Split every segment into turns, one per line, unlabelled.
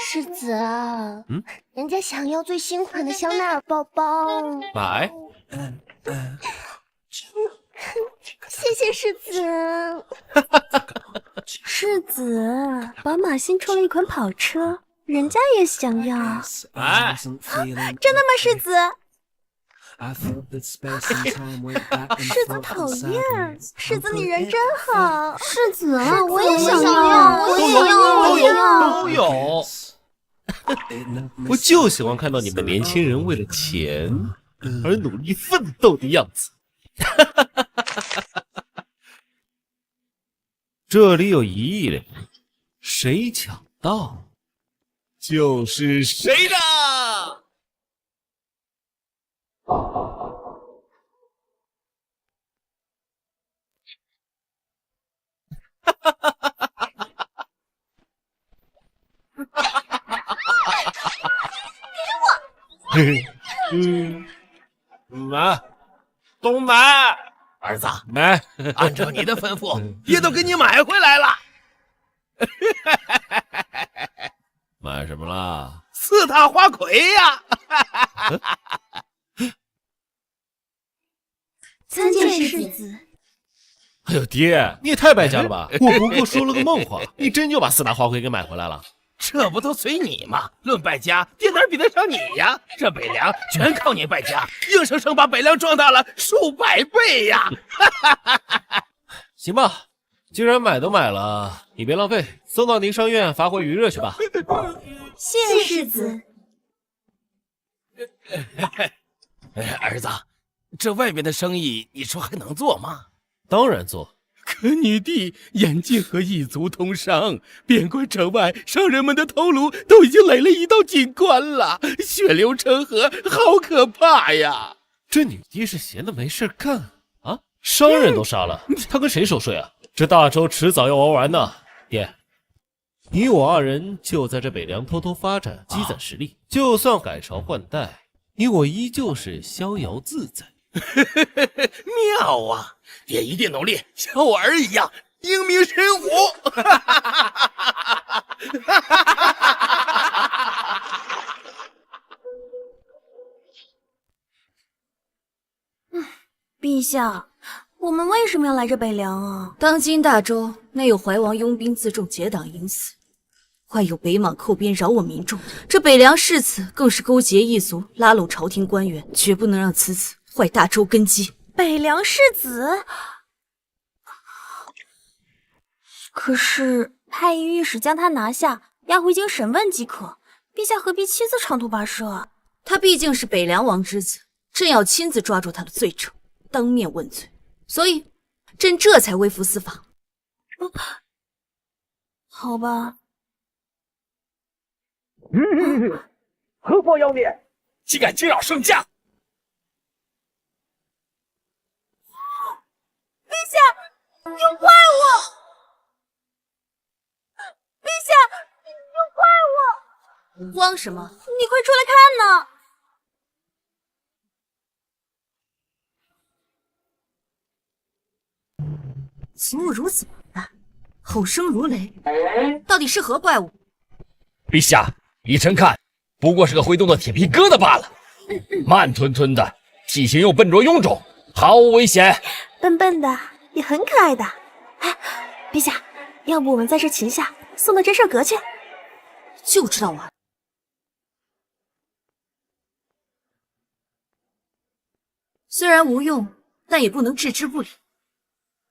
世子，人家想要最新款的香奈儿包包，
买。
谢谢世子。
世子，宝马新出了一款跑车，人家也想要。
买。
真的吗，世子？世子讨厌，世子你人真好。世子，我也想要，我也要，我也要，
都有。我就喜欢看到你们年轻人为了钱而努力奋斗的样子。这里有1亿两，谁抢到就是谁的。买，都买，
儿子，
买，
按照你的吩咐，爹都给你买回来了。
买什么啦
4大花魁呀！
参见世子。
哎呦，爹，你也太败家了吧！我不过说了个梦话，你真就把4大花魁给买回来了？
这不都随你吗？论败家，爹哪比得上你呀？这北凉全靠你败家，硬生生把北凉壮大了数百倍呀！
行吧，既然买都买了，你别浪费，送到宁商院发挥余热去吧。
谢谢世子。
儿子，这外面的生意，你说还能做吗？
当然做。
可你弟眼睛和异族通商，边关城外商人们的头颅都已经垒了一道警官了，血流成河，好可怕呀！
这女帝是闲的没事干啊？商人都杀了，她跟谁守岁啊？这大周迟早要玩完呢。爹，你我2人就在这北凉偷偷发展，积攒实力。就算改朝换代，你我依旧是逍遥自在。
妙啊！爹一定努力，像我儿一样英明神武。
陛下，我们为什么要来这北凉啊？
当今大周内有怀王拥兵自重结党营私，外有北莽寇边扰我民众，这北凉世子更是勾结异族，拉拢朝廷官员，绝不能让此子坏大周根基。
北凉世子，可是太医御史将他拿下，押回京审问即可。陛下何必亲自长途跋涉啊？
他毕竟是北凉王之子，朕要亲自抓住他的罪证，当面问罪，所以朕这才微服私访。
好吧。
何方妖孽，竟敢惊扰圣驾！
陛下，有怪物！陛下，有怪物！
慌什么？
你快出来看呐！
其目如此猛大，吼声如雷，到底是何怪物？
陛下，依臣看，不过是个会动的铁皮疙瘩罢了，慢吞吞的，体型又笨拙臃肿，毫无危险。
笨笨的，也很可爱的。哎，陛下，要不我们在这擒下，送到真事阁去？
就知道玩。虽然无用，但也不能置之不理。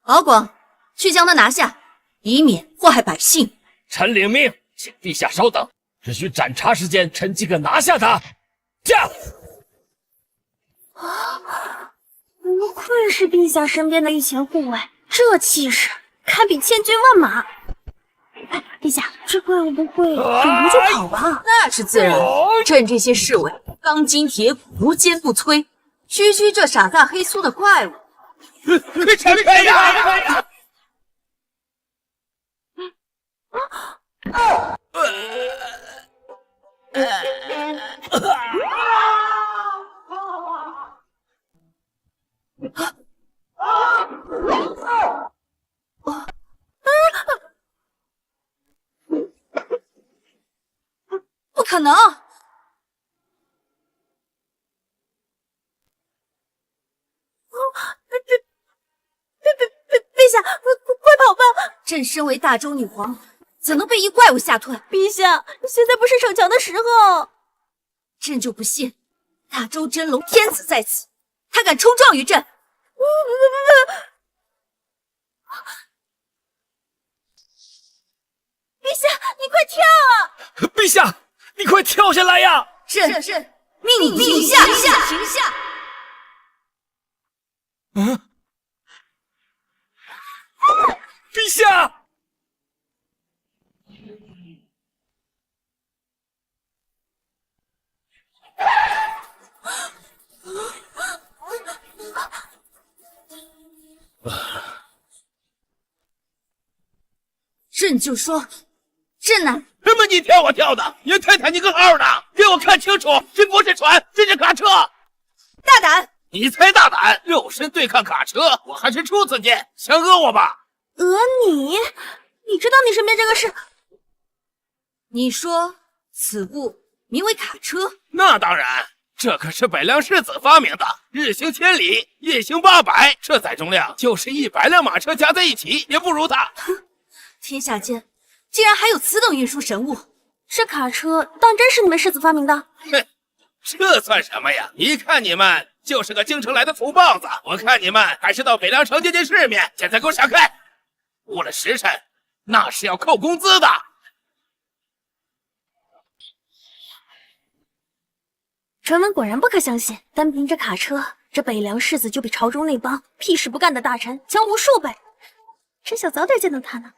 敖广，去将他拿下，以免祸害百姓。
臣领命，请陛下稍等，只需盏茶时间，臣即可拿下他。驾！
不愧是陛下身边的御前护卫，这气势堪比千军万马。哎，陛下，这怪物不会忍不住跑吧？
那是自然，朕这些侍卫钢筋铁骨，无坚不摧，区区这傻大黑粗的怪物。
臣开呀！
可能！
陛下，快跑吧！
朕身为大周女皇，怎能被一怪物吓退？
陛下，现在不是逞强的时候。
朕就不信，大周真龙天子在此，他敢冲撞于朕！
陛下，你快跳啊！
陛下，你快跳下来呀！
朕命你停下！停下！
陛下！
朕就说，朕呐，
什么你跳我跳的，也泰坦尼克号呢？给我看清楚，这不是船，这是卡车！
大胆！
你才大胆，肉身对抗卡车，我还是初次见，想讹我吧？
讹你？你知道你身边这个是？
你说此物名为卡车？
那当然，这可是北凉世子发明的，日行千里，夜行800，这载重量就是100辆马车加在一起也不如它。
天下间竟然还有此等运输神物！
这卡车当真是你们世子发明的？
哼，这算什么呀？一看你们就是个京城来的土包子，我看你们还是到北凉城见见世面。现在给我闪开！误了时辰，那是要扣工资的。
传闻果然不可相信，单凭这卡车，这北凉世子就比朝中那帮屁事不干的大臣强无数倍。真想早点见到他呢。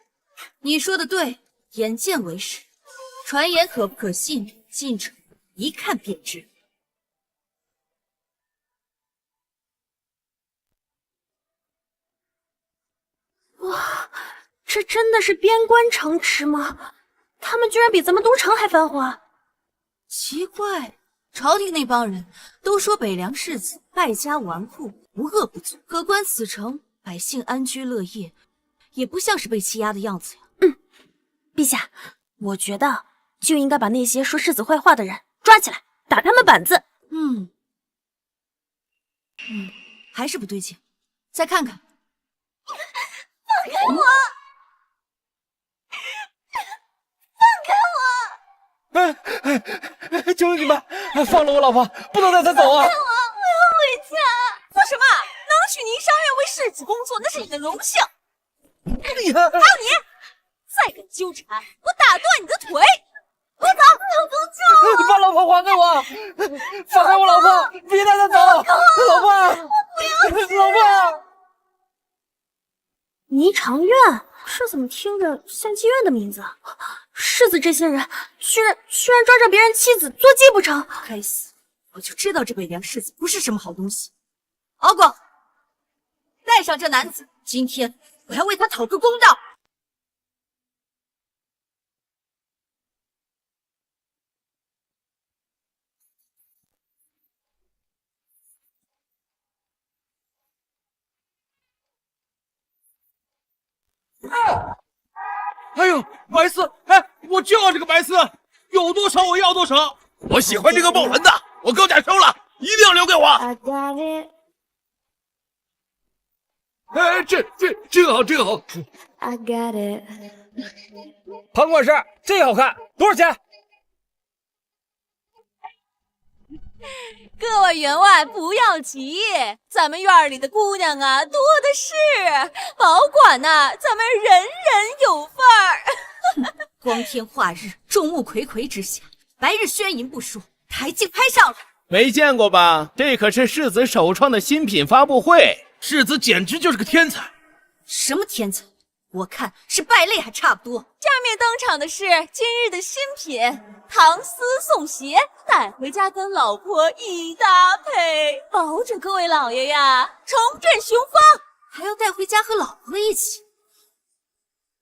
你说的对，眼见为实。传言可不可信，进城一看便知。
哇，这真的是边关城池吗？他们居然比咱们都城还繁华。
奇怪，朝廷那帮人都说北凉世子败家纨绔，无恶不作，可观此城百姓安居乐业，也不像是被欺压的样子呀。
陛下，我觉得就应该把那些说世子坏话的人抓起来，打他们板子。
还是不对劲，再看看。
放开我！
哎，求求你们，放了我老婆，不能带她走啊！
我要回家。做什么？能娶您商院为世子工作，那是你的荣幸。还有你，再敢纠缠，我打断你的腿！我走，老公救我！
把老婆还给我！放开我老婆，别带她走！老婆，我不要！老婆。
霓裳院，这怎么听着像妓院的名字？世子这些人居然抓着别人妻子做妓不成？
该死！我就知道这北凉世子不是什么好东西。敖广，带上这男子，今天我要为他讨个公道。
哎呦，白丝！哎，我就要这个白丝，有多少我要多少。我喜欢这个豹纹的，我高价收了，一定要留给我。哎，这个好，这个好。
庞管事，这个好看，多少钱？
各位员外不要急，咱们院里的姑娘啊多的是，保管呐，咱们人人有份儿。
光天化日，众目睽睽之下，白日宣淫不说，还竟拍上了。
没见过吧？这可是世子首创的新品发布会，世子简直就是个天才。
什么天才？我看是败类还差不多。
下面登场的是今日的新品唐丝宋鞋，带回家跟老婆一搭配，保准各位老爷呀重振雄风。
还要带回家和老婆一起，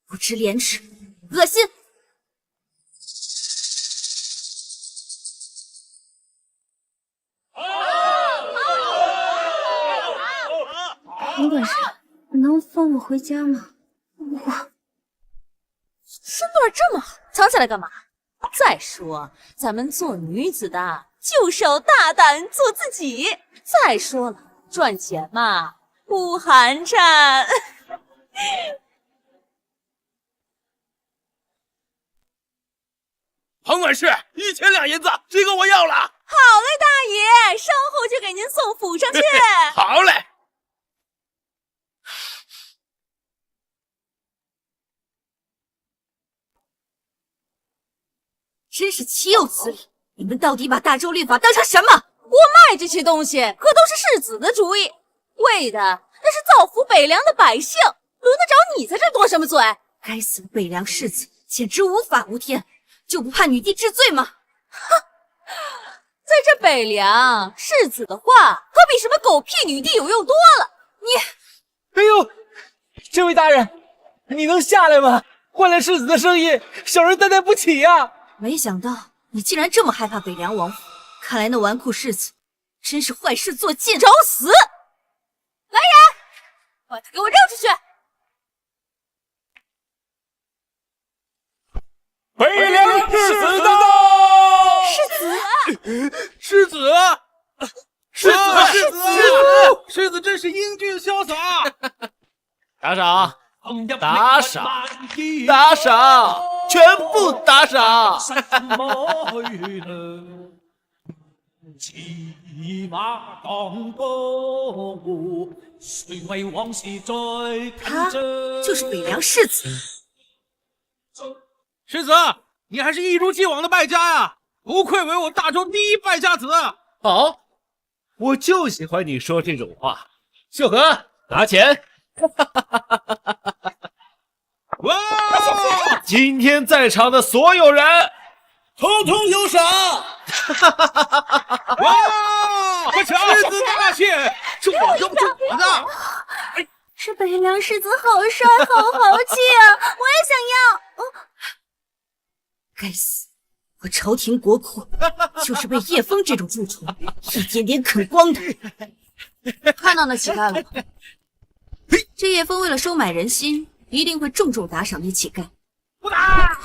不知廉耻，恶心。
黄管事，能放我回家吗？
身段这么好，藏起来干嘛？再说，咱们做女子的就是要大胆做自己。再说了，赚钱嘛，不寒碜。
甭管事，1000两银子，这个我要了。
好嘞，大爷，稍后就给您送府上去。
好嘞。
真是岂有此理！你们到底把大周律法当成什么？
我卖这些东西可都是世子的主意，为的那是造福北凉的百姓，轮得着你在这多什么嘴？
该死的北凉世子，简直无法无天，就不怕女帝治罪吗？
哼，在这北凉，世子的话可比什么狗屁女帝有用多了。
哎呦，这位大人，你能下来吗？换了世子的生意，小人担待不起呀。
没想到你竟然这么害怕北凉王府，看来那纨绔世子真是坏事做尽，
找死！来人，把他给我扔出去！
北凉世子到！
世子，世子真是英俊潇洒。
打赏，打赏，打赏，全部打赏！
他就是北凉世子。
世子，你还是一如既往的败家呀，不愧为我大周第一败家子。
好，我就喜欢你说这种话。秀禾，拿钱！
哇！
今天在场的所有人，统统有赏！
哇！快抢！世子大气，是我的，不是我的。
这北凉世子好帅，好豪气啊！我也想要。
该死！我朝廷国库就是被叶枫这种蛀虫一点点啃光的。看到那乞丐了吗？这叶枫为了收买人心，一定会重重打赏那乞丐。
不打！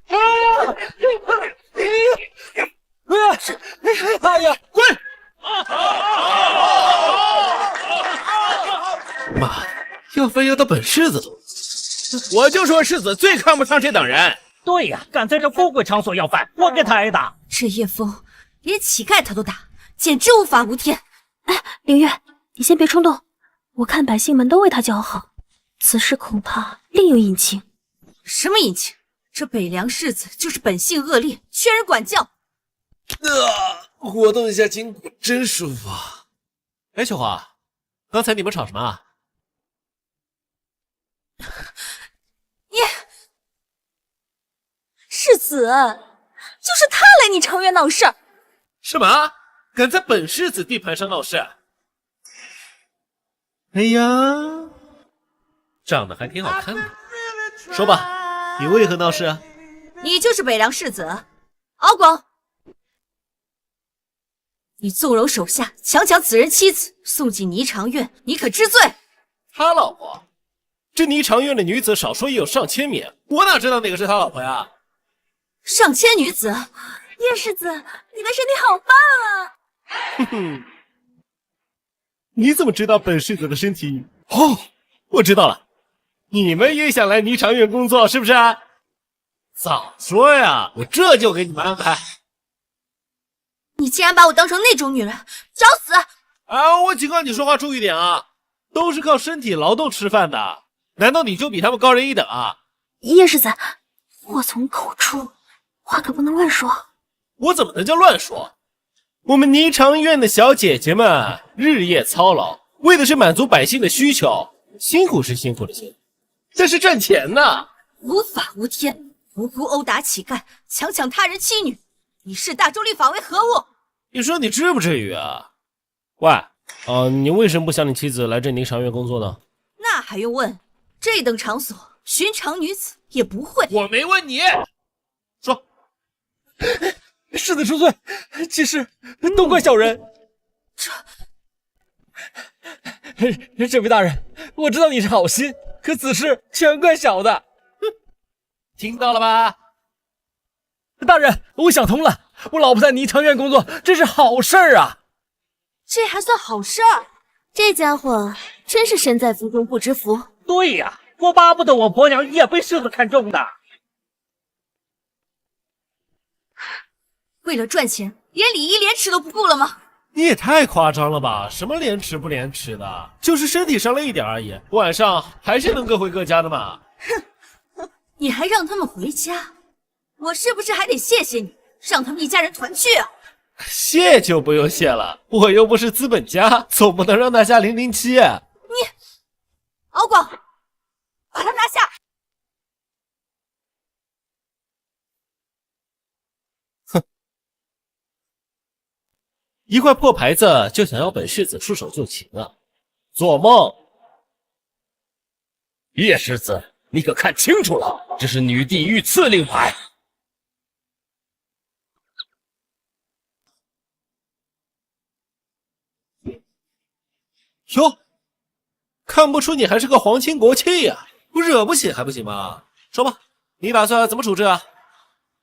哎呀，
滚！
妈，要翻要到本世子头。
我就说世子最看不上这等人。
对呀，敢在这富贵场所要饭，我给他挨打。
这叶枫连乞丐他都打，简直无法无天。
哎，凌月，你先别冲动，我看百姓们都为他叫好，此事恐怕另有隐情。
什么隐情？这北凉世子就是本性恶劣，缺人管教。
活动一下筋骨真舒服。哎，秀华，刚才你们吵什么啊？
世子，就是他来你长院闹事儿。
什么？敢在本世子地盘上闹事？哎呀，长得还挺好看的。说吧，你为何闹事啊？
你就是北凉世子敖广，你纵容手下强抢此人妻子，送进霓裳院，你可知罪？
他老婆？这霓裳院的女子少说也有上千名，我哪知道哪个是他老婆呀？
上千女子，
叶世子，你的身体好棒啊！
哼哼，你怎么知道本世子的身体？哦，我知道了，你们也想来霓裳院工作是不是？早说呀，我这就给你们安排。
你竟然把我当成那种女人，找死！
啊，我警告你说话注意点啊，都是靠身体劳动吃饭的，难道你就比他们高人一等啊？
叶世子，祸从口出，话可不能乱说。
我怎么能叫乱说？我们霓裳院的小姐姐们日夜操劳，为的是满足百姓的需求，辛苦是辛苦的些，但是赚钱呢。
无法无天，无辜殴打乞丐，强抢他人妻女，你视大周律法为何物？
你说你至不至于啊？喂，你为什么不想你妻子来这霓裳院工作呢？
那还用问？这等场所，寻常女子也不会。
我没问你，
说。
世子恕罪，其实都怪小人。这位大人，我知道你是好心，可此事全怪小的。
听到了吧？
大人，我想通了，我老婆在霓裳院工作，这是好事儿啊！
这还算好事儿？这家伙真是身在福中不知福。
对呀，我巴不得我婆娘也被世子看中的。
为了赚钱，连礼义廉耻都不顾了吗？
你也太夸张了吧！什么廉耻不廉耻的，就是身体伤了一点而已，晚上还是能各回各家的嘛。
你还让他们回家，我是不是还得谢谢你，让他们一家人团聚啊？
谢就不用谢了，我又不是资本家，总不能让大家007啊。
敖广，把他拿下！
一块破牌子就想要本世子出手就擒啊？做梦！
叶世子，你可看清楚了，这是女帝御赐令牌。
哟，看不出你还是个皇亲国戚呀，惹不起还不行吗？说吧，你打算怎么处置啊？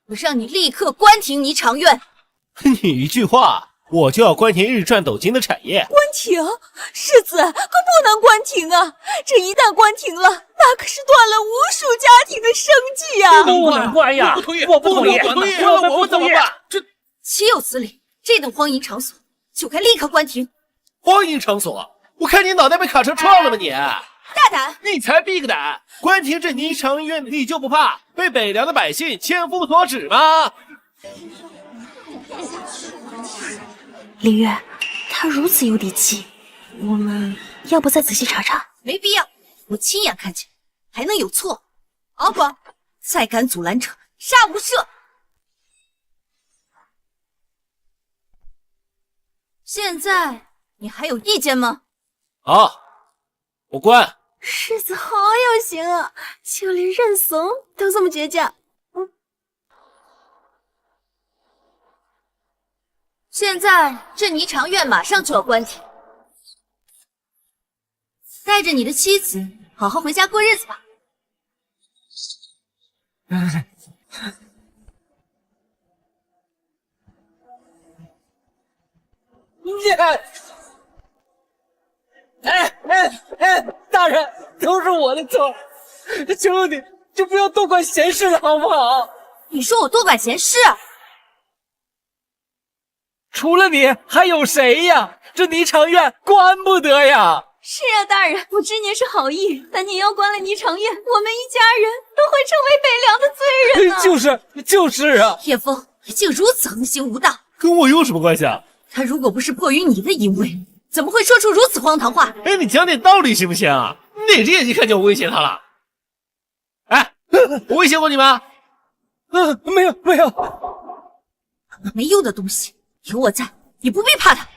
我让你立刻关停霓裳院！
你一句话，我就要关停日赚斗金的产业。
关停？世子可不能关停啊！这一旦关停了，那可是断了无数家庭的生计呀！
不能关呀！
我不同意，
我不同意，
我们怎么办？这
岂有此理！这等荒淫场所就该立刻关停！
荒淫场所？我看你脑袋被卡车撞了吧你！
大胆！
你才逼个胆！关停这霓裳院，你就不怕被北凉的百姓千夫所指吗？
李月，他如此有底气，我们要不再仔细查查？
没必要，我亲眼看见，还能有错？敖广，再敢阻拦者，杀无赦！现在你还有意见吗？
好，我关。
世子好有型啊，就连认怂都这么倔强。
现在这霓裳院马上就要关停，带着你的妻子好好回家过日子吧。
大人，都是我的错，求你就不要多管闲事了，好不好？
你说我多管闲事？
除了你还有谁呀？这霓裳院关不得呀！
是啊，大人，我知您是好意，但您要关了霓裳院，我们一家人都会成为北凉的罪人啊！
就是啊！
叶枫，你竟如此横行无道，
跟我有什么关系啊？
他如果不是迫于你的淫威，怎么会说出如此荒唐话？
哎，你讲点道理行不行啊？哪只眼睛看见我威胁他了？哎，我威胁过你吗？
没有，
没用的东西，有我在，你不必怕他。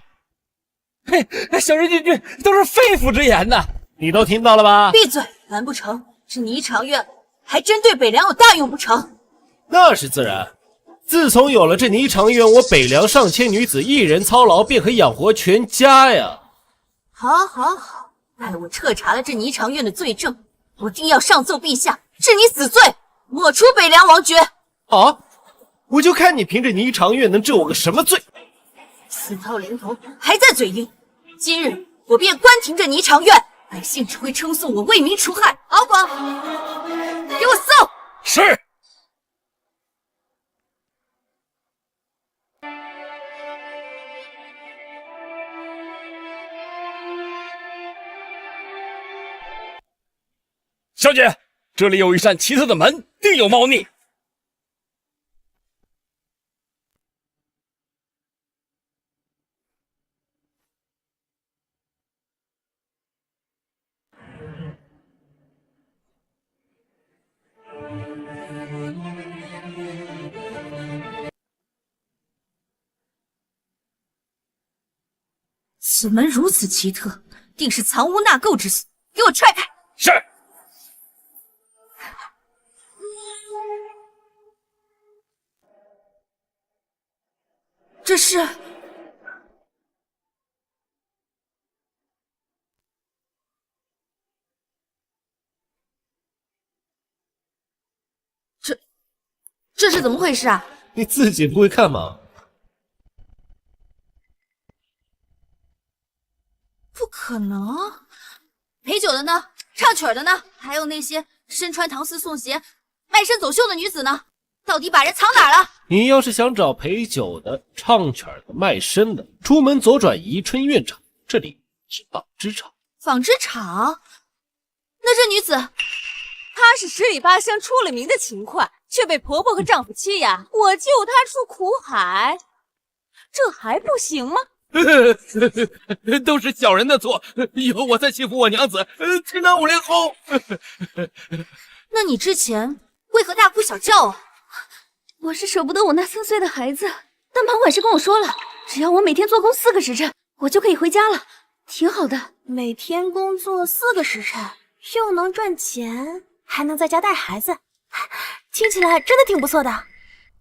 嘿，小人君君都是肺腑之言呐！
你都听到了吧？
闭嘴！难不成这霓裳院还真对北凉有大用不成？
那是自然。自从有了这霓裳院，我北凉上千女子一人操劳便可养活全家呀！
好，待我彻查了这霓裳院的罪证，我定要上奏陛下，治你死罪，抹除北凉王爵。
啊！我就看你凭着霓裳院能治我个什么罪！
死到临头还在嘴硬，今日我便关停这霓裳院，百姓只会称颂我为民除害。敖广，给我搜！
是。小姐，这里有一扇奇特的门，定有猫腻。
此门如此奇特，定是藏污纳垢之所，给我踹开！
是。
这是这是怎么回事啊？
你自己不会看吗？
不可能！陪酒的呢？唱曲的呢？还有那些身穿唐丝宋鞋、卖身走秀的女子呢？到底把人藏哪儿了？
你要是想找陪酒的、唱曲的、卖身的，出门左转宜春院场，这里是纺织厂。
纺织厂？那这女子，
她是十里八乡出了名的勤快，却被婆婆和丈夫欺压，我救她出苦海，这还不行吗？
都是小人的错，以后我再欺负我娘子，请拿50后。
那你之前为何大哭小叫啊？
我是舍不得我那3岁的孩子，但庞管事跟我说了，只要我每天做工4个时辰，我就可以回家了，挺好的。每天工作4个时辰，又能赚钱，还能在家带孩子，听起来真的挺不错的。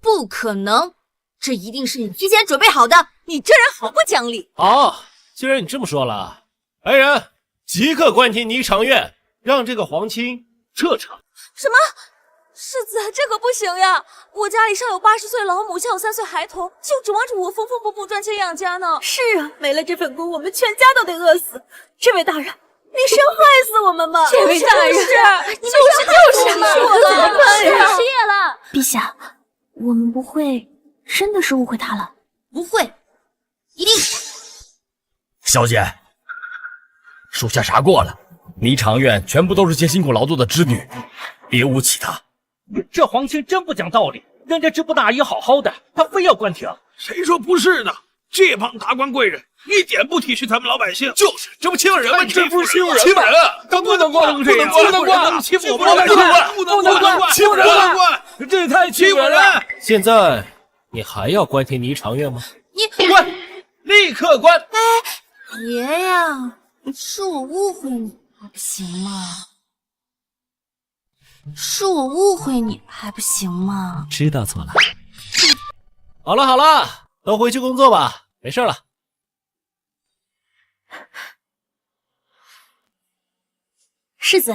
不可能，这一定是你提前准备好的。
你这人好不讲理！
好，既然你这么说了，来人，即刻关停霓裳院，让这个皇亲撤场。
什么？世子，这可不行呀！我家里上有80岁老母，下有3岁孩童，就指望着我缝缝补补赚钱养家呢。
是啊，没了这份工，我们全家都得饿死。这位大人，你是要害死我们吗？
这位大人，就是嘛，我怎么可以失业了？
陛下，我们不会真的是误会他了？
不会，一定是。
小姐，属下查过了，霓裳院全部都是些辛苦劳作的织女，别无其他。
这皇亲真不讲道理，人家织布大姨好好的，他非要关停。
谁说不是呢？这帮达官贵人一点不体恤咱们老百姓，就是这不欺负人吗？这不是欺负人，欺负人，他不能惯成这样，不能惯，欺负我们老百姓，不能惯，欺负人，
这也太
欺负人！
现在你还要关停霓裳院吗？
关，立刻关！
爷呀，是我误会你还不行吗？是我误会你还不行吗？
知道错了。好了好了，都回去工作吧，没事了。
世子，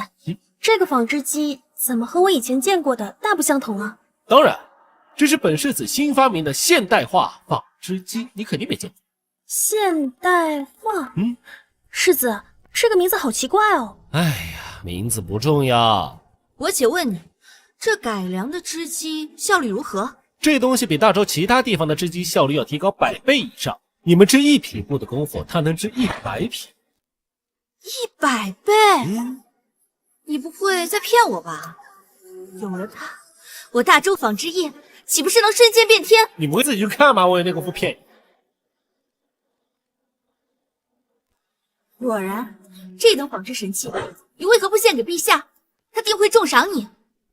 这个纺织机怎么和我以前见过的大不相同啊？
当然，这是本世子新发明的现代化纺织机，你肯定没见过。
现代化？世子，这个名字好奇怪哦。
哎呀，名字不重要。
我且问你，这改良的织机效率如何？
这东西比大周其他地方的织机效率要提高100倍以上。你们织1匹布的功夫，它能织100匹。
100倍？你不会在骗我吧？有了它，我大周纺织业岂不是能瞬间变天？
你不会自己去看吗？我有那功夫骗你。
果然，这等纺织神器，你为何不献给陛下？他定会重赏你。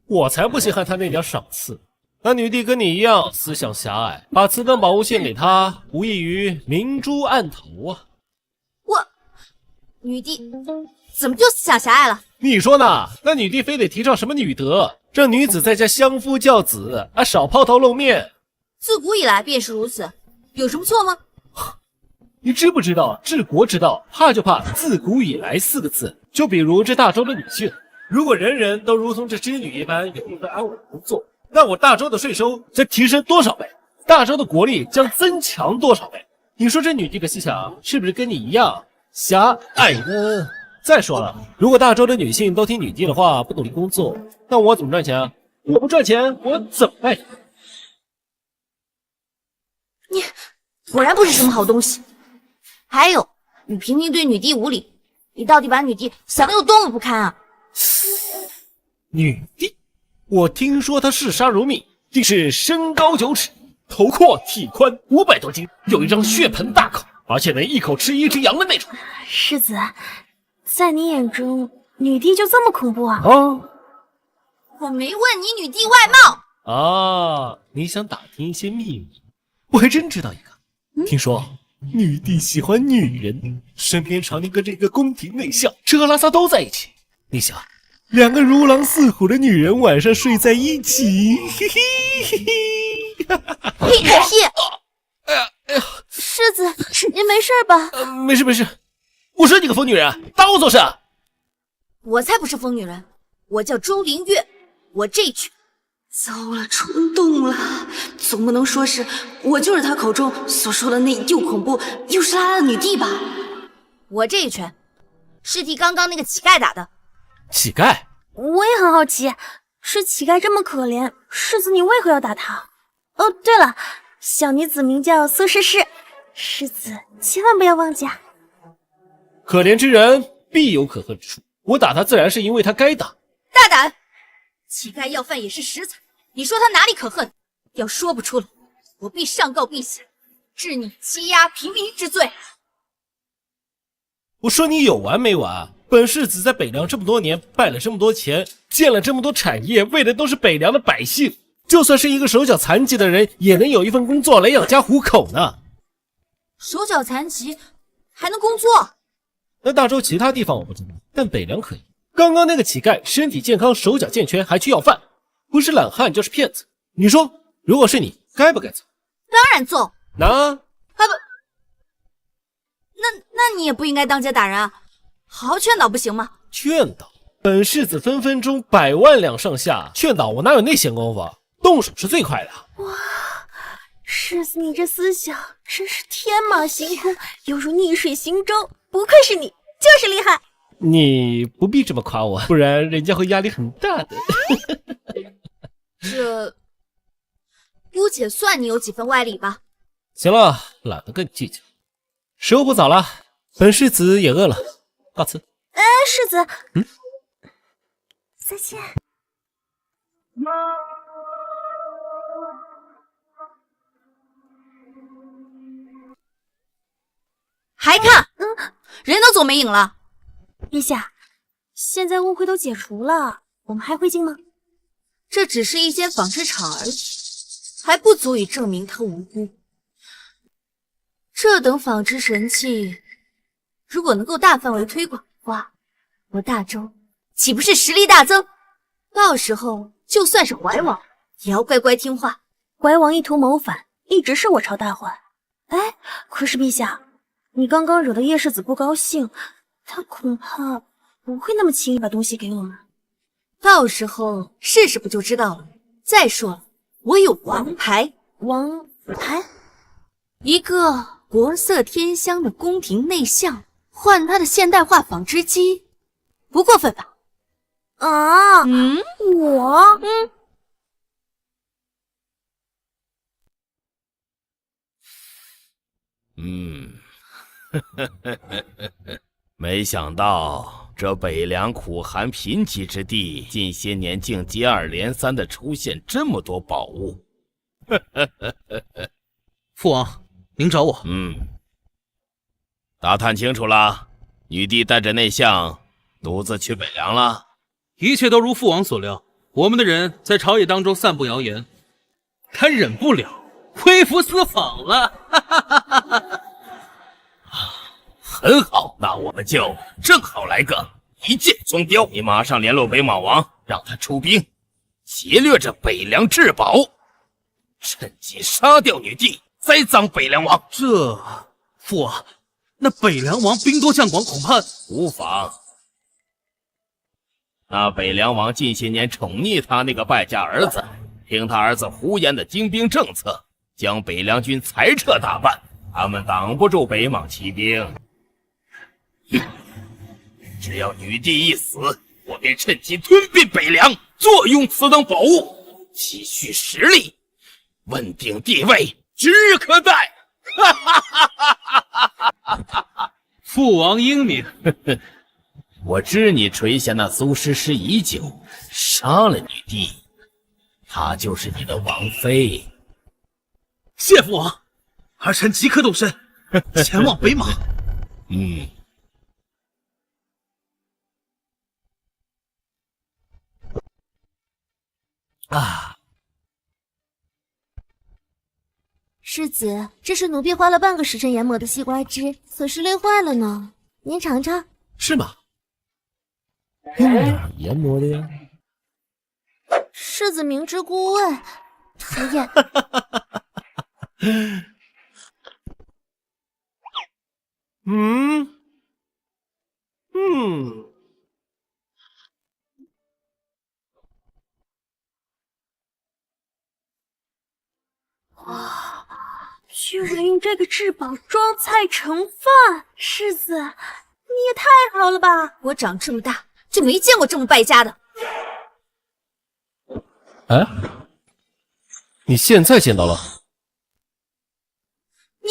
我才不稀罕他那点赏赐。那女帝跟你一样思想狭隘，把此等宝物献给他，无异于明珠暗投啊！
女帝怎么就思想狭隘了？
你说呢？那女帝非得提倡什么女德，让女子在家相夫教子啊，少抛头露面。
自古以来便是如此，有什么错吗？
你知不知道治国之道，怕就怕自古以来4个字。就比如这大周的女性，如果人人都如同这织女一般有一份安稳的工作，那我大周的税收将提升多少倍？大周的国力将增强多少倍？你说这女帝的思想是不是跟你一样狭隘呢？再说了，如果大周的女性都听女帝的话，不努力工作，那我怎么赚钱啊？我不赚钱，我怎么卖？
你果然不是什么好东西。还有，你频频对女帝无礼，你到底把女帝想得有多么不堪啊？
女帝，我听说她嗜杀如命，竟是身高9尺，头阔体宽，500多斤，有一张血盆大口，而且能一口吃1只羊的那种。
世子，在你眼中，女帝就这么恐怖啊？
我没问你女帝外貌
啊，你想打听一些秘密？我还真知道一个。听说女帝喜欢女人，身边常年跟着一个宫廷内相，吃喝拉撒都在一起。你想，2个如狼似虎的女人晚上睡在一起，嘿嘿嘿嘿，
屁屁！
哎呀，
世子，您没事吧？
没事没事。我说你个疯女人，当我做事啊？
我才不是疯女人，我叫周灵月，我这一拳糟了，冲动了！总不能说是我就是他口中所说的那又恐怖又是拉拉的女帝吧？
我这一拳是替刚刚那个乞丐打的。
乞丐？
我也很好奇，是乞丐这么可怜，世子你为何要打他？哦，对了，小女子名叫苏诗诗，世子千万不要忘记啊！
可怜之人必有可恨之处，我打他自然是因为他该打。
大胆！乞丐要饭也是食材，你说他哪里可恨？要说不出来，我必上告陛下，治你欺压平民之罪。
我说你有完没完？本世子在北凉这么多年，败了这么多钱，建了这么多产业，为的都是北凉的百姓。就算是一个手脚残疾的人，也能有一份工作来养家糊口呢。
手脚残疾还能工作？
那大周其他地方我不知道，但北凉可以。刚刚那个乞丐身体健康，手脚健全，还去要饭，不是懒汉就是骗子。你说，如果是你，该不该揍？
当然揍。
那
那你也不应该当街打人啊，好好劝导不行吗？
劝导？本世子分分钟100万两上下，劝导我哪有那闲工夫？动手是最快的。
哇，世子你这思想真是天马行空，犹如逆水行舟，不愧是你，就是厉害。
你不必这么夸我，不然人家会压力很大的。
这姑且算你有几分歪理吧。
行了，懒得跟你计较。时候不早了，本世子也饿了，告辞。
哎，世子，再见。
还看？人都走没影了。
陛下，现在误会都解除了，我们还会进吗？
这只是一间纺织厂而已，还不足以证明他无辜。这等纺织神器，如果能够大范围推广，哇，我大周岂不是实力大增？到时候就算是怀王，也要乖乖听话。
怀王意图谋反，一直是我朝大患。哎，可是陛下，你刚刚惹得叶世子不高兴，他恐怕不会那么轻易把东西给我们。
到时候试试不就知道了。再说了，我有王牌。
王牌？
一个国色天香的宫廷内相，换他的现代化纺织机，不过分吧？
啊，我
没想到这北凉苦寒贫瘠之地，近些年竟接二连三的出现这么多宝物。
父王，您找我？
打探清楚了，女帝带着内相独自去北凉了。
一切都如父王所料，我们的人在朝野当中散布谣言，他忍不了，微服私访了。
很好，那我们就正好来个一箭双雕。你马上联络北莽王，让他出兵劫掠这北凉至宝，趁机杀掉女帝，栽赃北凉王。
父王，那北凉王兵多将广，恐怕
无妨。那北凉王近些年宠溺他那个败家儿子，听他儿子胡言的精兵政策，将北凉军裁撤大半，他们挡不住北莽骑兵。只要女帝一死，我便趁机吞并北凉，坐拥此等宝物，积蓄实力，稳定地位，指日可待。
父王英明。
我知你垂涎那苏诗诗已久，杀了女帝，她就是你的王妃。
谢父王，儿臣即刻动身，前往北莽。
世子，这是奴婢花了半个时辰研磨的西瓜汁，可是累坏了呢。您尝尝。
是吗？哪研磨的呀？
世子明知故问，讨厌。用这个至宝装菜盛饭。世子，你也太好了吧！
我长这么大就没见过这么败家的。
哎，你现在见到了？
你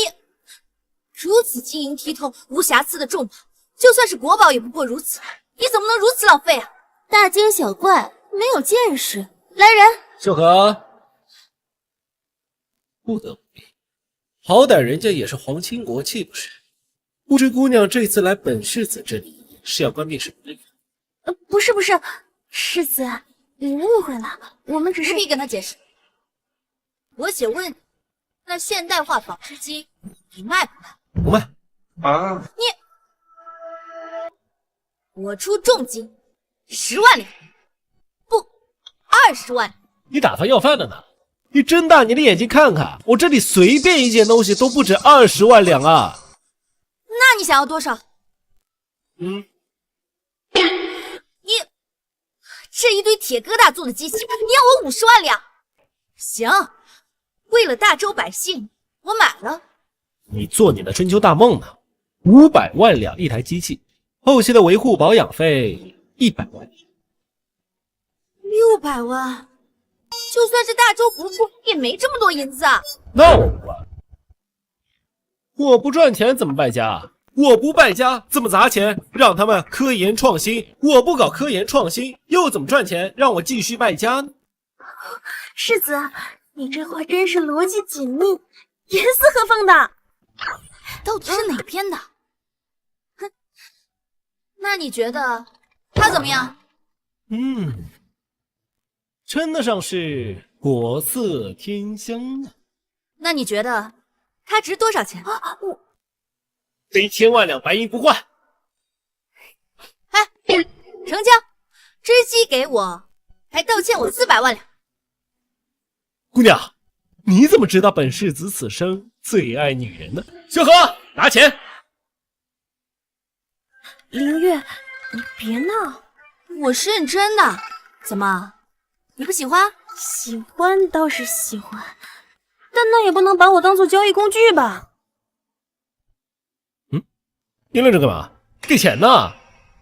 如此晶莹剔透、无瑕疵的重宝，就算是国宝也不过如此，你怎么能如此浪费啊？
大惊小怪，没有见识。来人，
秀禾，不得不提，好歹人家也是皇亲国戚，不是？不知姑娘这次来本世子这里是要关闭什么人？
不是，世子，你误会了，我们只是……
不必跟他解释。我且问你，那现代化纺织机你卖不卖？
不卖。
啊！
我出重金10万两，不，20万两。
你打发要饭的呢？你睁大你的眼睛看看，我这里随便一件东西都不止20万两啊！
那你想要多少？
你
这一堆铁疙瘩做的机器，你要我50万两？行，为了大周百姓，我买了。
你做你的春秋大梦呢？500万两一台机器，后期的维护保养费100万
，600万，就算是大周不富，也没这么多银子啊。
那我不管，我不赚钱怎么败家？我不败家怎么砸钱？让他们科研创新，我不搞科研创新，又怎么赚钱？让我继续败家呢？
世子，你这话真是逻辑紧密，严丝合缝的。
到底是哪边的？哼，那你觉得他怎么样？
称得上是国色天香啊。
那你觉得他值多少钱？1000
万两白银不换。
哎，成交，织机给我，还倒欠我400万两。
姑娘，你怎么知道本世子此生最爱女人呢？秀禾，拿钱。
凌月，你别闹，
我是认真的。怎么，你不喜欢？
喜欢倒是喜欢，但那也不能把我当做交易工具吧？
你愣着干嘛？给钱呢！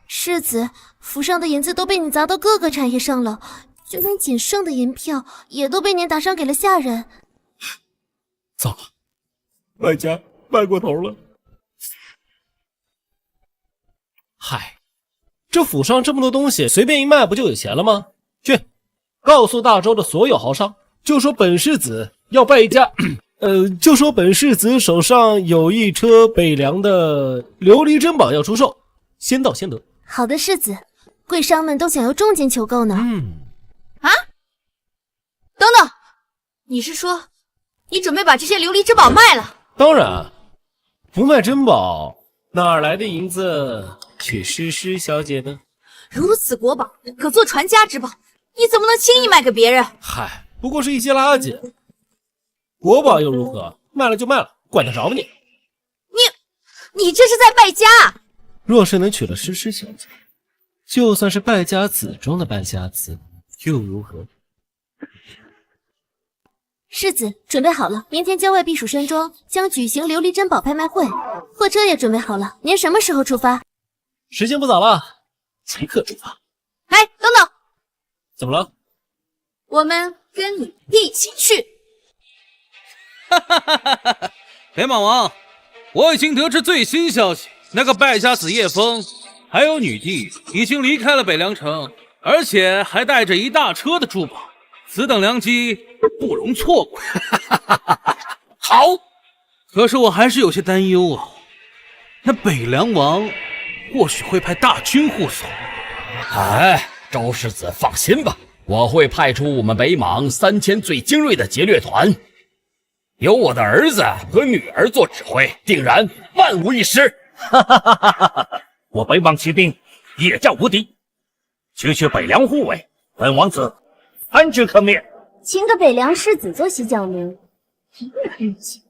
世子，府上的银子都被你砸到各个产业上了，就连仅剩的银票也都被您打伤给了下人。
糟了，卖家卖过头了。嗨，这府上这么多东西，随便一卖不就有钱了吗？去，告诉大周的所有豪商，就说本世子要败家。就说本世子手上有一车北凉的琉璃珍宝要出售，先到先得。
好的，世子，贵商们都想要重金求购呢。
等等，你是说你准备把这些琉璃珍宝卖了？
当然，不卖珍宝，哪来的银子娶诗诗小姐呢？
如此国宝，可做传家之宝，你怎么能轻易卖给别人？
嗨，不过是一些垃圾。国宝又如何？卖了就卖了，管得着吗你？
你这是在败家！
若是能娶了诗诗小姐，就算是败家子中的败家子，又如何？
世子准备好了，明天郊外避暑山庄将举行琉璃珍宝拍卖会，货车也准备好了，您什么时候出发？
时间不早了，即刻出发。
哎，等等，
怎么了？
我们跟你一起去。
北莽王，我已经得知最新消息，那个败家子叶枫还有女帝已经离开了北凉城，而且还带着一大车的珠宝，此等良机不容错过。好，可是我还是有些担忧啊，那北凉王或许会派大军护送。
哎，周世子放心吧，我会派出我们北莽3000最精锐的劫掠团。由我的儿子和女儿做指挥，定然万无一失。
我北莽骑兵也叫无敌，区区北凉护卫，本王子参之可灭。
请个北凉世子做洗脚奴，一点运气。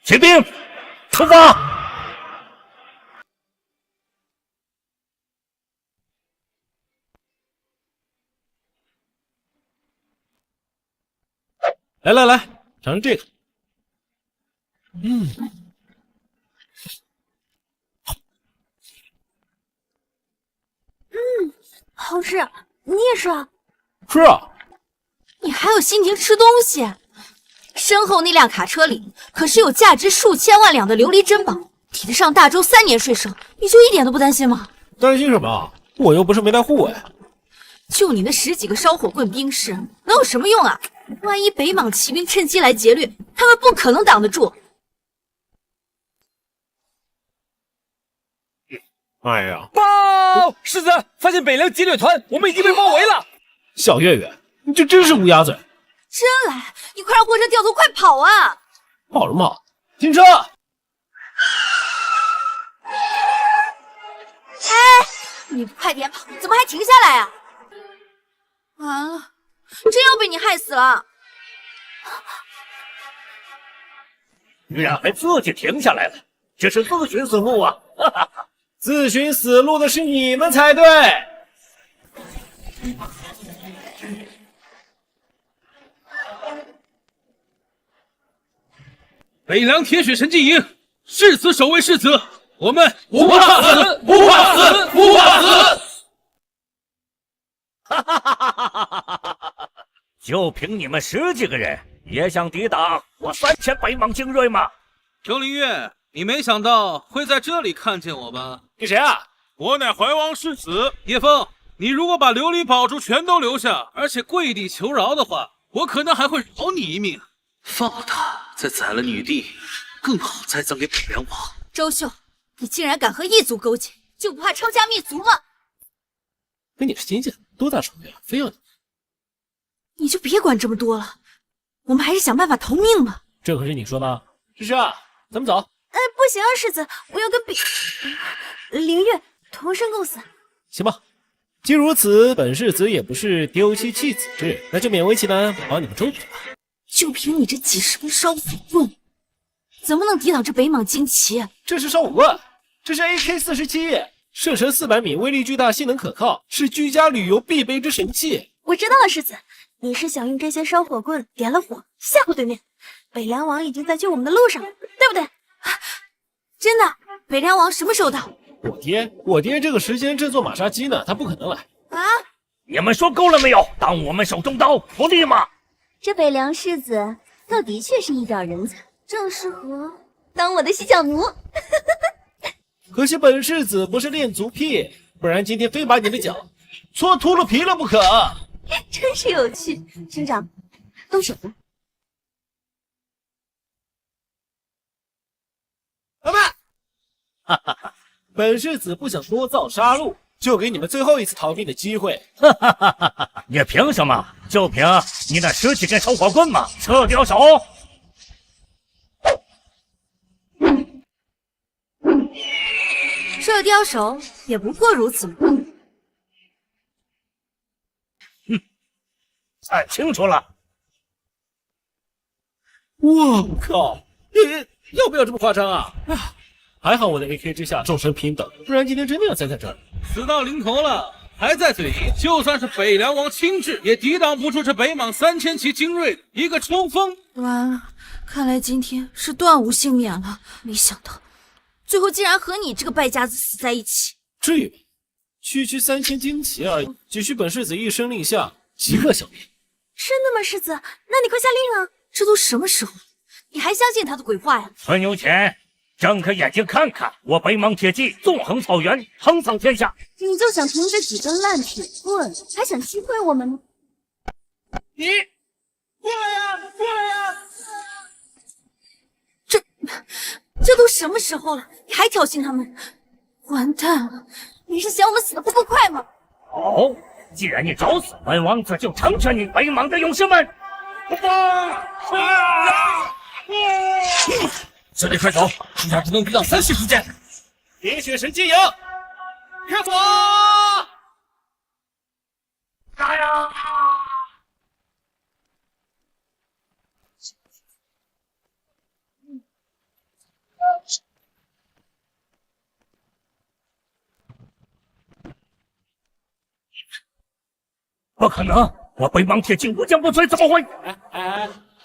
骑兵出发！
来来来，尝尝这个。
好吃，你也是啊？
是啊，
你还有心情吃东西？身后那辆卡车里可是有价值数千万两的琉璃珍宝，抵得上大周3年税收，你就一点都不担心吗？
担心什么？我又不是没带护卫。
就你那10几个烧火棍兵士，能有什么用啊？万一北莽骑兵趁机来劫掠，他们不可能挡得住。
哎呀，
报！世子，发现北凉劫掠团，我们已经被包围了。
小月月，你这真是乌鸦嘴！
真来，你快让货车掉头，快跑啊！
跑什么？停车！
哎，你不快点跑，怎么还停下来啊？完了，真要被你害死了！
居然还自己停下来了，这是自寻死路啊！哈哈哈。
自寻死路的是你们才对。
北凉铁血神骑营，誓死守卫世子，我们不怕死，不怕死，不怕死！
哈哈哈哈哈哈！就凭你们10几个人，也想抵挡我3000北莽精锐吗？
程灵月，你没想到会在这里看见我吧？
你谁啊？
我乃怀王世子叶枫。你如果把琉璃宝珠全都留下，而且跪地求饶的话，我可能还会饶你一命。放了他，再宰了女帝，更好栽赃给北凉王。
周秀，你竟然敢和异族勾结，就不怕抄家灭族吗？
跟你是亲戚，多大仇呀？非要你？
你就别管这么多了，我们还是想办法逃命吧。
这可是你说的。诗诗啊，咱们走。
不行啊，世子，我要跟凌月同生共死。
行吧，既如此，本世子也不是丢妻弃子之，那就勉为其难帮你们争取吧。
就凭你这几10根烧火棍，怎么能抵挡这北莽旌旗？
这是烧火棍，这是 AK-47，射程400米，威力巨大，性能可靠，是居家旅游必备之神器。
我知道了，世子，你是想用这些烧火棍点了火，吓唬对面。北凉王已经在救我们的路上，对不对？
真的？北凉王什么时候到？
我爹这个时间正做马杀鸡呢，他不可能来
啊！
你们说够了没有？当我们手中刀，不利吗？
这北凉世子倒的确是一表人才，正适合当我的洗脚奴。
可惜本世子不是恋足癖，不然今天非把你的脚搓秃噜皮了不可。
真是有趣，省长，动手吧。
老板，哈哈哈！本世子不想多造杀戮，就给你们最后一次逃命的机会。
哈哈哈哈！你凭什么？就凭你那10几根烧火棍吗？撤掉手！
射雕手也不过如此嘛。
看清楚了！
我靠，要不要这么夸张啊？还好我的 AK 之下众生平等，不然今天真的要栽在这儿。
死到临头了，还在嘴硬，就算是北凉王亲至，也抵挡不住这北莽3000骑精锐的一个冲锋。
完了，看来今天是断无幸免了。没想到，最后竟然和你这个败家子死在一起。
至于吗？区区3000旌旗而已，只需本世子一声令下，即刻消灭。
真的吗，世子？那你快下令啊！
这都什么时候了，你还相信他的鬼话呀？
孙有钱，睁开眼睛看看，我北莽铁骑纵横草原，横扫天下。
你就想凭这几根烂铁棍，还想击溃我们吗？
你过来呀，过来呀！
这都什么时候了，你还挑衅他们？完蛋了！你是想我们死得不够快吗？
好，既然你找死，本王子就成全你北莽的勇士们。
兄弟快走，剩下只能抵挡3息时间。
铁血神机营，开火！
杀呀！不可能！我北莽铁骑无坚不摧，怎么会？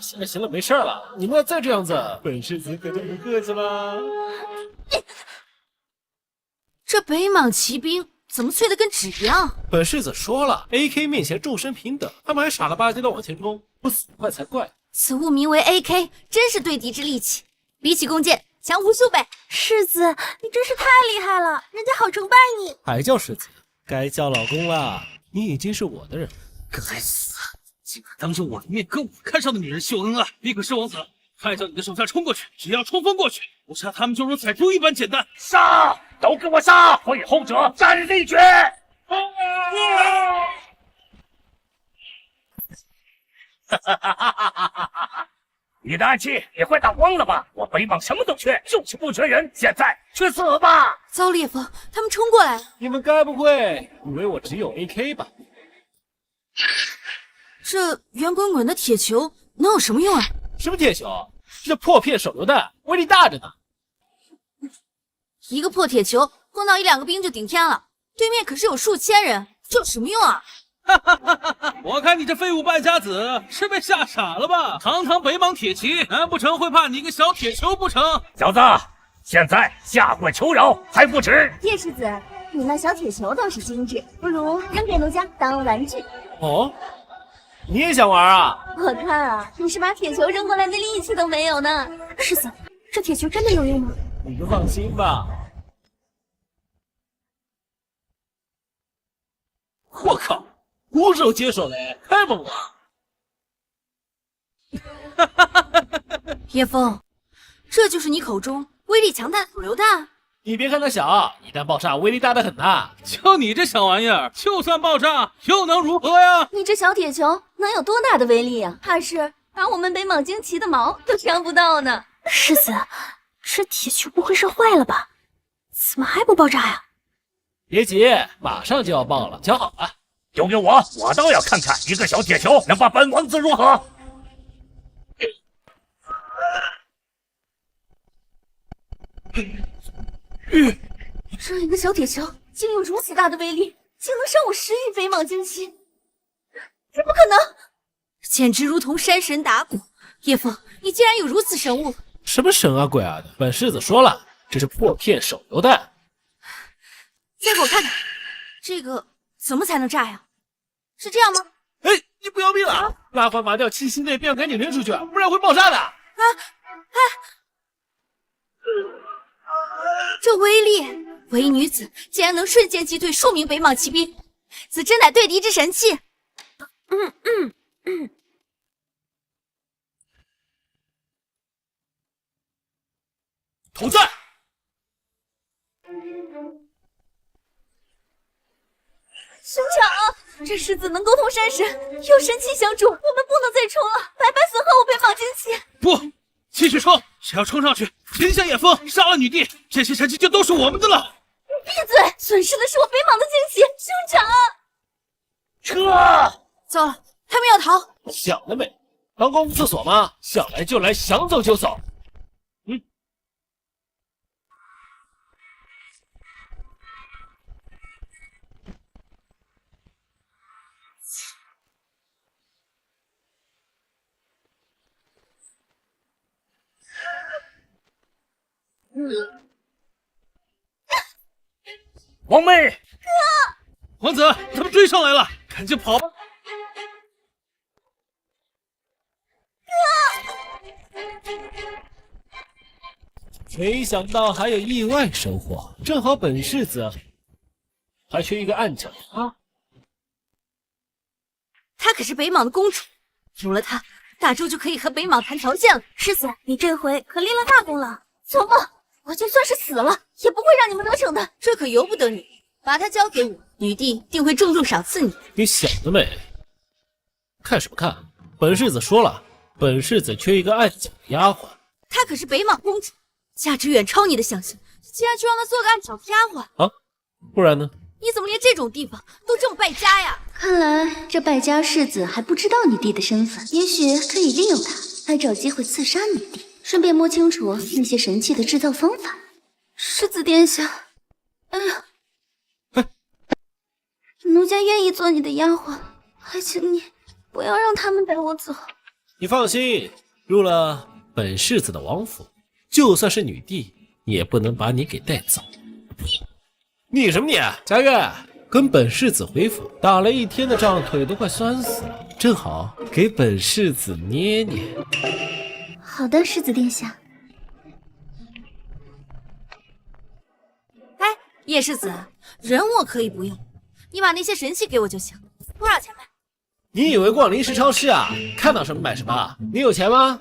行了行了，没事了，你们要再这样子，本世子可就不客气了。
这北莽骑兵怎么脆得跟纸一样？
本世子说了 ，AK 面前众生平等，他们还傻了吧唧的往前冲，不死快才怪。
此物名为 AK， 真是对敌之利器，比起弓箭强无数倍。
世子，你真是太厉害了，人家好崇拜你。
还叫世子，该叫老公了。你已经是我的人。
该死！竟敢当着我的面跟我看上的女人秀恩爱！立刻是王子，快叫你的手下冲过去！只要冲锋过去，不杀他们就如采珠一般简单。
杀！都给我杀！会后者战立决！你的暗器也快打光了吧？我北莽什么都缺，就是不缺人。现在去死吧！
遭烈风，他们冲过来了。
你们该不会以为我只有 AK 吧？
这圆滚滚的铁球能有什么用啊？
什么铁球？这破片手榴弹，威力大着呢。
一个破铁球碰到1-2个兵就顶天了，对面可是有数千人，这有什么用啊？
我看你这废物败家子是被吓傻了吧？堂堂北莽铁骑，难不成会怕你一个小铁球不成？
小子，现在下跪求饶还不迟。
叶世子，你那小铁球倒是精致，不如扔给奴家当玩具。
哦，你也想玩啊？
我看啊，你是把铁球扔过来的力气都没有呢。世子，这铁球真的有用吗？
你就放心吧。我靠，无手接手嘞，太猛了！
叶枫，这就是你口中威力强大的手榴弹？
你别看它小，一旦爆炸威力大得很呐。
就你这小玩意儿，就算爆炸又能如何呀？
你这小铁球能有多大的威力啊？怕是把我们北莽旌旗的毛都伤不到呢。世子，这铁球不会是坏了吧？怎么还不爆炸呀？
别急，马上就要爆了，瞧好了。
丢给我，我倒要看看一个小铁球能把本王子如何。
这一个小铁球竟有如此大的威力，竟能伤我10亿北莽旌旗，这不可能！
简直如同山神打鼓。叶枫，你竟然有如此神物！
什么神啊鬼啊的！本世子说了，这是破片手榴弹。
再给我看看，这个怎么才能炸呀？是这样吗？
哎，你不要命了？拉环麻掉气息内，便赶紧扔出去，不然会爆炸的。
这威力，唯女子竟然能瞬间击退数名北莽骑兵，此真乃对敌之神器。
投弹！
兄长，这世子能沟通山神，有神器相助，我们不能再冲了，白白损耗我北莽旌旗。
不，继续冲！只要冲上去，擒下叶枫，杀了女帝，这些神器就都是我们的了。
闭嘴！损失的是我北莽的旌旗，兄长。
撤！
糟了，他们要逃！
想得美！当公厕所吗？想来就来，想走就走。
王妹，
王子，他们追上来了，赶紧跑吧！
没想到还有意外收获，正好本世子还缺一个暗角啊！
她可是北莽的公主，有了她，大周就可以和北莽谈条件了。
世子，你这回可立了大功了。走吧，我就算是死了，也不会让你们得逞的。
这可由不得你，把她交给我，女帝定会重重赏赐你。
你想得美！看什么看？本世子说了，本世子缺一个暗角丫鬟。
她可是北莽公主，价值远超你的想象，竟然就让她做个暗角丫鬟
啊？不然呢？
你怎么连这种地方都这么败家呀？
看来这败家世子还不知道你弟的身份，也许可以利用他来找机会刺杀你弟，顺便摸清楚那些神器的制造方法。世子殿下，哎呀，奴家愿意做你的丫鬟，还请你不要让他们带我走。
你放心，入了本世子的王府，就算是女帝，也不能把你给带走。你什么你？佳悦，跟本世子回府，打了一天的仗，腿都快酸死了，正好给本世子捏捏。
好的，世子殿下。
哎，叶世子，人我可以不用，你把那些神器给我就行。多少钱卖？
你以为逛零食超市啊？看到什么买什么？你有钱吗？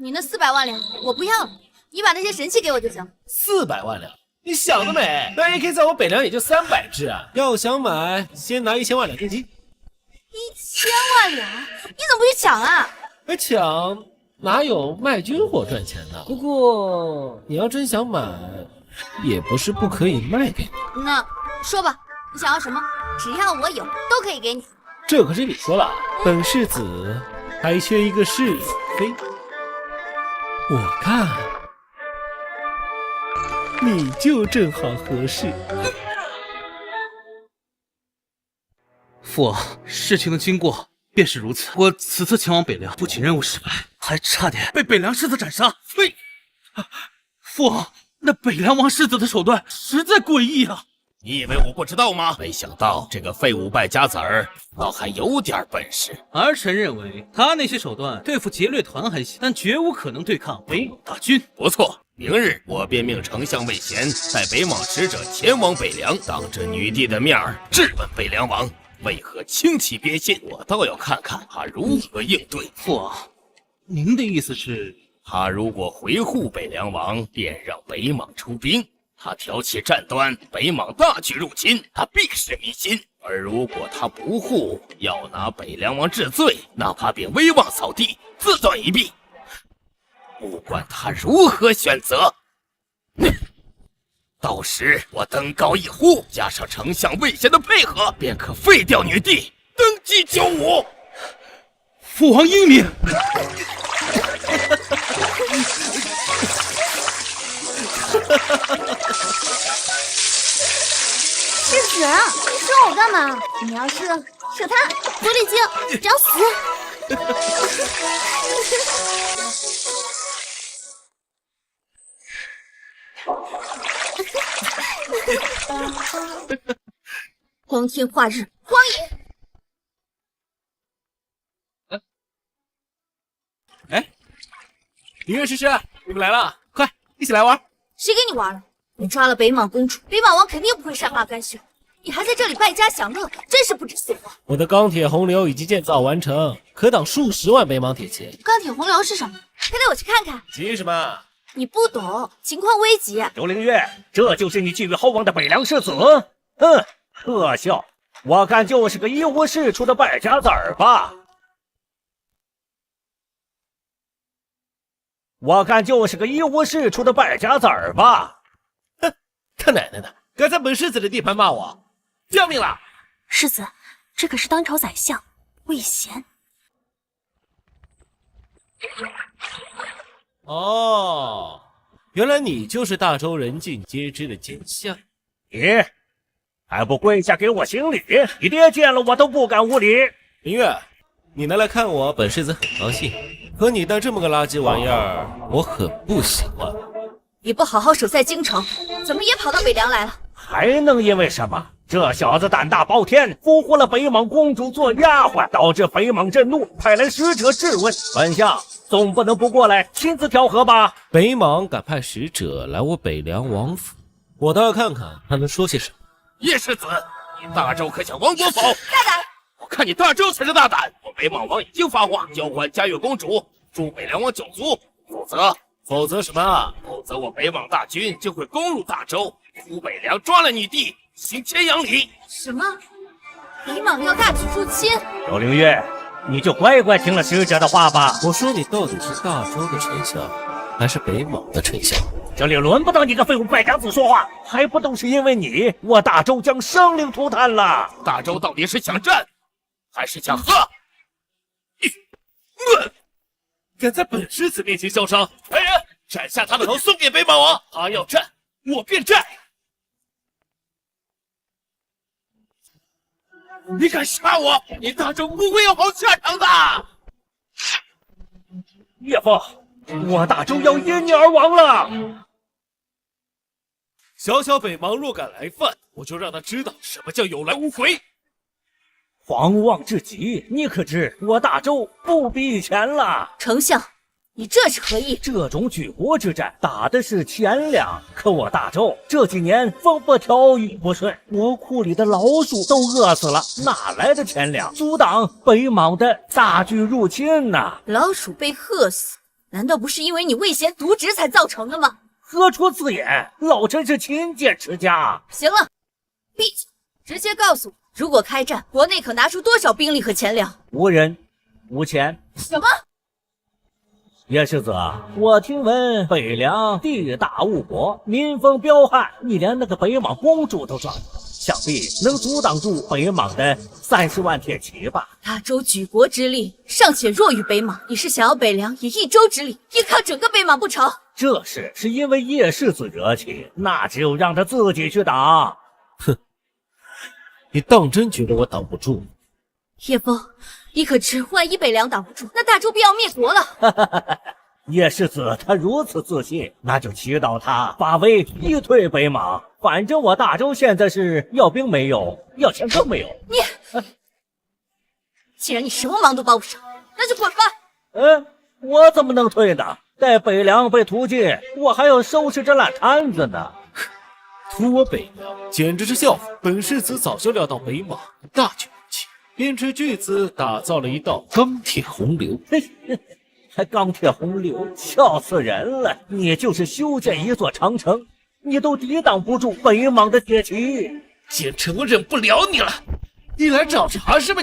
你那400万两我不要了，你把那些神器给我就行。
400万两，你想得美！那 AK 在我北凉也就300只啊，要想买，先拿1000万两定金。
1000万两？你怎么不去抢啊？
抢哪有卖军火赚钱的？不过你要真想买，也不是不可以卖给你。
那说吧，你想要什么？只要我有，都可以给你。
这可是你说了，本世子还缺一个世妃。我看你就正好合适。
父王，事情的经过便是如此。我此次前往北凉，不仅任务失败，还差点被北凉世子斩杀。呸！父王，那北凉王世子的手段实在诡异啊！
你以为我不知道吗？没想到这个废物败家子儿倒还有点本事。
儿臣认为他那些手段对付劫掠团还行，但绝无可能对抗北莽大军。
不错，明日我便命丞相魏贤带北莽使者前往北凉，当着女帝的面质问北凉王为何轻骑边线。我倒要看看他如何应对。
父王，您的意思是，
他如果回护北凉王，便让北莽出兵。他挑起战端，北莽大举入侵，他必是迷心；而如果他不护，要拿北凉王治罪，那他便威望扫地，自断一臂。不管他如何选择，到时我登高一呼，加上丞相魏贤的配合，便可废掉女帝，登基救武。
父王英明。
世子，你说我干嘛？你要射他，狐狸精，找死！
光天化日，荒野。
林月诗诗，你们来了，快一起来玩。
谁跟你玩了？你抓了北莽公主，北莽王肯定不会善罢甘休。你还在这里败家享乐，真是不知死活。
我的钢铁洪流已经建造完成，可挡数十万北莽铁骑。
钢铁洪流是什么？快带我去看看。
急什么？
你不懂，情况危急。
刘灵月，这就是你寄予厚望的北凉世子？特效！我看就是个一无是处的败家子儿吧。我看就是个一无是处的败家子儿吧。
哼，他奶奶的，敢在本世子的地盘骂我，要命了！
世子，这可是当朝宰相魏贤。
哦，原来你就是大周人尽皆知的奸相。
你还不跪下给我行礼？你爹见了我都不敢无礼。
林月，你能来看我，本世子很高兴。可你带这么个垃圾玩意儿，我很不喜欢。
你不好好守在京城，怎么也跑到北凉来了？
还能因为什么？这小子胆大包天，俘获了北莽公主做丫鬟，导致北莽震怒，派来使者质问。本相总不能不过来亲自调和吧？
北莽敢派使者来我北凉王府，我倒要看看他能说些什么。
叶世子，你大周可想亡国否？
大胆！
我看你大周才是大胆！我北莽王已经发话，交还嘉悦公主，助北凉王九族，否则什么？否则我北莽大军就会攻入大周，出北凉，抓了女帝，行牵羊礼。
什么？北莽要大举入侵？
刘灵月，你就乖乖听了使者的话吧。
我说你到底是大周的丞相，还是北莽的丞相？
这里轮不到你个废物败家子说话，还不都是因为你，我大周将生灵涂炭了。
大周到底是想战，还是想喝？
敢在本世子面前嚣张！来人，斩下他的头送给北莽王。他要战，我便战。你敢杀我，你大周不会有好下场的！
叶枫，我大周要因你而亡了。
小小北邙若敢来犯，我就让他知道什么叫有来无回。
狂妄至极，你可知我大周不比以前了？
丞相，你这是何意？
这种举国之战打的是钱粮，可我大周这几年风不调雨不顺，国库里的老鼠都饿死了，哪来的钱粮阻挡北邙的大举入侵呢？
老鼠被饿死，难道不是因为你魏贤渎职才造成的吗？
何出此言？老臣是勤俭持家。
行了，闭嘴！直接告诉我，如果开战，国内可拿出多少兵力和钱粮？
无人，无钱。
什么？
叶世子，我听闻北凉地大物博，民风彪悍，你连那个北邙公主都抓了，想必能阻挡住北邙的30万铁骑吧？
大周举国之力尚且弱于北邙，你是想要北凉以一州之力依靠整个北邙不成？
这事是因为叶世子惹起，那只有让他自己去挡。
哼，你当真觉得我挡不住？
叶枫，你可知，万一北凉挡不住，那大周便要灭国了。
叶世子他如此自信，那就祈祷他发威逼退北邙。反正我大周现在是要兵没有，要钱更没有。
既然你什么忙都帮不上，那就滚吧。
我怎么能退呢？待北凉被屠尽，我还要收拾这烂摊子呢。
屠我北凉，简直是笑话！本世子早就料到北邙大举入侵，便斥巨资打造了一道钢铁洪流。
还钢铁洪流，笑死人了！你就是修建一座长城，你都抵挡不住北邙的铁骑。
简直我忍不了你了！你来找茬是吧？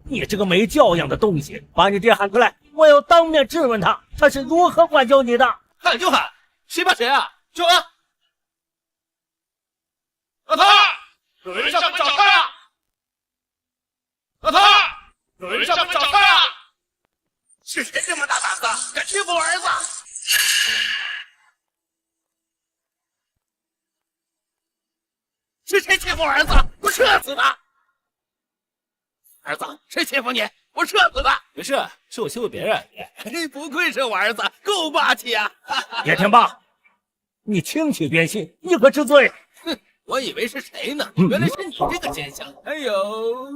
你这个没教养的东西！把你爹喊出来，我要当面质问他，他是如何管教你的。
喊就喊，谁怕谁啊？就啊！老头，有人上门找他呀！老头，有人上门找他呀！是谁这么大胆子，敢欺负我儿子？是谁欺负我儿子？我射死他！儿子，谁欺负你？我射死他！
没事，是我欺负别人。
不愧是我儿子，够霸气啊！
叶天霸，你轻启边信，你可知罪？
哼，我以为是谁呢？原来是你这个奸相！哎呦！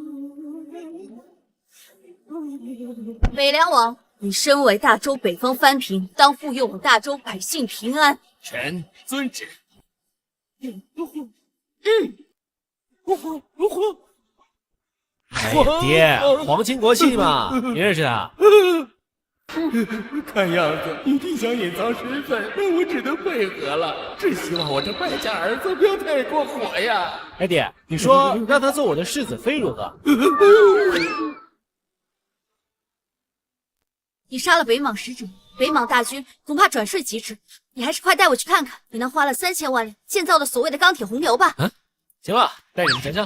北凉王，你身为大周北方藩平，当护佑我大周百姓平安。
臣遵旨。
哎呀，爹，皇亲国戚嘛，你认识他？
看样子一定想隐藏身份，那我只能配合了。只希望我这败家儿子不要太过火呀！
哎，爹，你说让他做我的世子妃如何？
你杀了北邙使者，北邙大军恐怕转瞬即至。你还是快带我去看看你那花了3000万两建造的所谓的钢铁洪流吧。
行吧，带你们瞧瞧。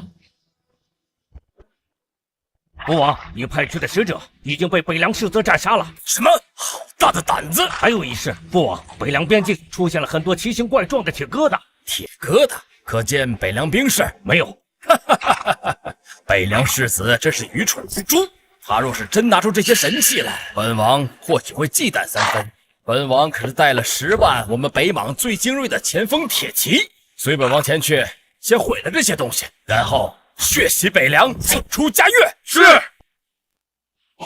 国王，你派去的使者已经被北凉世子斩杀了。
什么？好大的胆子！
还有一事，国王，北凉边境出现了很多奇形怪状的铁疙瘩。
铁疙瘩？可见北凉兵士？
没有。
北凉世子真是愚蠢如猪。他若是真拿出这些神器来，本王或许会忌惮3分。本王可是带了10万我们北邙最精锐的前锋铁骑，随本王前去，先毁了这些东西，然后血洗北凉，走出嘉悦。
是。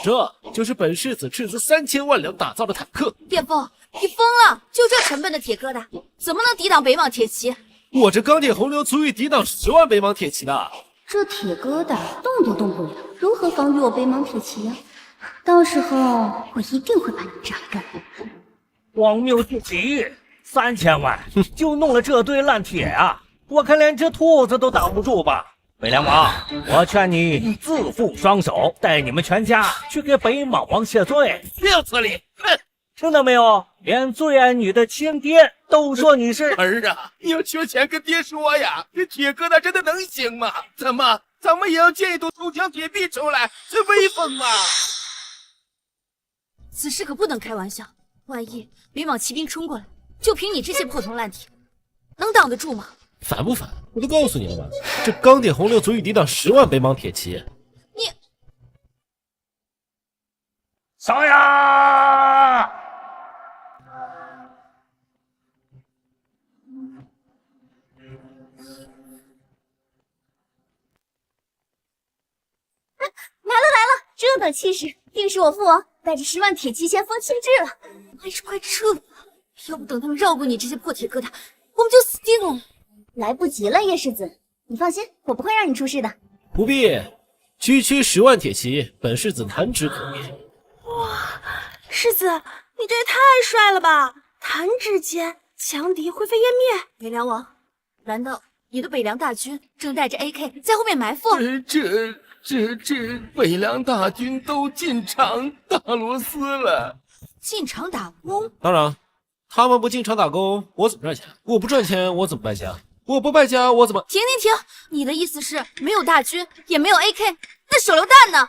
这就是本世子斥资3000万两打造的坦克。
叶枫，你疯了！就这成本的铁疙瘩，怎么能抵挡北邙铁骑？
我这钢铁洪流足以抵挡10万北邙铁骑的。
这铁疙瘩动都动不了，如何防御我北邙铁骑呀？到时候我一定会把你榨干。
荒谬至极！3000万就弄了这堆烂铁啊！我看连只兔子都挡不住吧。北凉王，我劝你自负双手，带你们全家去给北邙王谢罪。
没有此理！哼！
听到没有？连最爱你的亲爹都说你是
儿啊！你要缺钱跟爹说呀！这铁疙瘩真的能行吗？怎么也要建一堵铜墙铁壁出来，这威风嘛！
此事可不能开玩笑，万一北邙骑兵冲过来，就凭你这些破铜烂铁，能挡得住吗？
烦不烦？我都告诉你了吧，这钢铁洪流足以抵挡10万北邙铁骑。
上呀！
这等气势，定是我父王带着10万铁骑前锋亲至了。
还是快撤吧，要不等他们绕过你这些破铁疙瘩，我们就死定了。
来不及了，叶世子，你放心，我不会让你出事的。
不必，区区10万铁骑，本世子弹指可灭。
哇，世子，你这也太帅了吧！弹指间，强敌灰飞烟灭。
北凉王，难道你的北凉大军正带着 AK 在后面埋伏？
这北凉大军都进场打螺丝了，
进场打工？
当然，他们不进场打工，我怎么赚钱？我不赚钱，我怎么败家？我不败家，我怎么……
停！你的意思是没有大军，也没有 AK， 那手榴弹呢？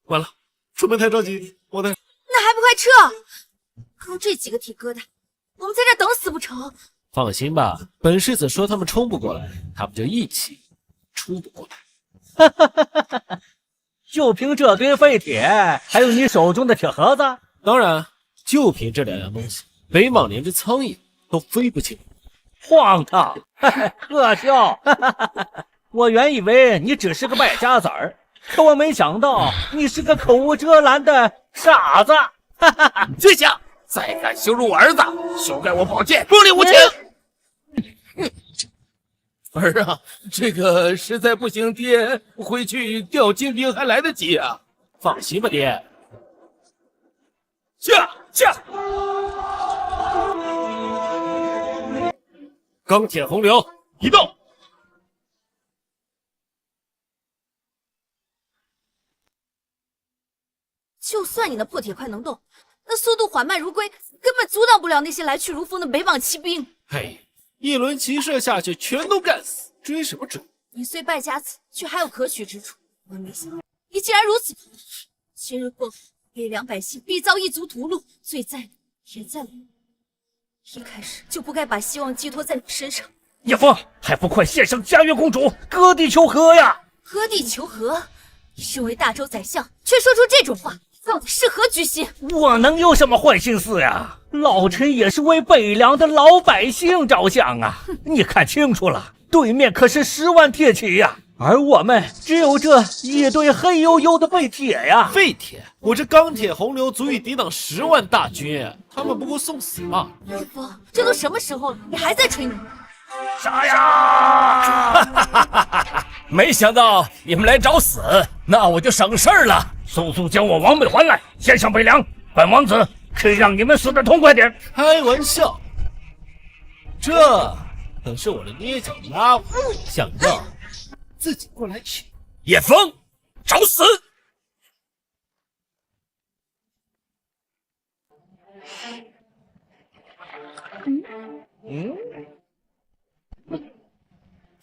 完了，出门太着急，我的……
那还不快撤！靠这几个铁疙瘩，我们在这等死不成？
放心吧，本世子说他们冲不过来，他们就一起出不过来。
就凭这堆废铁，还有你手中的铁盒子？
当然，就凭这2样东西，北莽连只苍蝇都飞不进。
荒唐，可笑！我原以为你只是个败家子儿，可我没想到你是个口无遮拦的傻子。
这下再敢羞辱我儿子，休该我宝剑不离无情。儿啊，这个实在不行，爹回去调精兵还来得及啊！
放心吧，爹。
下！
钢铁洪流，移动！
就算你那破铁块能动，那速度缓慢如龟，根本阻挡不了那些来去如风的北莽骑兵。
嘿，一轮骑射下去，全都干死，追什么追？
你虽败家子，却还有可取之处。我没想到你竟然如此狂妄。今日过后，北凉百姓必遭一族屠戮，罪在你，也在我。一开始就不该把希望寄托在你身上。
叶枫，还不快献上嘉悦公主，割地求和呀！
割地求和？你身为大周宰相，却说出这种话，到底是何居心？
我能有什么坏心思呀？老臣也是为北凉的老百姓着想啊！你看清楚了，对面可是10万铁骑呀，而我们只有这一堆黑黝黝的废铁呀！
废铁？我这钢铁洪流足以抵挡10万大军，他们不过送死罢了。
叶枫，这都什么时候了，你还在吹牛？
杀呀！
没想到你们来找死，那我就省事儿了。
速速将我王妹还来，献上北凉，本王子可以让你们死得痛快点。
开玩笑，这可是我的捏脚丫，想要自己过来取。
叶枫，找死！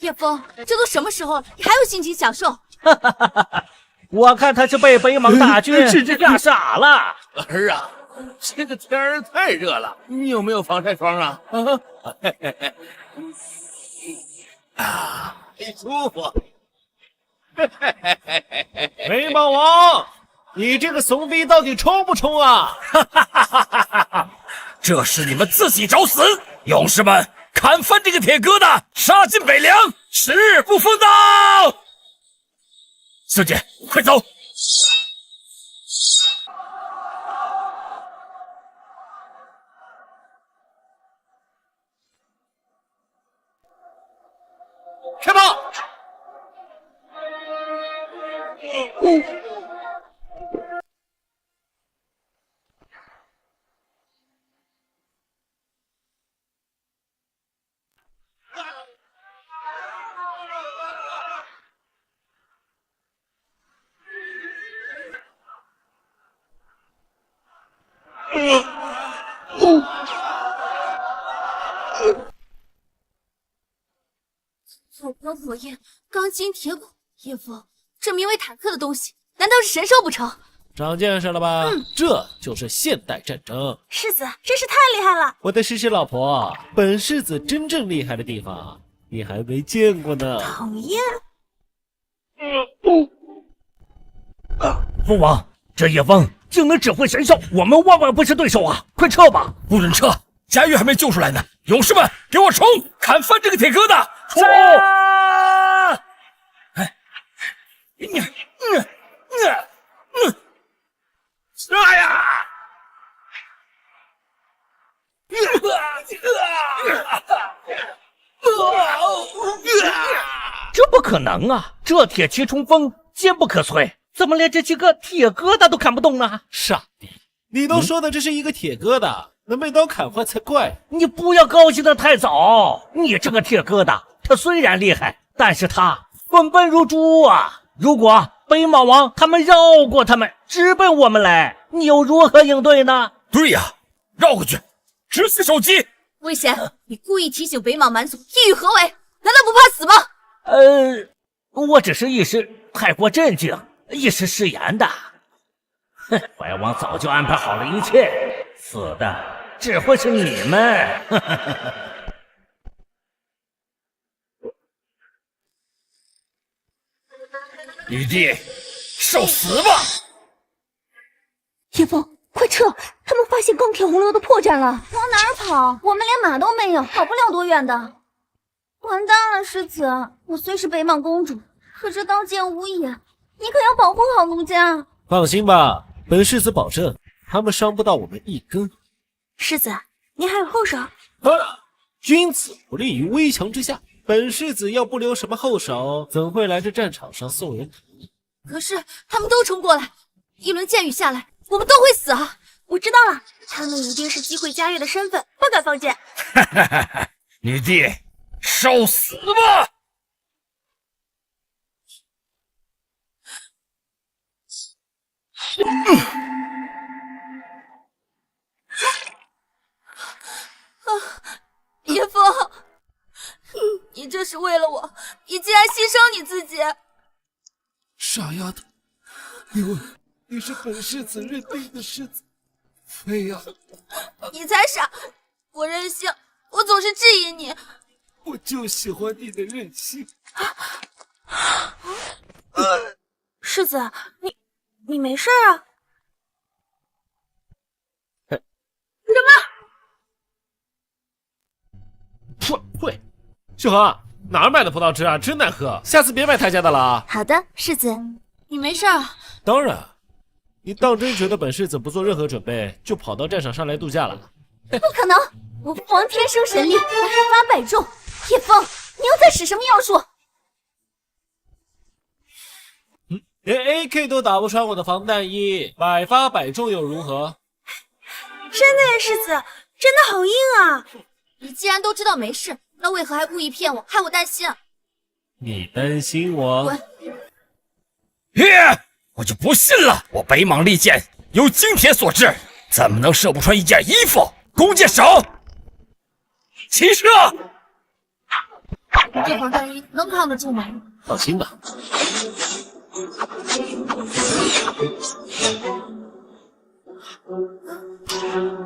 叶枫，这都什么时候了，你还有心情享受？
我看他是被北莽大军吓傻了。
儿啊，这个天儿太热了，你有没有防晒霜啊？啊，很舒服。
北莽王，你这个怂逼到底冲不冲啊？
这是你们自己找死！勇士们，砍翻这个铁疙瘩，杀进北凉，时日不风到！师姐，快走！
开炮！
火光火焰，钢筋铁骨，叶枫，这名为坦克的东西，难道是神兽不成？
长见识了吧？这就是现代战争。
世子真是太厉害了！
我的诗诗老婆，本世子真正厉害的地方，你还没见过呢。
讨厌！
父王，这叶枫竟能指挥神兽，我们万万不是对手啊！快撤吧！
不准撤，佳玉还没救出来呢！勇士们，给我冲！砍翻这个铁疙瘩！冲！
杀呀！
这不可能啊！这铁骑冲锋，坚不可摧，怎么连这几个铁疙瘩都砍不动呢？
傻逼，你都说的这是一个铁疙瘩，能被刀砍坏才怪。
你不要高兴的太早，你这个铁疙瘩，他虽然厉害，但是他分笨如猪啊！如果北莽王他们绕过他们，直奔我们来，你又如何应对呢？
对呀，绕过去，直刺手机。
危险！你故意提醒北莽蛮族，意欲何为？难道不怕死吗？
我只是一时太过震惊，一时失言的。哼，怀王早就安排好了一切，死的只会是你们。
女帝，受死吧！
叶枫，快撤！他们发现钢铁洪流的破绽了。往哪儿跑？我们连马都没有，跑不了多远的。完蛋了，世子，我虽是北莽公主，可这刀剑无眼，你可要保护好陆家。
放心吧，本世子保证，他们伤不到我们一根。
世子，你还有后手？
君子不立于危墙之下。本世子要不留什么后手，怎会来这战场上送人头？
可是他们都冲过来，一轮箭雨下来，我们都会死啊！
我知道了，他们一定是击溃嘉悦的身份，不敢放箭。
女帝，受死吧！
叶枫，你这是为了我，你竟然牺牲你自己！
傻丫头，你是本世子认定的世子，妃呀！
你才傻！我任性，我总是质疑你。
我就喜欢你的任性。
世子，你没事啊？
呸！秀恒，哪儿买的葡萄汁啊？真难喝，下次别买他家的了啊！
好的，世子，
你没事啊？
当然，你当真觉得本世子不做任何准备就跑到战场上来度假了？
不可能！我父王天生神力，百发百中。叶枫，你又在使什么妖术？
连 AK 都打不穿我的防弹衣，百发百中又如何？
真的呀，世子，真的好硬啊！
你既然都知道没事，那为何还故意骗我，害我担心？
你担心我？
我就不信了！我北莽利剑由精铁所制，怎么能射不穿一件衣服？弓箭手，骑射！
这防弹衣能扛得住吗？
放心吧。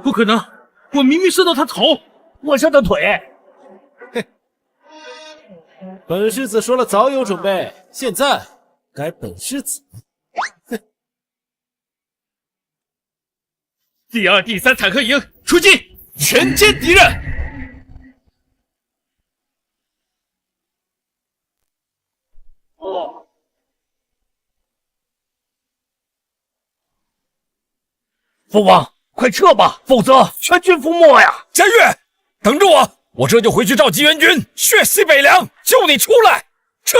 不可能！我明明射到他头，
我射的腿。
本世子说了早有准备，现在该本世子。
第2、第3坦克营出击，全歼敌人！
父王，快撤吧，否则全军覆没呀！
佳悦，等着我，我这就回去召集援军，血洗北凉，救你出来！撤！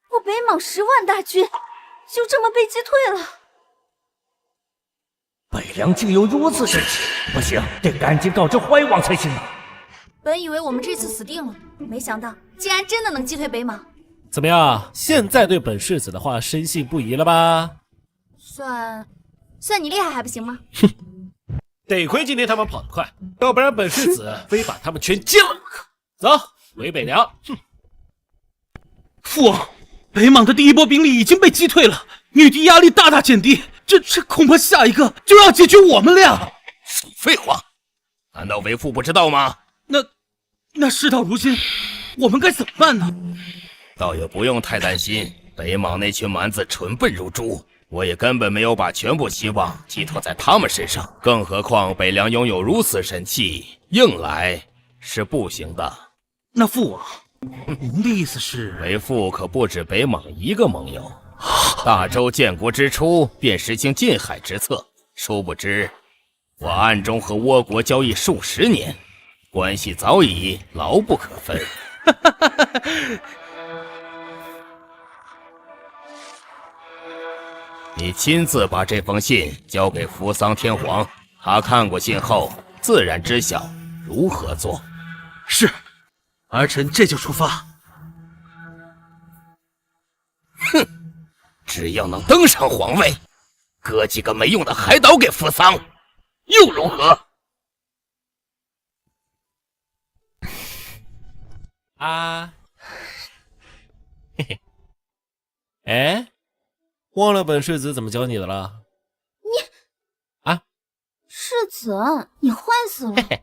我北莽10万大军就这么被击退了。
北凉竟有如此神奇，不行，得赶紧告知怀王才行啊！
本以为我们这次死定了，没想到竟然真的能击退北莽。
怎么样？现在对本世子的话深信不疑了吧？
算你厉害还不行吗？
哼，得亏今天他们跑得快，要不然本世子非把他们全歼了不可。走，回北凉。哼，
父王，北莽的第一波兵力已经被击退了，女帝压力大大减低，这恐怕下一个就要解决我们俩。
少废话，难道为父不知道吗？
那事到如今，我们该怎么办呢？
倒也不用太担心。北莽那群蛮子蠢笨如猪，我也根本没有把全部希望寄托在他们身上。更何况北凉拥有如此神器，硬来是不行的。
那父王，您的意思是？
为父可不止北莽一个盟友。大周建国之初便实行禁海之策，殊不知我暗中和倭国交易数十年，关系早已牢不可分。你亲自把这封信交给扶桑天皇，他看过信后自然知晓如何做。
是，儿臣这就出发。
哼，只要能登上皇位，割几个没用的海岛给扶桑，又如何？
啊，嘿嘿，哎，忘了本世子怎么教你的了？
你啊，世子，你坏死了！
嘿嘿，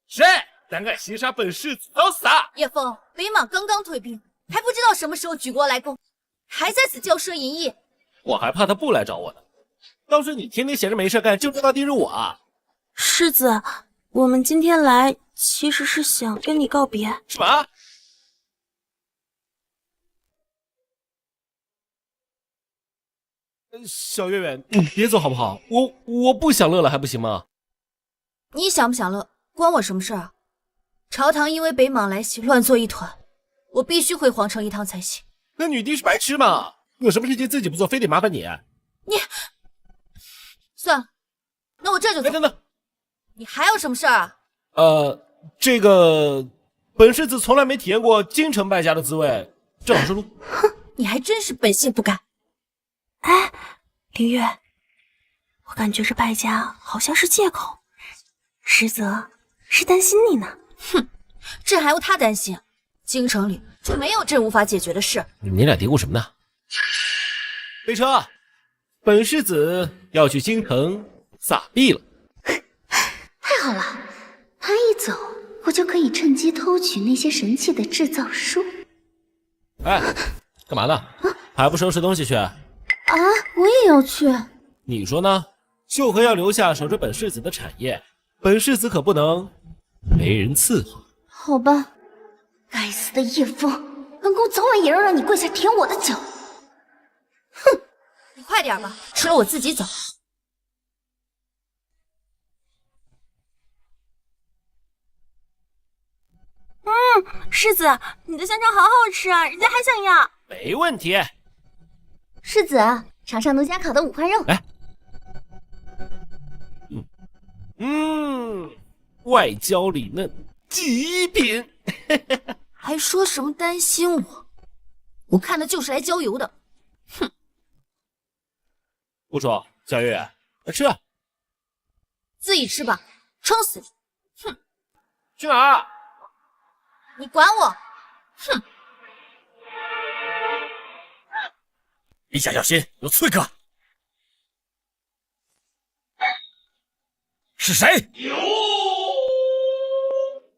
谁胆敢袭杀本世子，找死啊！
叶枫，北莽刚刚退兵，还不知道什么时候举国来攻，还在此骄奢淫逸。
我还怕他不来找我呢。倒是你天天闲着没事干，就知道盯着我啊！
世子，我们今天来其实是想跟你告别。
什么？小月月，你别走好不好？我不享乐了还不行吗？
你想不想乐，关我什么事啊？朝堂因为北莽来袭乱作一团，我必须回皇城一趟才行。
那女帝是白痴吗？有什么事情自己不做，非得麻烦你？
你算了，那我这就走。
等等，
你还有什么事儿啊？
这个本世子从来没体验过京城败家的滋味，正好顺路。
哼，你还真是本性不改。
哎，林月，我感觉这败家好像是借口，实则是担心你呢。
哼，朕还用他担心？京城里就没有朕无法解决的事。
你俩嘀咕什么呢？备车，本世子要去京城撒币了。
太好了，他一走，我就可以趁机偷取那些神器的制造书。
哎，干嘛呢？还不收拾东西去？
啊，我也要去。
你说呢？秀禾要留下守着本世子的产业，本世子可不能没人伺候。
好吧，该死的叶枫，本宫早晚也要让你跪下舔我的脚。
哼，你快点吧，迟了我自己走。
世子，你的香肠好好吃啊，人家还想要。
没问题。
世子，尝尝奴家烤的五花肉。
来，外焦里嫩，极品。
还说什么担心我？我看的就是来郊游的。哼！
不说，小月月，来吃啊。
自己吃吧，撑死你！哼！
去哪儿？
你管我！哼！
陛下小心，有刺客！是谁？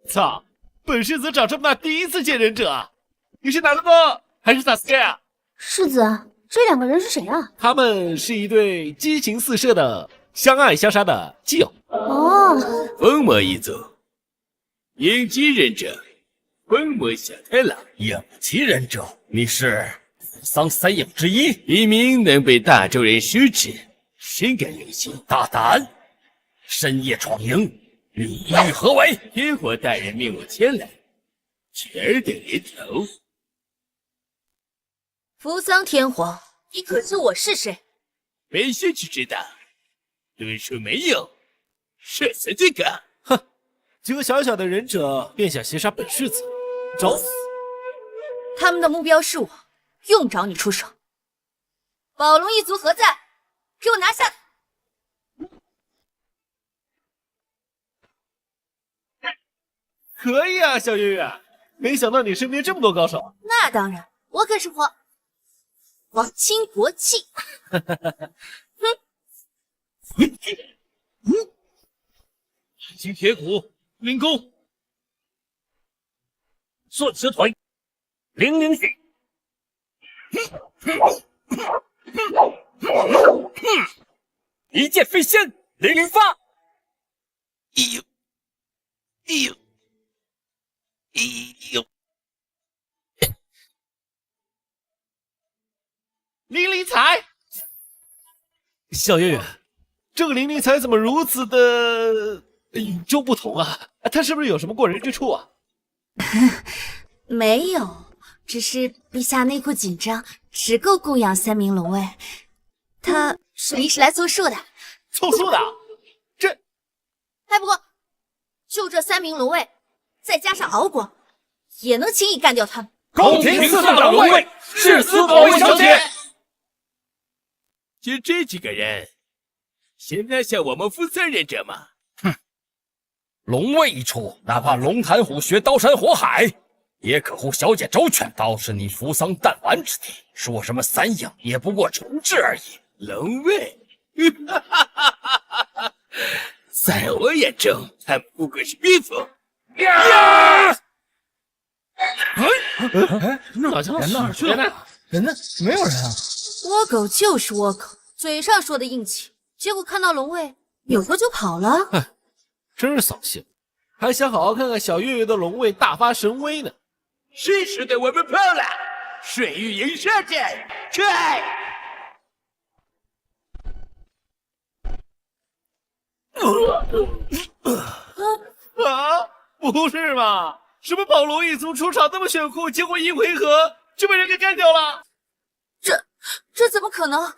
操！本世子长这么大第一次见忍者，你是哪路的？还是萨斯盖啊？
世子，这两个人是谁啊？
他们是一对激情四射的相爱相杀的基友。
哦，
风魔一族，迎击忍者，风魔小太郎，
影骑忍者，你是桑三影之一，
一名能被大周人失职，深感荣幸。
大胆，深夜闯营，你欲何为？
天皇大人命我前来，取尔等人头。
扶桑天皇，你可知我是谁？
本仙去知道，论述没有，射死这个。
哼，几个小小的忍者便想袭杀本世子，找死！
他们的目标是我，用着你出手。宝龙一族何在？给我拿下！
可以啊，小月月，没想到你身边这么多高手。
那当然，我可是皇亲国戚。哼，
金铁骨凌弓，
顺时腿，零零许，
一箭飞仙，零零发。
哎呦，哎呦，哎呦！
零零财，小月月，这个零零财怎么如此的与众不同啊？他是不是有什么过人之处啊？
没有，只是陛下内库紧张，只够供养3名龙卫。他属于是来凑数的。
凑数的？这……
哎，不过就这3名龙卫，再加上敖广，也能轻易干掉他们。
宫廷4大龙卫，誓死保卫小姐。
就这几个人，先拿下我们扶桑忍者吗？
哼，龙卫一出，哪怕龙潭虎穴、刀山火海，也可护小姐周全。倒是你扶桑弹丸之地，说什么3影，也不过重置而已。
龙卫，在我眼中，他们不过是蝙蝠。
哪去了？人哪去了？
人呢？没有人啊！
倭狗就是倭狗，嘴上说的硬气，结果看到龙卫，扭头就跑了。
哎，真是扫兴，还想好好看看小月月的龙卫大发神威呢。
是时候我们跑了，水域营射箭，去！
啊，不是吧？什么宝龙一族出场那么炫酷，结果一回合就被人给干掉了？
这怎么可能？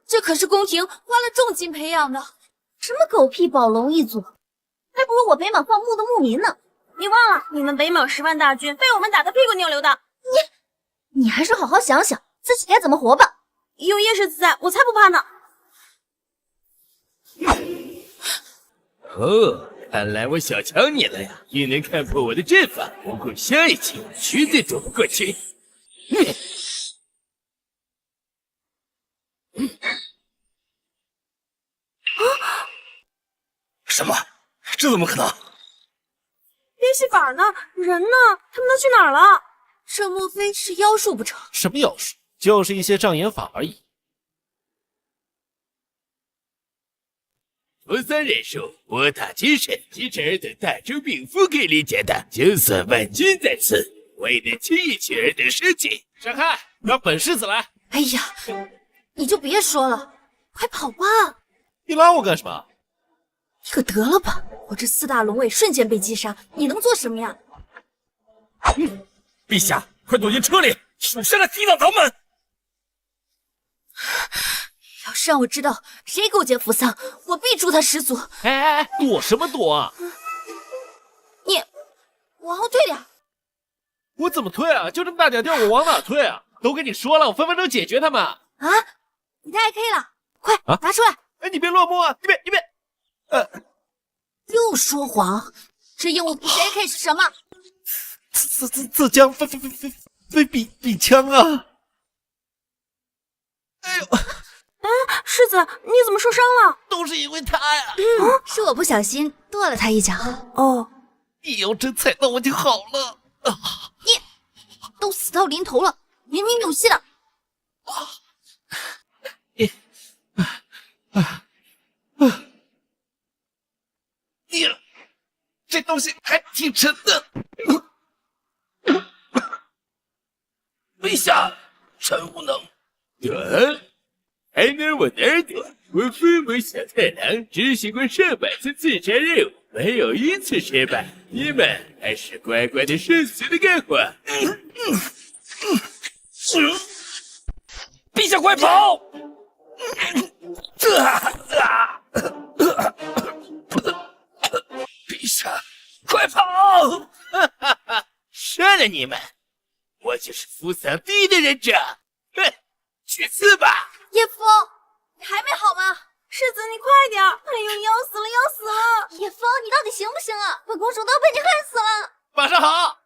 这可是宫廷花了重金培养的。
什么狗屁宝龙一族，还不如我北莽放牧的牧民呢！
你忘了，你们北莽10万大军被我们打得屁滚尿流的。
你还是好好想想自己该怎么活吧。
有叶世子在，我才不怕呢。
哦，看来我小瞧你了呀，也能看破我的阵法。不过下一击绝对躲不过去。
什么？这怎么可能？
练习法呢？人呢？他们都去哪儿了？
这莫非是妖术不成？
什么妖术？就是一些障眼法而已。
扶桑忍术，博大精深，集成尔等大周禀赋给理解的。就算万军在此，我也能轻易取尔等生计。
闪开，让本世子来！
哎呀，你就别说了，快跑吧！
你拉我干什么？
你可得了吧！我这4大龙卫瞬间被击杀，你能做什么呀？
陛下，快躲进车里，属下来抵挡他们！
要是让我知道谁勾结扶桑，我必诛他10族！
哎，躲什么躲啊？
你往后退点！
我怎么退啊？就这么大点地儿，我往哪退啊？都跟你说了，我分分钟解决他们。
啊！你太 AK 了，快拿出来！
哎，你别乱摸啊！你别！
又说谎！这鹦鹉不是 AK 是什么？
自将非比枪啊！哎呦！
世子，你怎么受伤了？
都是因为他呀！
是我不小心跺了他一脚。
哦，
你要真踩到我就好了。
你都死到临头了，明明有戏的。
这东西还挺沉的。
陛下，臣无能。还能我哪儿躲？我父母小太郎执行过上百次刺杀任务，没有一次失败。你们还是乖乖的受死的干活。
陛下快跑！
陛下，快跑！杀了你们！我就是扶桑第一的忍者。哼，去死吧！
叶枫，你还没好吗？世子，你快点！哎呦，要死了，要死了！
叶枫，你到底行不行啊？本公主都被你害死了！
马上好。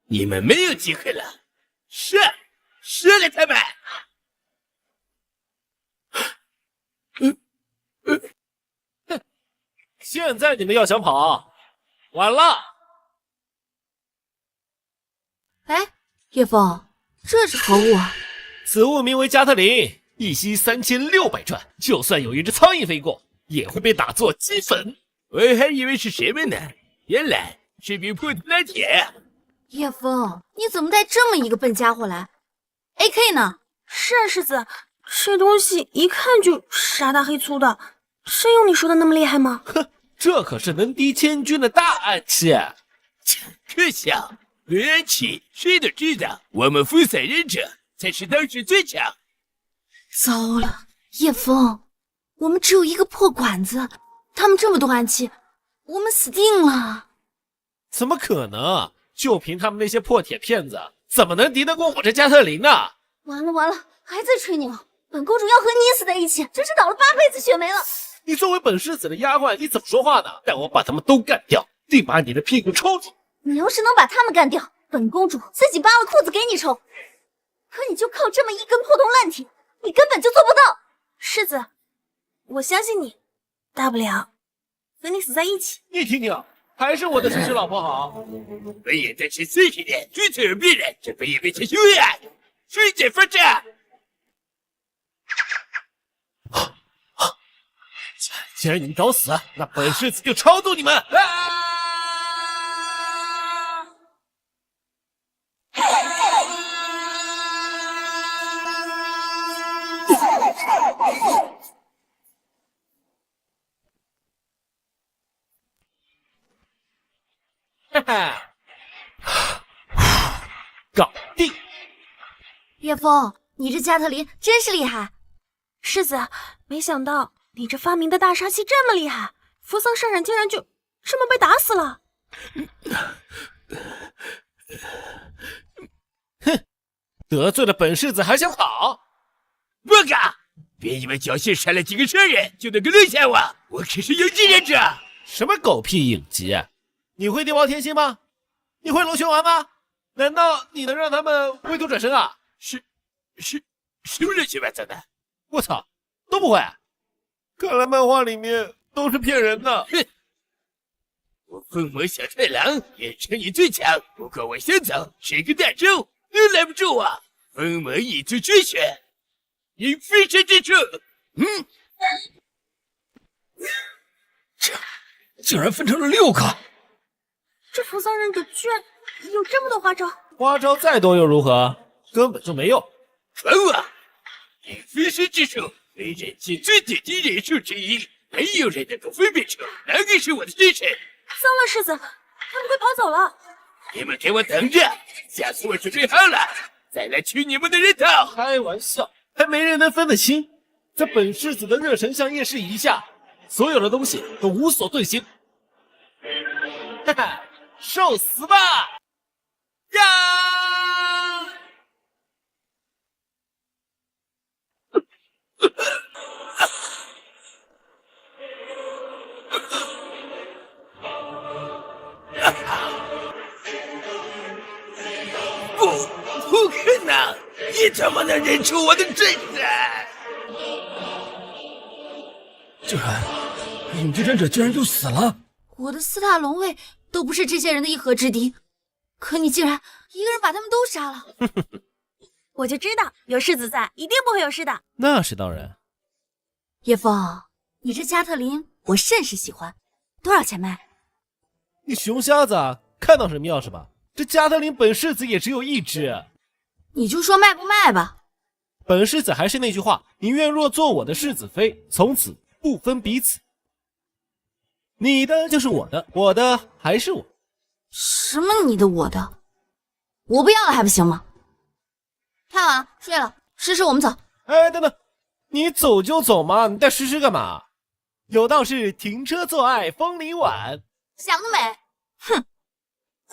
你们没有机会了，杀了他们！
现在你们要想跑，晚了。
哎，叶枫，这是何物啊？
此物名为加特林，一吸3600转，就算有一只苍蝇飞过，也会被打作齑粉。
我还以为是什么呢，原来是柄破土烂铁啊！
叶枫，你怎么带这么一个笨家伙来 ？AK 呢？
是啊，世子，这东西一看就傻大黑粗的，真有你说的那么厉害吗？
哼，这可是能敌千军的大暗器。
可笑，论暗器，谁都知道，我们扶伞忍者才是当时最强。
糟了，叶枫，我们只有一个破管子，他们这么多暗器，我们死定了。
怎么可能？就凭他们那些破铁片子，怎么能敌得过我这加特林呢？
完了，还在吹牛！本公主要和你死在一起，真是倒了8辈子血霉了。
你作为本世子的丫鬟，你怎么说话呢？待我把他们都干掉，定把你的屁股抽出。
你要是能把他们干掉，本公主自己扒了裤子给你抽。可你就靠这么一根破铜烂铁，你根本就做不到。世子，我相信你，大不了和你死在一起。
你听听，还是我的亲生老婆好。
我也在这40年，如此而必然，这辈也被前修爱，水解发展。
既然你们找死，那本世子就超度你们！哈哈，搞定！
叶枫，你这加特林真是厉害。
世子，没想到你这发明的大杀器这么厉害，扶桑善忍竟然就这么被打死了。
哼，得罪了本世子还想跑？
不敢！别以为侥幸杀了几个商人就能够留下我，我可是影级忍者。
什么狗屁影级啊！你会地包天心吗？你会螺旋丸吗？难道你能让他们龟头转身啊？
什么乱七八糟的？
我操，都不会！看来漫画里面都是骗人的。
哼！我风魔小太郎也诚意最强，不过我先走，吃个大粥都拦不住我。风魔一族绝学，以飞身之术。
竟然分成了6个！
这扶桑忍者居然有这么多花招！
花招再多又如何？根本就没用。
传我！以飞身之术为人间最顶级忍术之一，没有人能够分辨出哪个是我的真身。
糟了，世子，他们快跑走了！
你们给我等着，下次我准备好了再来取你们的人头。
开玩笑，还没人能分得清。在本世子的热神像夜视仪下，所有的东西都无所遁形。哈哈，受死吧！呀！
不可能！你怎么能认出我的真身？
竟然，影级忍者居然就死了！
我的4大龙卫都不是这些人的一合之敌，可你竟然一个人把他们都杀了！
我就知道有世子在，一定不会有事的。
那是当然。
叶枫，你这加特林我甚是喜欢，多少钱卖？
你熊瞎子啊，看到什么要什么？这加特林本世子也只有一只。
你就说卖不卖吧。
本世子还是那句话，你愿若做我的世子妃，从此不分彼此。你的就是我的，我的还是我。
什么你的我的？我不要了还不行吗？太晚了，睡了。诗诗，我们走。
哎，等等，你走就走嘛，你带诗诗干嘛？有道是停车做爱风铃晚。
想得美。哼。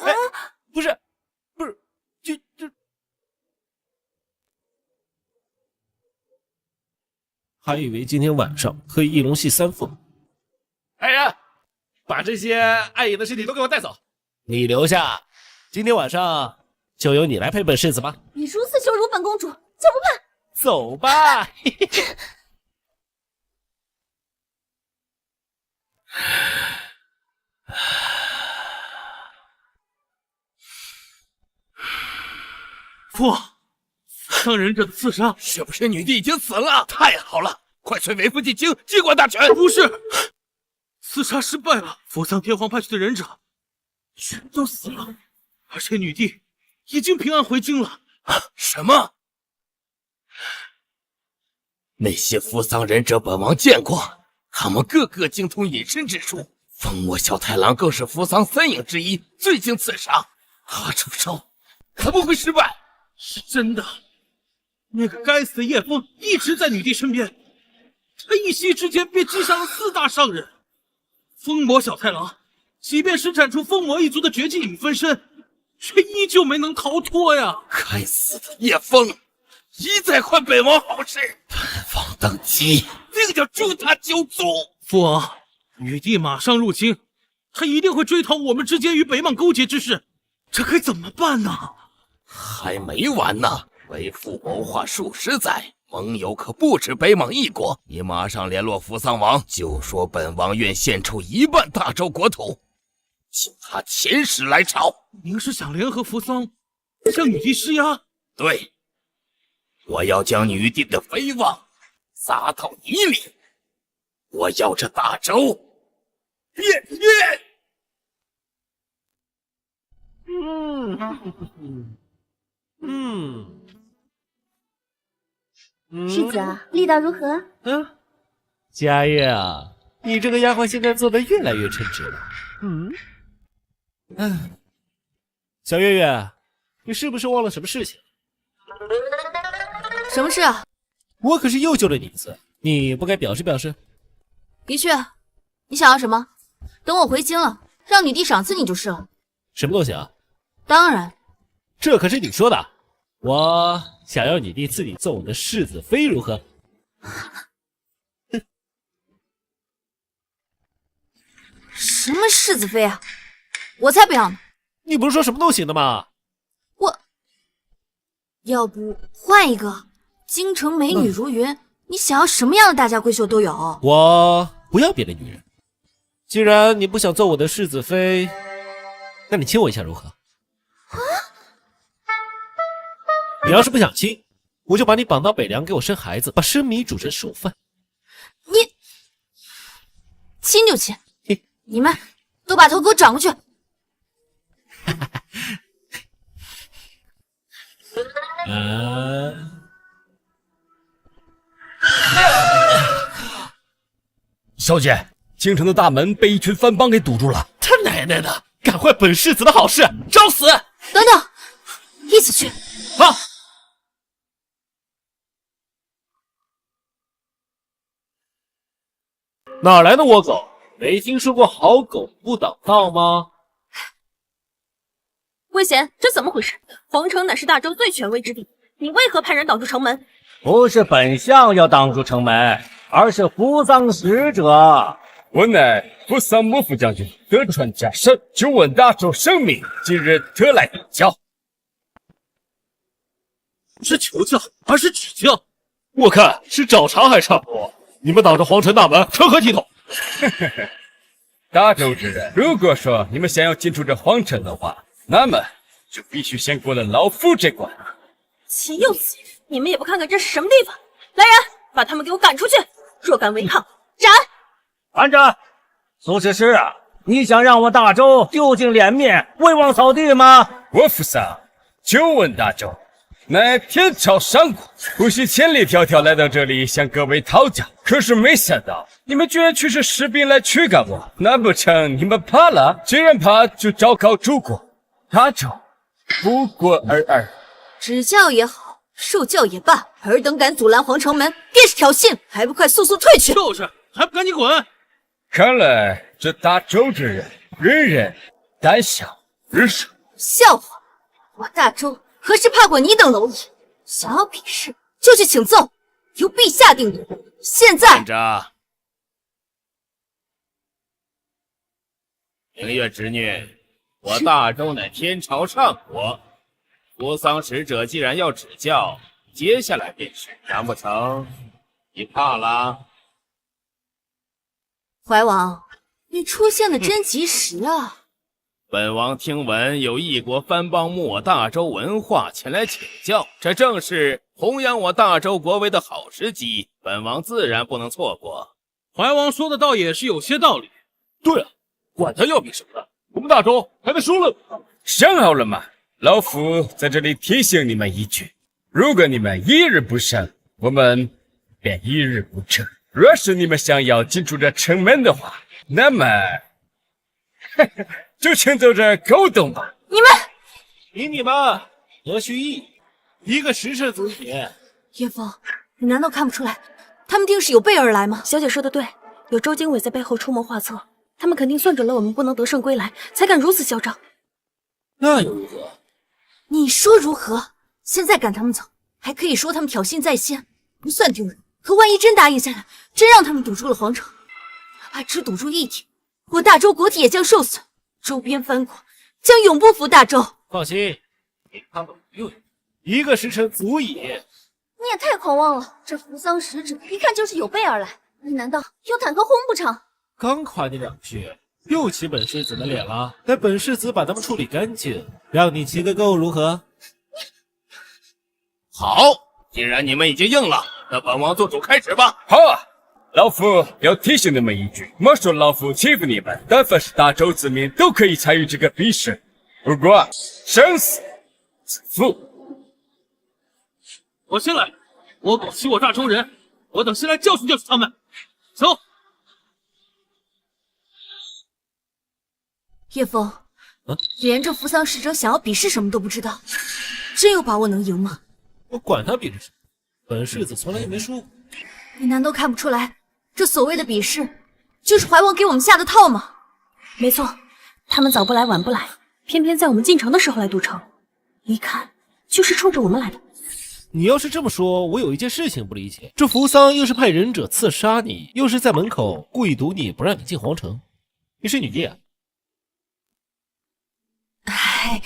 哎，不是，就还以为今天晚上可以一龙戏3凤。来人，把这些碍眼的尸体都给我带走，你留下。今天晚上就由你来陪本世子吧。
你如此羞辱本公主，就不怕？
走吧。
父，伤忍者的刺杀，
是不是女帝已经死了？太好了，快随为父进京接管大权。
不是，刺杀失败了，扶桑天皇派去的忍者全都死了，而且女帝已经平安回京了。
什么？那些扶桑忍者本王见过，他们个个精通隐身之术，疯魔小太郎更是扶桑三影之一，最经刺杀。他出手，可不会失败。
是真的，那个该死的叶枫一直在女帝身边，他一夕之间便击杀了4大上人。疯魔小太郎即便施展出疯魔一族的绝技影分身，却依旧没能逃脱呀！
该死的叶枫，一再坏本王好事，本王登基定要诛他九族。
父王，女帝马上入京，她一定会追讨我们之间与北莽勾结之事，这该怎么办呢？
还没完呢！为父谋划数十载，盟友可不止北莽一国。你马上联络扶桑王，就说本王愿献出1半大周国土，请他遣使来朝。
您是想联合扶桑向女帝施压？
对，我要将女帝的威望撒到泥里，我要这大周变天。
世子啊，力道如何？
佳月啊，你这个丫鬟现在做的越来越称职了。小月月，你是不是忘了什么事情？
什么事啊？
我可是又救了你一次，你不该表示表示？
的确，你想要什么？等我回京了，让女帝赏赐你就是了。
什么东西啊？
当然，
这可是你说的。我想要女帝赐你做我的世子妃，如何？
什么世子妃啊？我才不要呢！
你不是说什么都行的吗？
要不换一个？京城美女如云，你想要什么样的大家闺秀都有。
我不要别的女人。既然你不想做我的世子妃，那你亲我一下如何？你要是不想亲，我就把你绑到北凉给我生孩子，把生米煮成熟饭。
你亲就亲，你们都把头给我转过去。
小姐，京城的大门被一群番邦给堵住了。
他奶奶的，赶坏本世子的好事，找死！
等等，一起去。
好。哪来的倭狗？没听说过好狗不挡道吗？
魏贤，这怎么回事？皇城乃是大周最权威之地，你为何派人挡住城门？
不是本相要挡住城门，而是扶桑使者。
我乃扶桑幕府将军德川家臣，久闻大周声名，今日特来禀教。
不是求教，而是指教。
我看是找茬还差不多。你们挡着皇城大门，成何体统？
大周之人，如果说你们想要进出这皇城的话，那么就必须先过了老夫这关。
岂有此理！你们也不看看这是什么地方！来人，把他们给我赶出去！若敢违抗，斩！
安着，苏诗诗啊，你想让我大周丢尽脸面，威望扫地吗？
我扶桑久闻大周乃天朝上国，不惜千里迢迢来到这里向各位讨教，可是没想到你们居然却是士兵来驱赶我，难不成你们怕了？既然怕，就昭告诸国，大周不过尔尔。
指教也好，受教也罢，尔等敢阻拦皇城门，便是挑衅，还不快速速退去！
就是，还不赶紧滚！
看来这大周之人，人人胆小日少。
笑话！我大周何时怕过你等蝼蚁？想要比试，就去请奏，由陛下定夺。现在，
站着！明月侄女，我大周乃天朝上国，扶桑使者既然要指教，接下来便是，难不成你怕了？
怀王，你出现的真及时啊！
本王听闻有异国藩邦慕我大周文化前来请教，这正是弘扬我大周国威的好时机，本王自然不能错过。
怀王说的倒也是有些道理。
对啊，管他要比什么呢？我们大周还没输了。
想好了吗？老夫在这里提醒你们一句：如果你们一日不胜，我们便一日不成。若是你们想要进出这城门的话，那么就请走这狗洞吧。
你们何须意？一个时辰足矣。
叶枫，你难道看不出来，他们定是有备而来吗？
小姐说的对，有周经纬在背后出谋划策，他们肯定算准了我们不能得胜归来，才敢如此嚣张。
那又如何？
你说如何？现在赶他们走，还可以说他们挑衅在先，不算丢人。可万一真答应下来，真让他们堵住了皇城，哪怕只堵住一天，我大周国体也将受损，周边藩国将永不服大周。
放心，你他们不用，一个时辰足矣。
你也太狂妄了，这扶桑使者一看就是有备而来，你难道有坦克轰不成？
刚夸你两句，又起本世子的脸了。待本世子把他们处理干净，让你骑个够如何？
好，既然你们已经应了，那本王做主开始吧。
好啊，老夫要提醒你们一句：莫说老夫欺负你们，但凡是大周子民都可以参与这个比试，不过生死自负。
我先来，我狗欺我大周人，我等先来教训教训他们。走。
叶枫，连这扶桑使者想要比试什么都不知道，真有把握能赢吗？
我管他比试什么，本世子从来也没输过。
你难道看不出来，这所谓的比试，就是怀王给我们下的套吗？
没错，他们早不来晚不来，偏偏在我们进城的时候来堵城，一看就是冲着我们来的。
你要是这么说，我有一件事情不理解，这扶桑又是派忍者刺杀你，又是在门口故意堵你不让你进皇城，你是女帝啊？
哎，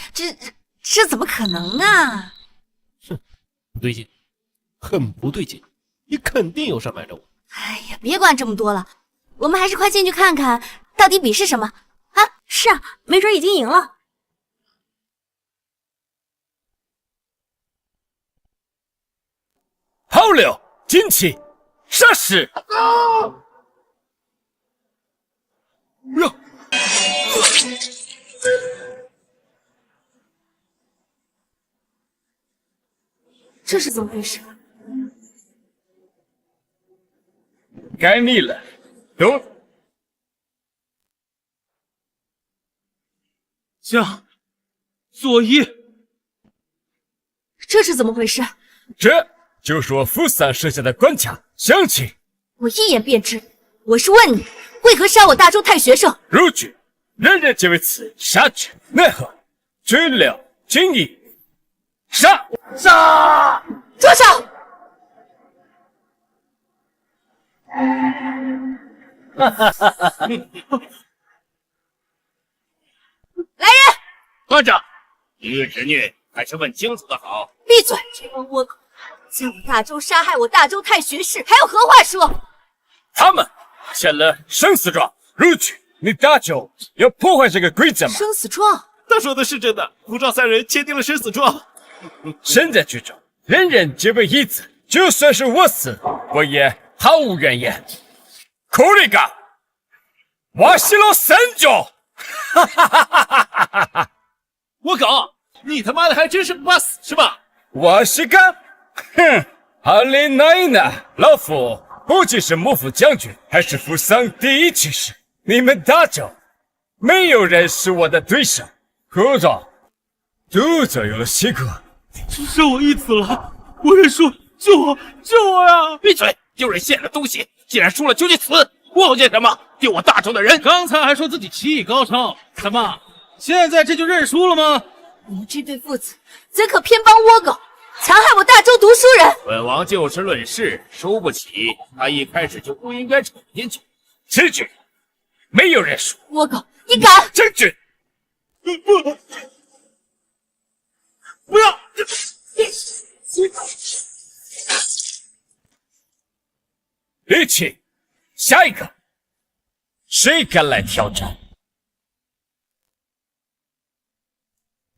这怎么可能啊？
哼，不对劲，很不对劲，你肯定有事瞒着我。
哎呀，别管这么多了，我们还是快进去看看到底比试什么啊！
是啊，没准已经赢了。
好了，进去，杀死！
这是怎么回事？
该你了，走。
将佐伊，
这是怎么回事？
这就是我扶桑设下的关卡，详情
我一眼便知。我是问你，为何杀我大周太学生？
如举，人人皆为此杀之，奈何追了今日杀！
住手！来人，
慢着，虐侄女还是问清楚的好。
闭嘴！这帮倭寇将我大周杀害我大周太学士，还有何话说？
他们签了生死状，如举，你大周要破坏这个规则吗？
生死状？
他说的是真的，扶赵三人签订了生死状。
身在剧中，人人皆为义子，就算是我死，我也毫无怨言。これがわしの戦場！哈哈哈哈哈哈！
我搞，你他妈的还真是不怕死是吧？
我是个，哼，好嘞，奶奶，老夫不仅是幕府将军，还是扶桑第一骑士。你们大周没有人是我的对手。科长，肚子有了西瓜。
只剩我一子了，我认输，救我，救我呀！
闭嘴！丢人现眼的东西，既然输了就去死！我见什么？丢我大周的人！
刚才还说自己棋艺高超，怎么现在这就认输了吗？
你们这对父子怎可偏帮倭狗，残害我大周读书人？
本王就事论事，输不起，他一开始就不应该闯进去。
此举没有人输。
倭狗，你敢？
将军，
不要！
李奇，下一个，谁敢来挑战？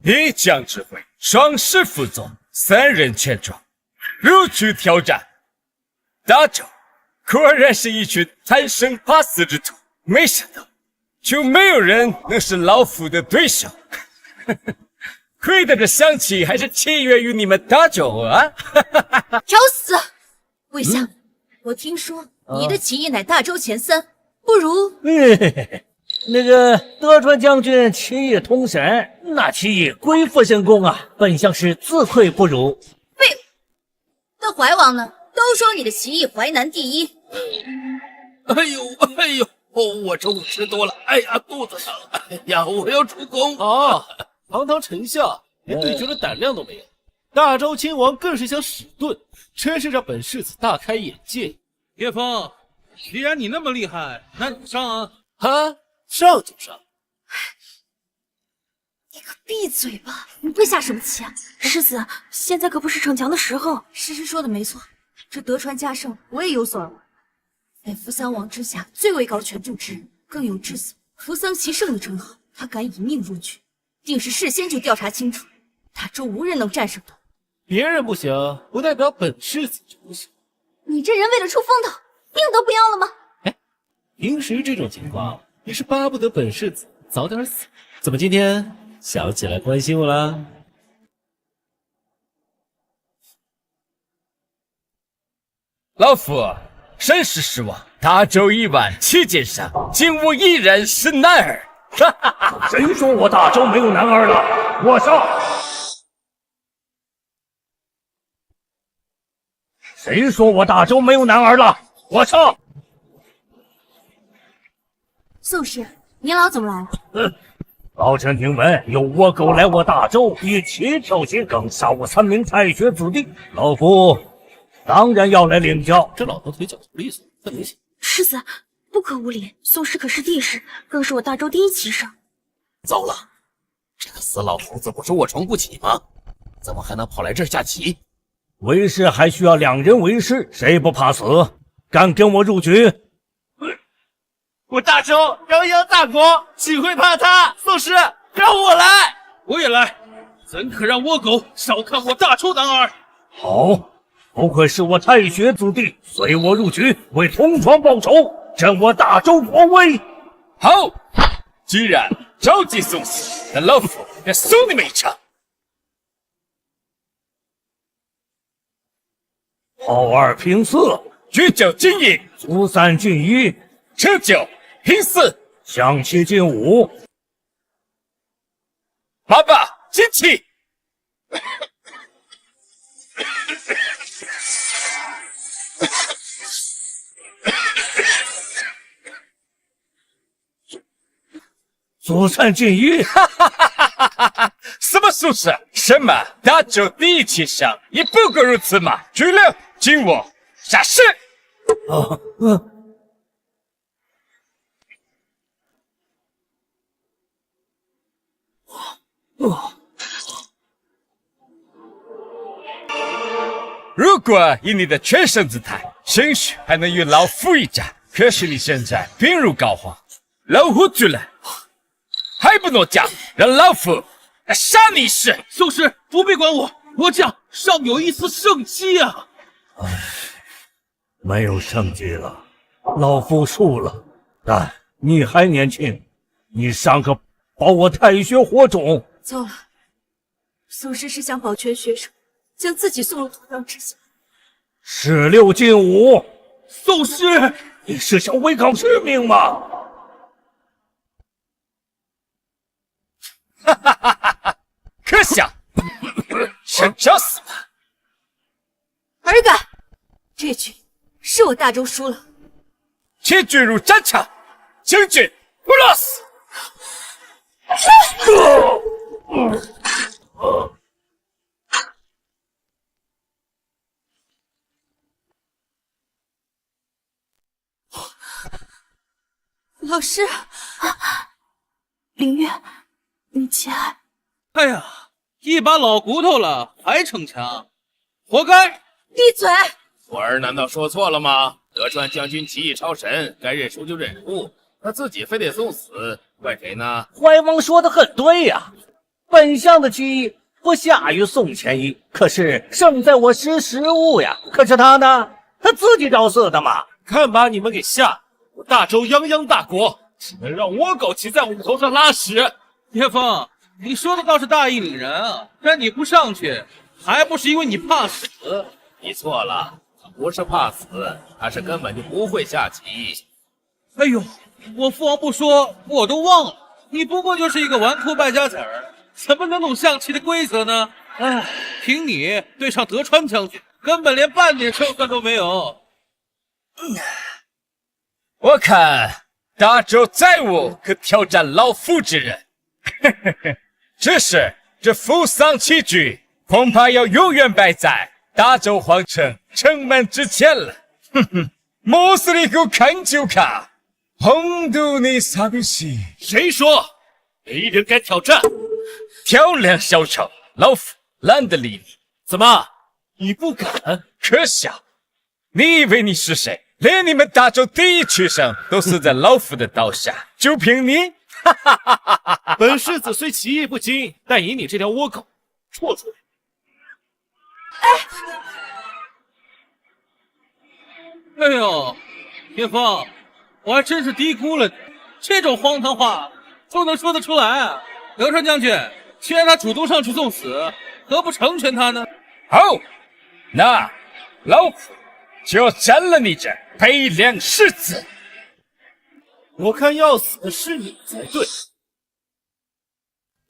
一将指挥，双师辅佐，3人全装，如去挑战。大周果然是一群贪生怕死之徒，没想到就没有人能是老夫的对手。亏得这香气还是契约于你们大周啊！
找死！魏相，我听说你的棋艺乃大周前3，不如……
那个德川将军棋艺通神，那棋艺鬼斧神工啊，本相是自愧不如。
废物！那怀王呢？都说你的棋艺淮南第一。
哎呦，我中午吃多了，哎呀，肚子疼，哎呀，我要出宫
啊！堂堂丞相，连对决的胆量都没有。大周亲王更是想使盾，真是让本世子大开眼界。
叶枫，既然你那么厉害，那你上啊！
啊，上就上。
你可闭嘴吧！你会下什么棋啊？世子，现在可不是逞强的时候。
诗诗说的没错，这德川家盛我也有所耳闻。在扶桑王之下最位高权重之人，更有之子扶桑棋圣的称号。他敢以命入局，定是事先就调查清楚，大周无人能战胜他。
别人不行，不代表本世子就不行。
你这人为了出风头，命都不要了吗？
哎，平时这种情况，你是巴不得本世子早点死，怎么今天想起来关心我啦？
老夫甚是失望，大周1万7剑上，竟无一人是男儿。哈哈哈！
谁说我大周没有男儿了？我上！谁说我大周没有男儿了？我上！
宋氏，您老怎么来了？
老臣听闻有倭狗来我大周，以棋挑衅，更杀我3名太学子弟，老夫当然要来领教。
这老头腿脚不利索，很明显。
世子，不可无礼。宋氏可是帝室，更是我大周第一棋圣。
糟了，这个死老头子不是卧床不起吗？怎么还能跑来这儿下棋？
为师还需要2人为师，谁不怕死？敢跟我入局？
我大周泱泱大国，岂会怕他？宋师，让我来！
我也来！怎可让倭狗小看我大周男儿？
好，不愧是我太学子弟，随我入局，为同窗报仇，振我大周国威。
好，既然着急送死，那老夫也送你们一场。
号2平4，
举酒今饮，
卒3进1，
吃酒平4，
象棋进5，
爸爸进棋。
卒3进1，
哈哈哈哈哈哈！什么术士？什么大周第一棋圣也不过如此嘛！举了，今我下士。如果以你的全胜姿态，兴许还能与老夫一战。可是你现在病入膏肓，老虎举了，还不诺奖，让老夫杀你一试。
宋师不必管我，我将尚有一丝生机啊！
没有胜机了，老夫输了。但你还年轻，你尚可保我太学火种。
糟了，宋师是想保全学生，将自己送入土壤之下。
16进5，
宋师，
你是想违抗使命吗？
哈哈哈哈哈！可笑，想找死吗？
尔敢！这局是我大周输了。
请军入战场，请军不落死。
老师，
凌月，你起来。
哎呀，一把老骨头了还逞强，活该！
闭嘴！
我儿难道说错了吗？德川将军技艺超神，该认输就认输，他自己非得送死，怪谁呢？
怀王说的很对呀，本相的技艺不下于宋千一，可是胜在我识时务呀。可是他呢？他自己找死的嘛！
看把你们给吓的！我大周泱泱大国，只能让倭狗骑在我们头上拉屎。
叶枫，你说的倒是大义凛然啊，但你不上去，还不是因为你怕死？
你错了，他不是怕死，他是根本就不会下棋。
哎呦，我父王不说，我都忘了。你不过就是一个纨绔败家子儿，怎么能懂象棋的规则呢？哎，凭你对上德川将军，根本连半点胜算都没有。
我看大周再无可挑战老夫之人。只是这扶桑器具恐怕要永远摆在大周皇城城门之前了。哼哼，莫斯里给我看就看，红豆你傻逼西！
谁说没人敢挑战？
漂亮小丑，老夫懒得理你。
怎么，你不敢？
可笑！你以为你是谁？连你们大周第一屈生都死在老夫的刀下，就凭你？
本世子虽棋艺不精，但以你这条倭狗，绰绰。
哎呦，叶枫，我还真是低估了你，这种荒唐话都能说得出来啊！德川将军，既然他主动上去送死，何不成全他呢？
好，那老夫就要斩了你这北凉世子！
我看要死的是你才对。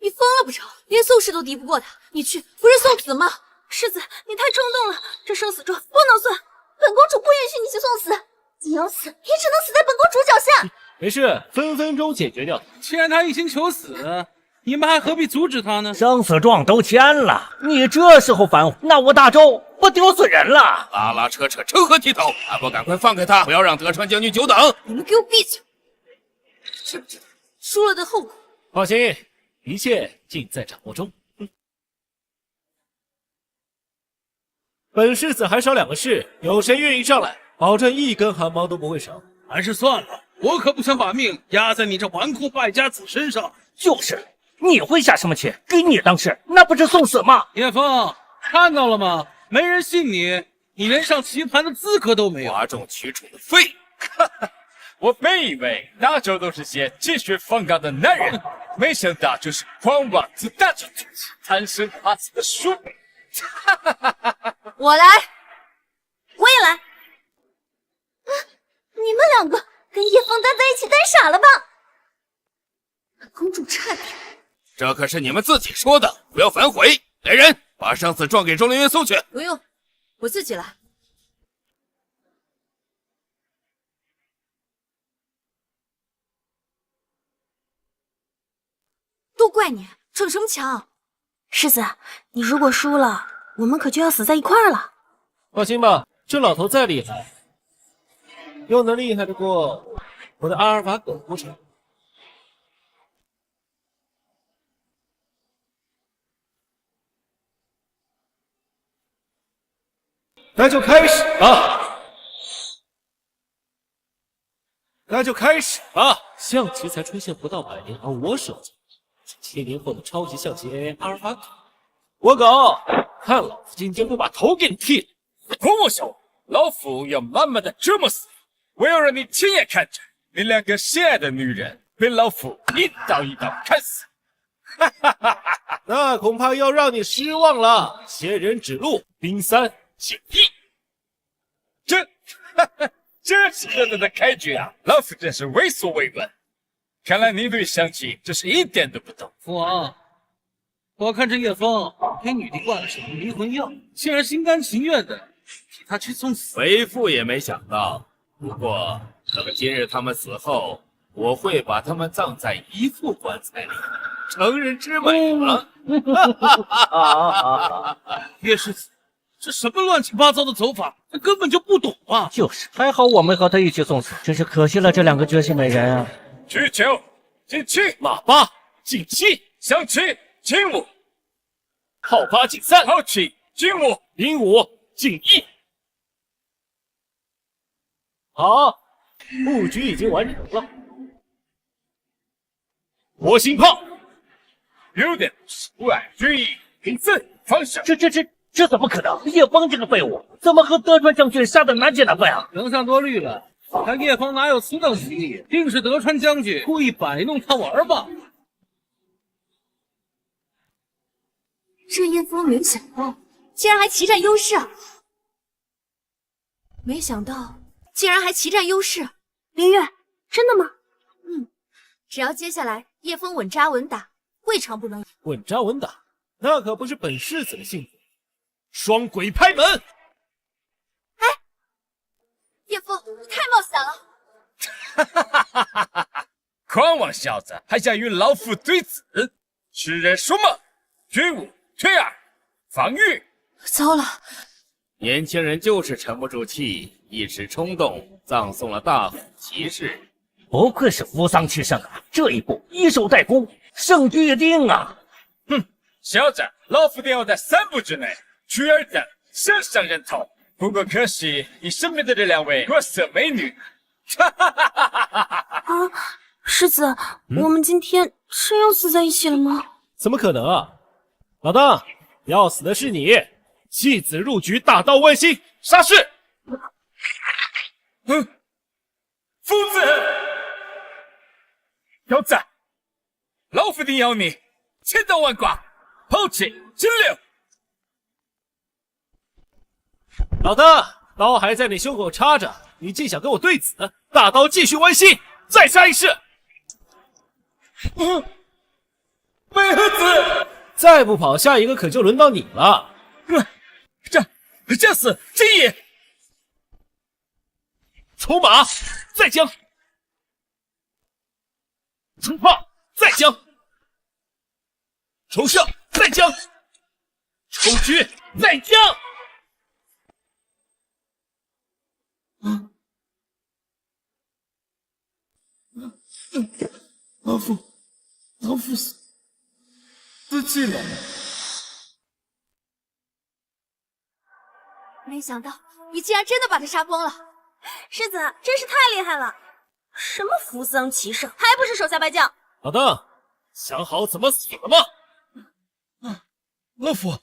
你疯了不成？连宋氏都敌不过他，你去不是送死吗？
世子，你太冲动了，这生死状不能算，本公主不允许你去送死，你要死也只能死在本公主脚下。
没事，分分钟解决掉。
既然他一心求死，你们还何必阻止他呢？
生死状都签了，你这时候反悔，那我大周不丢死人了？
拉拉扯扯，成何体统？还不赶快放开他，不要让德川将军久等！
你们给我闭嘴！知不知道输了的后果？
放心，一切尽在掌握中。本世子还少2个士，有谁愿意上来？保证一根汗毛都不会少。
还是算了，我可不想把命压在你这纨绔败家子身上。
就是，你会下什么棋？给你当事，那不是送死吗？
叶枫，看到了吗？没人信你，你连上棋盘的资格都没有。
哗众取宠的废！
我本以为大周都是些气血方刚的男人，没想到就是狂妄自大之徒，贪生怕死的鼠辈。
我来，
我也来。你们2个跟叶枫待在一起，待傻了吧？本公主差点。
这可是你们自己说的，不要反悔。来人，把生死状给周凌云送去。
不用，我自己来。都怪你，逞什么强？
世子，你如果输了，我们可就要死在一块儿了。
放心吧，这老头再厉害，又能厉害得过我的阿尔法狗不成？那就开始吧，象棋才出现不到100年，而我手中是7年后的超级象棋 AI 阿尔法狗。倭狗，看老夫今天不把头给你剃了！
胡说！老夫要慢慢的折磨死你，我要让你亲眼看着你2个心爱的女人被老夫一刀一刀砍死。
那恐怕要让你失望了。仙人指路，冰3请1。
这是热闹的开局啊！老夫真是畏缩未闻。看来你对象棋真是一点都不懂。
父王，我看这叶枫给女帝灌了什么迷魂药，竟然心甘情愿的替她去送死。
为父也没想到，不过等今日他们死后，我会把他们葬在一副棺材里，成人之美了。
叶世子，这什么乱七八糟的走法，他根本就不懂啊！
就是，还好我没和他一起送死，真是可惜了这2个绝世美人啊！
举酒，进气，
马八进气，
象棋，进舞。
炮8进3，
炮7进5，
兵5进1。好，布局已经完成了。火星炮，
有点外注意平分方向。
这怎么可能？叶枫这个废物，怎么和德川将军杀的难解难分啊？
丞相多虑了，看叶枫哪有此等实力，定是德川将军故意摆弄他玩吧。
这叶枫没想到，竟然还旗占优势。
没想到竟然还旗占优势。
林月，真的吗？
只要接下来叶枫稳扎稳打，未尝不能。
稳扎稳打，那可不是本世子的性子。双鬼拍门！
叶枫，你太冒险了！
狂妄小子，还想与老夫对子？痴人说梦！退5退2，防御！
糟了！
年轻人就是沉不住气，一时冲动，葬送了大斧骑士。
不愧是扶桑取胜啊！这一步一手带攻，胜局已定啊！
哼，小子，老夫定要在3步之内取尔等身上人头。不过可惜，你身边的这2位国色美女。哈哈哈哈哈哈！
啊，世子，我们今天真要死在一起了吗？
怎么可能啊！老大，要死的是你！弃子入局，大刀剜心，杀士！
夫子，小子，老夫定要你千刀万剐，抛弃金流。
老大，刀还在你胸口插着，你竟想跟我对子？大刀继续剜心，再杀一士！
为何子？
再不跑，下一个可就轮到你了。
这死真也！
出马，再将！出炮，再将！抽射，再将！抽狙，再将！
老夫死气了。
没想到你竟然真的把他杀光了！
世子真是太厉害了！什么扶桑骑胜，还不是手下败将？
老邓，想好怎么死了吗？
老夫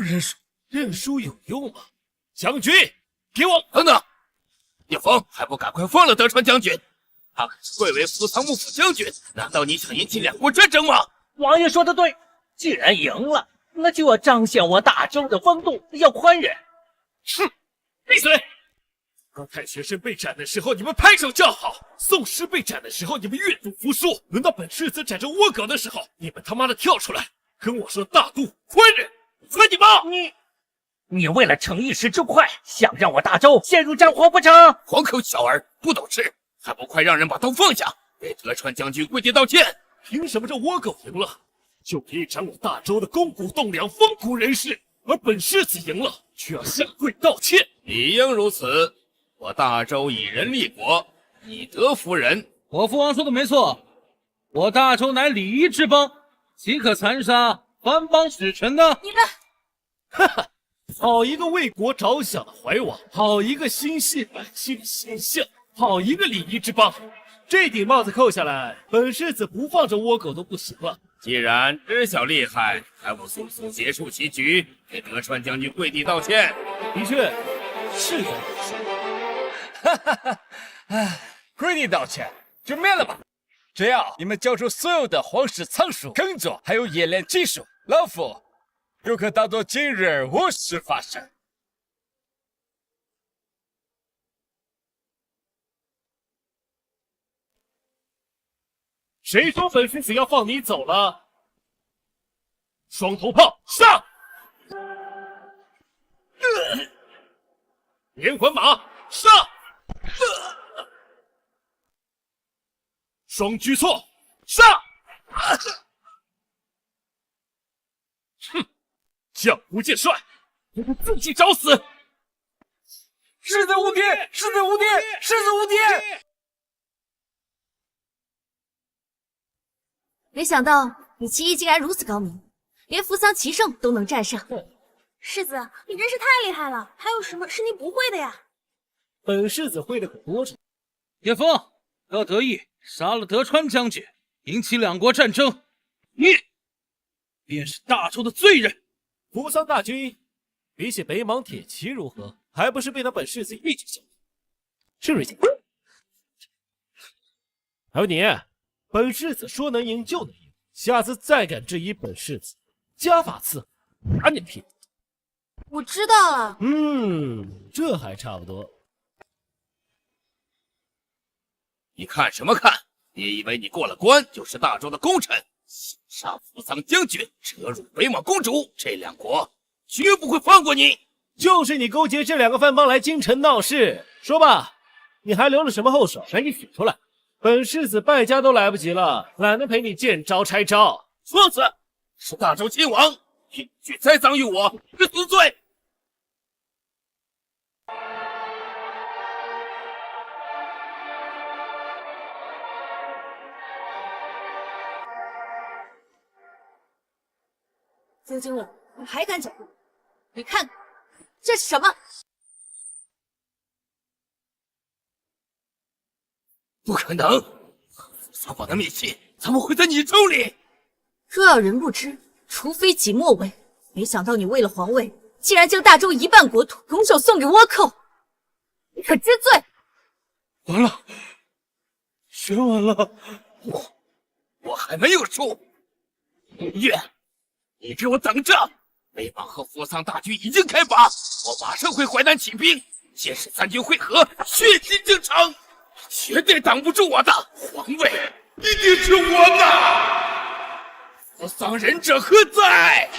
认输。
认输有用吗？将军，给我
等等！叶枫还不赶快放了德川将军？他可是贵为扶桑幕府将军，难道你想引起2国战争吗？
王爷说的对，既然赢了，那就要彰显我大周的风度，要宽仁。
哼，闭嘴！刚太学生被斩的时候，你们拍手叫好；宋师被斩的时候，你们愿赌服输；轮到本世子斩成倭狗的时候，你们他妈的跳出来跟我说大度宽仁，随你妈！
你为了逞一时之快，想让我大周陷入战火不成？
黄口小儿，不懂事，还不快让人把刀放下，给德川将军跪地道歉！
凭什么这倭狗赢了就可以斩我大周的肱骨栋梁风骨人士，而本世子赢了却要下跪道歉？
理应如此。我大周以人立国，以德服人。
我父王说的没错，我大周乃礼仪之邦，岂可残杀藩邦使臣呢？
你们，
哈哈，好一个为国着想的怀王，好一个心系百姓的贤相，好一个礼仪之邦！这顶帽子扣下来，本世子不放这倭狗都不行了。
既然知晓厉害，还不速速结束棋局，给德川将军跪地道歉？
的确，是这么说。
哈哈哈！哎，跪地道歉就免了吧。只要你们交出所有的皇室仓鼠、耕作，还有冶炼技术，老夫就可当做今日无事发生。
谁说本世子要放你走了？双头炮上！连环马上！双狙错上！哼，将不见帅，你们自己找死！
世子无敌！世子无敌！世子无敌！
没想到你棋艺竟然如此高明，连扶桑棋圣都能战胜。
世子，你真是太厉害了！还有什么是你不会的呀？
本世子会的可多着。
叶枫，要得意杀了德川将军，引起两国战争，你便是大周的罪人。
扶桑大军比起北莽铁骑如何？还不是被他本世子一举消灭？是瑞姐。还有你，本世子说能赢就能赢，下次再敢质疑本世子，家法伺候，打你屁股！
我知道了。
这还差不多。
你看什么看？你以为你过了关就是大周的功臣？想杀扶桑将军，扯辱北莽公主，这两国绝不会放过你。
就是你勾结这两个番邦来京城闹事，说吧，你还留了什么后手？赶紧许出来！本世子败家都来不及了，懒得陪你见招拆招。
说死！是大周亲王隐居栽赃于我，是死罪。
曾经了，你还敢讲？你看，这是什么？
不可能！撒谎的秘籍怎么会在你手里？
若要人不知，除非己莫为。没想到你为了皇位，竟然将大周一半国土拱手送给倭寇，你可知罪？
完了，全完了！我还没有输。月，你给我等着！北莽和扶桑大军已经开拔，我马上回淮南起兵，先是三军会合，血洗京城，绝对挡不住我的皇位，一定是我的！扶桑忍者何在？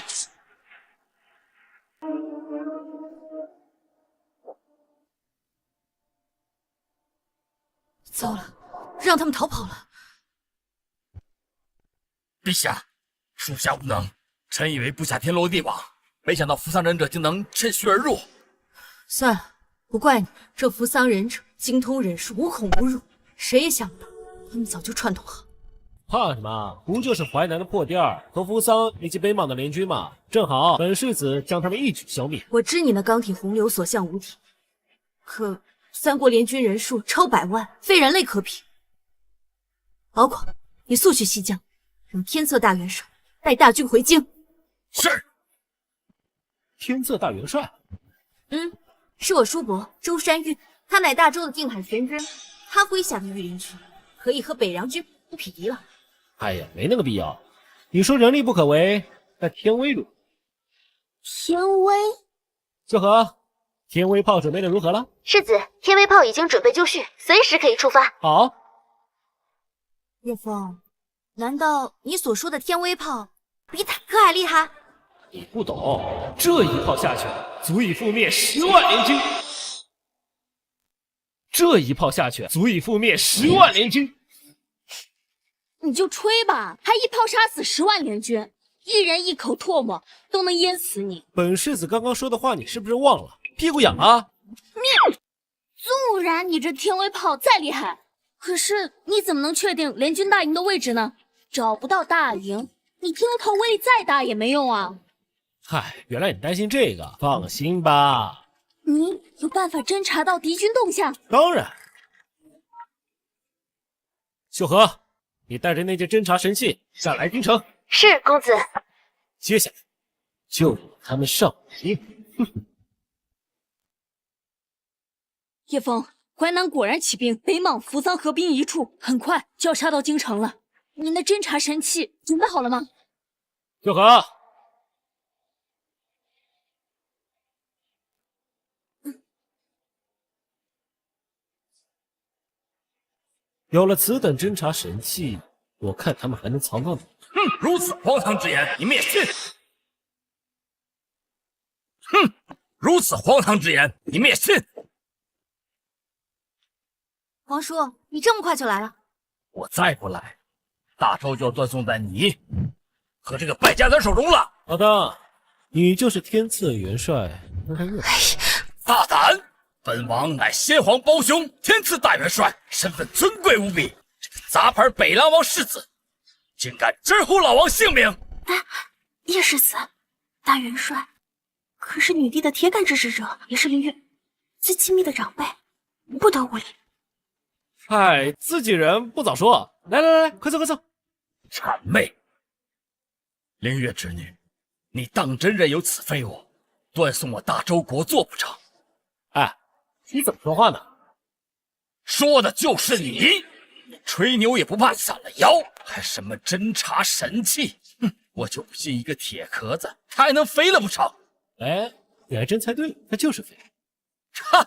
糟了，让他们逃跑了。
陛下，属下无能，臣以为布下天罗地网，没想到扶桑忍者竟能趁虚而入。
算了，不怪你，这扶桑忍者精通忍术，无孔不入，谁也想不到他们早就串通好。
怕什么？不就是淮南的破店儿和扶桑以及北莽的联军吗？正好本世子将他们一举消灭。
我知你那钢铁洪流所向无敌，可三国联军人数超100万，非人类可比。敖广，你速去西江，让天策大元帅带大军回京。
是。
天策大元帅？
是我叔伯周山玉，他乃大周的定海神针，他麾下的御林军可以和北凉军不匹敌了。
哎呀，没那个必要。你说人力不可为，那天威如何？
天威？
秀禾，天威炮准备的如何了？
世子，天威炮已经准备就绪，随时可以出发。
好。
叶枫，难道你所说的天威炮比坦克还厉害？
你不懂，这一炮下去，足以覆灭10万联军。这一炮下去，足以覆灭10万联军。
你就吹吧，还一炮杀死10万联军，一人一口唾沫都能淹死你。
本世子刚刚说的话，你是不是忘了？屁股痒啊！
纵然你这天威炮再厉害，可是你怎么能确定联军大营的位置呢？找不到大营，你天威炮威力再大也没用啊！
嗨，原来你担心这个，放心吧。
你有办法侦察到敌军动向？
当然。秀禾，你带着那件侦察神器赶来京城。
是，公子。
接下来就由他们上兵。
叶枫，淮南果然起兵，北莽、扶桑合兵一处，很快就要杀到京城了。你的侦察神器准备好了吗？
秀禾，有了此等侦察神器，我看他们还能藏到哪？
如此荒唐之言，你灭信！如此荒唐之言，你灭信！
王叔，你这么快就来了？
我再不来，大周就要断送在你和这个败家子手中了。
老大，你就是天策元帅。
大胆！本王乃先皇胞兄，天赐大元帅，身份尊贵无比。这个杂牌北凉王世子，竟敢直呼老王姓名！
叶世子，大元帅，可是女帝的铁杆支持者，也是凌月最亲密的长辈，不得无礼。
嗨，自己人不早说，来，快坐快坐。
谄媚！凌月侄女，你当真任由此废物断送我大周国祚不成？
哎，你怎么说话呢？
说的就是你！你吹牛也不怕散了腰，还什么侦察神器？哼，我就不信一个铁壳子它还能飞了不成？
哎，你还真猜对了，它就是飞。
哈，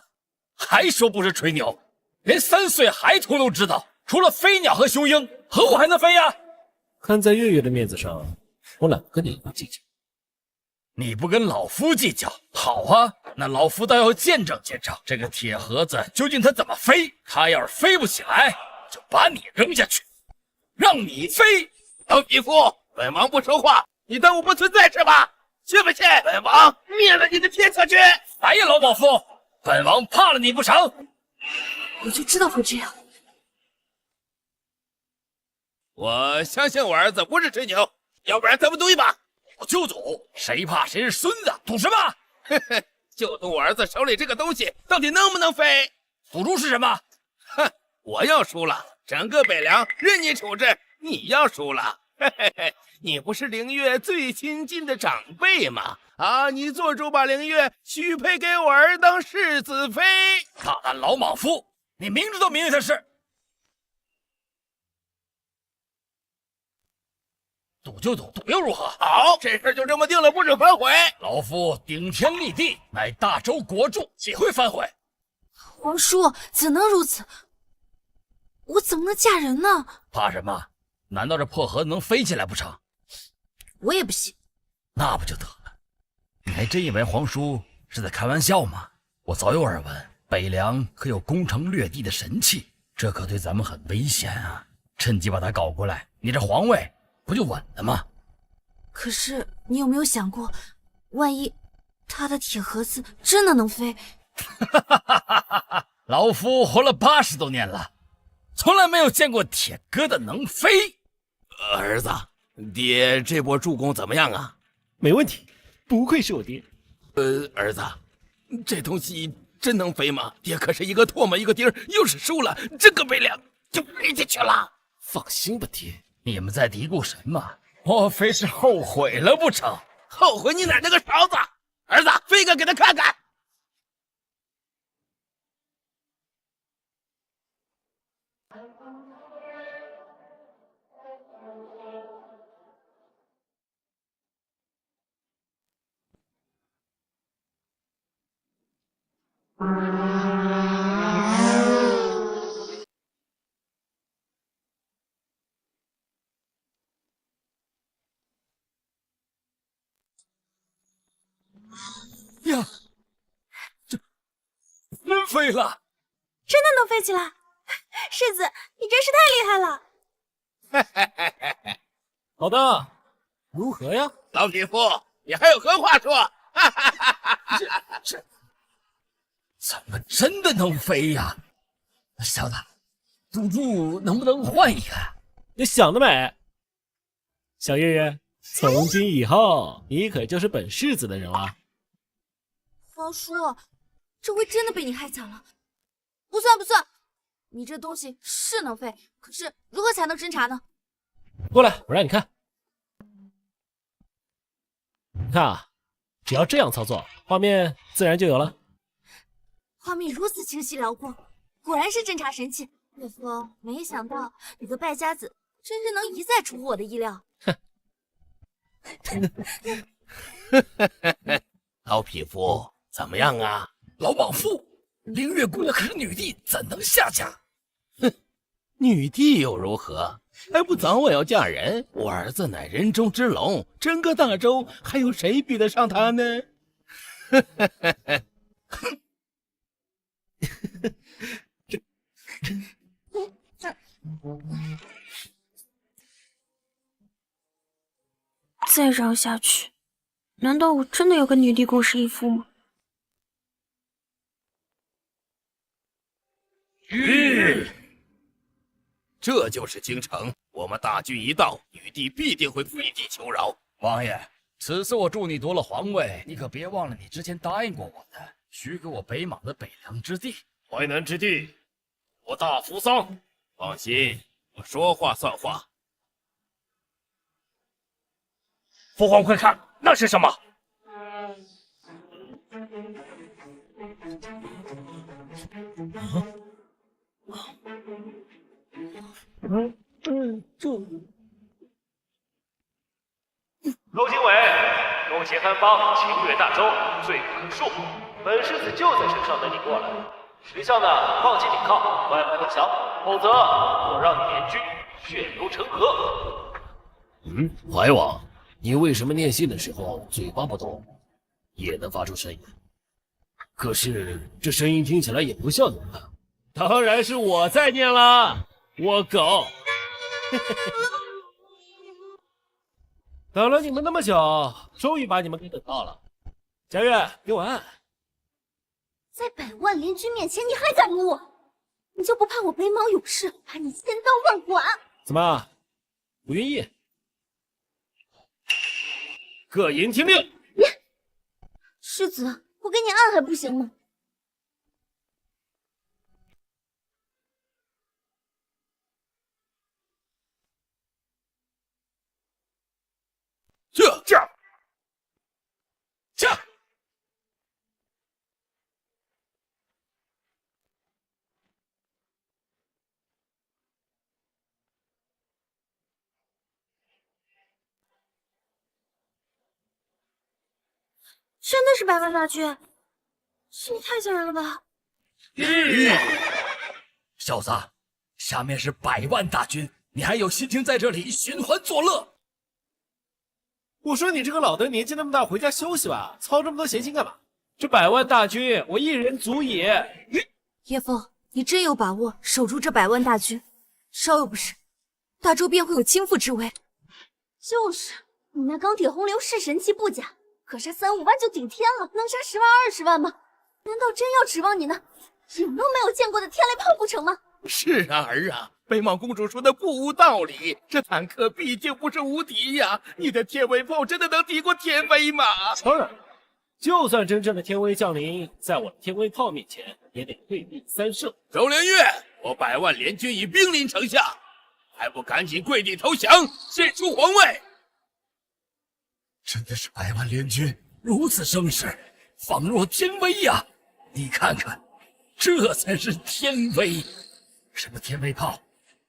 还说不是吹牛？连3岁孩童都知道，除了飞鸟和雄鹰，何物还能飞呀？
看在月月的面子上，我懒得跟你计较。
你不跟老夫计较，好啊，那老夫倒要见证见证这个铁盒子究竟它怎么飞。它要是飞不起来，就把你扔下去，让你飞。
老匹夫，本王不说话，你当我不存在是吧？信不信本王灭了你的天策军？
哎呀，老匹夫，本王怕了你不成？
我就知道会这样。
我相信我儿子不是吹牛，要不然咱们赌一把。
我就赌，谁怕谁是孙子？赌什么？
就赌我儿子手里这个东西到底能不能飞。
赌注是什么？
哼，我要输了，整个北凉任你处置；你要输了，你不是凌月最亲近的长辈吗？啊，你做主把凌月许配给我儿当世子妃。
大胆老莽夫，你明知道明月的事，赌就赌，赌又如何？
好，这事就这么定了，不准反悔。
老夫顶天立地，乃大周国主，岂会反悔？
皇叔怎能如此？我怎么能嫁人呢？
怕什么？难道这破盒子能飞起来不成？
我也不信。
那不就得了？你还真以为皇叔是在开玩笑吗？我早有耳闻，北凉可有攻城略地的神器，这可对咱们很危险啊！趁机把他搞过来，你这皇位不就稳了吗？
可是你有没有想过，万一他的铁盒子真的能飞？
老夫活了80多年了，从来没有见过铁疙瘩能飞。
儿子，爹这波助攻怎么样啊？
没问题，不愧是我爹。
儿子，这东西真能飞吗？爹可是一个唾沫一个钉，又是输了，这个北凉就飞进去了。
放心吧，爹。
你们在嘀咕什么？莫非是后悔了不成？
后悔你奶奶个勺子！儿子，飞一个给他看看。
呀，这真飞了！
真的能飞起来！世子，你真是太厉害了！
好的，如何呀？
老匹夫，你还有何话说？
这怎么真的能飞呀？小子，赌注能不能换一个？
你想得美！小月月，从今以后你可就是本世子的人了。
皇叔，这回真的被你害惨了。不算不算，你这东西是能飞，可是如何才能侦察呢？
过来，我让你看。你看啊，只要这样操作，画面自然就有了。
画面如此清晰辽阔，果然是侦察神器。岳父，没想到你个败家子真是能一再出乎我的意料。
老匹夫，怎么样啊？
老莽夫，凌月姑娘可是女帝，怎能下嫁？
哼，女帝又如何？还不早晚要嫁人？我儿子乃人中之龙，整个大周还有谁比得上他呢？
再让下去，难道我真的有个女帝公侍一夫吗？
这就是京城，我们大军一到，女帝必定会跪地求饶。
王爷，此次我助你夺了皇位，你可别忘了你之前答应过我的，许给我北莽的北凉之地。
淮南之地，我大扶桑。
放心，我说话算话。
父皇，快看，那是什么？
陆经纬，东邪汉方侵略大周，罪不可恕。本世子就在城上等你过来。识相的放弃抵抗，乖乖投降，否则我让你联军血流成河。
怀王，你为什么念信的时候嘴巴不动，也能发出声音？可是这声音听起来也不像你啊。
当然是我在念了，我狗。等了你们那么久，终于把你们给等到了。佳悦，给我按。
在百万联军面前，你还敢撸我？你就不怕我北莽勇士把你千刀万剐？
怎么，不愿意？各营听令。
世子，我给你按还不行吗？
驾！
真的是百万大军，这也太吓人了吧！
小子，下面是百万大军，你还有心情在这里寻欢作乐？
我说你这个老的年纪那么大，回家休息吧，操这么多闲心干嘛？这百万大军，我一人足矣。
叶枫，你真有把握守住这百万大军？稍有不慎，大周便会有倾覆之危。
就是，你那钢铁洪流是神器不假，可杀3-5万就顶天了，能杀10万20万吗？难道真要指望你那影都没有见过的天雷炮不成吗？
是啊，儿啊，北莽公主说的不无道理，这坦克毕竟不是无敌呀，你的天威炮真的能敌过天威吗？
当然，就算真正的天威降临，在我的天威炮面前，也得退避三舍。
周连月，我百万联军已兵临城下，还不赶紧跪地投降，献出皇位？
真的是百万联军如此声势，仿若天威呀！你看看，这才是天威。什么天威炮，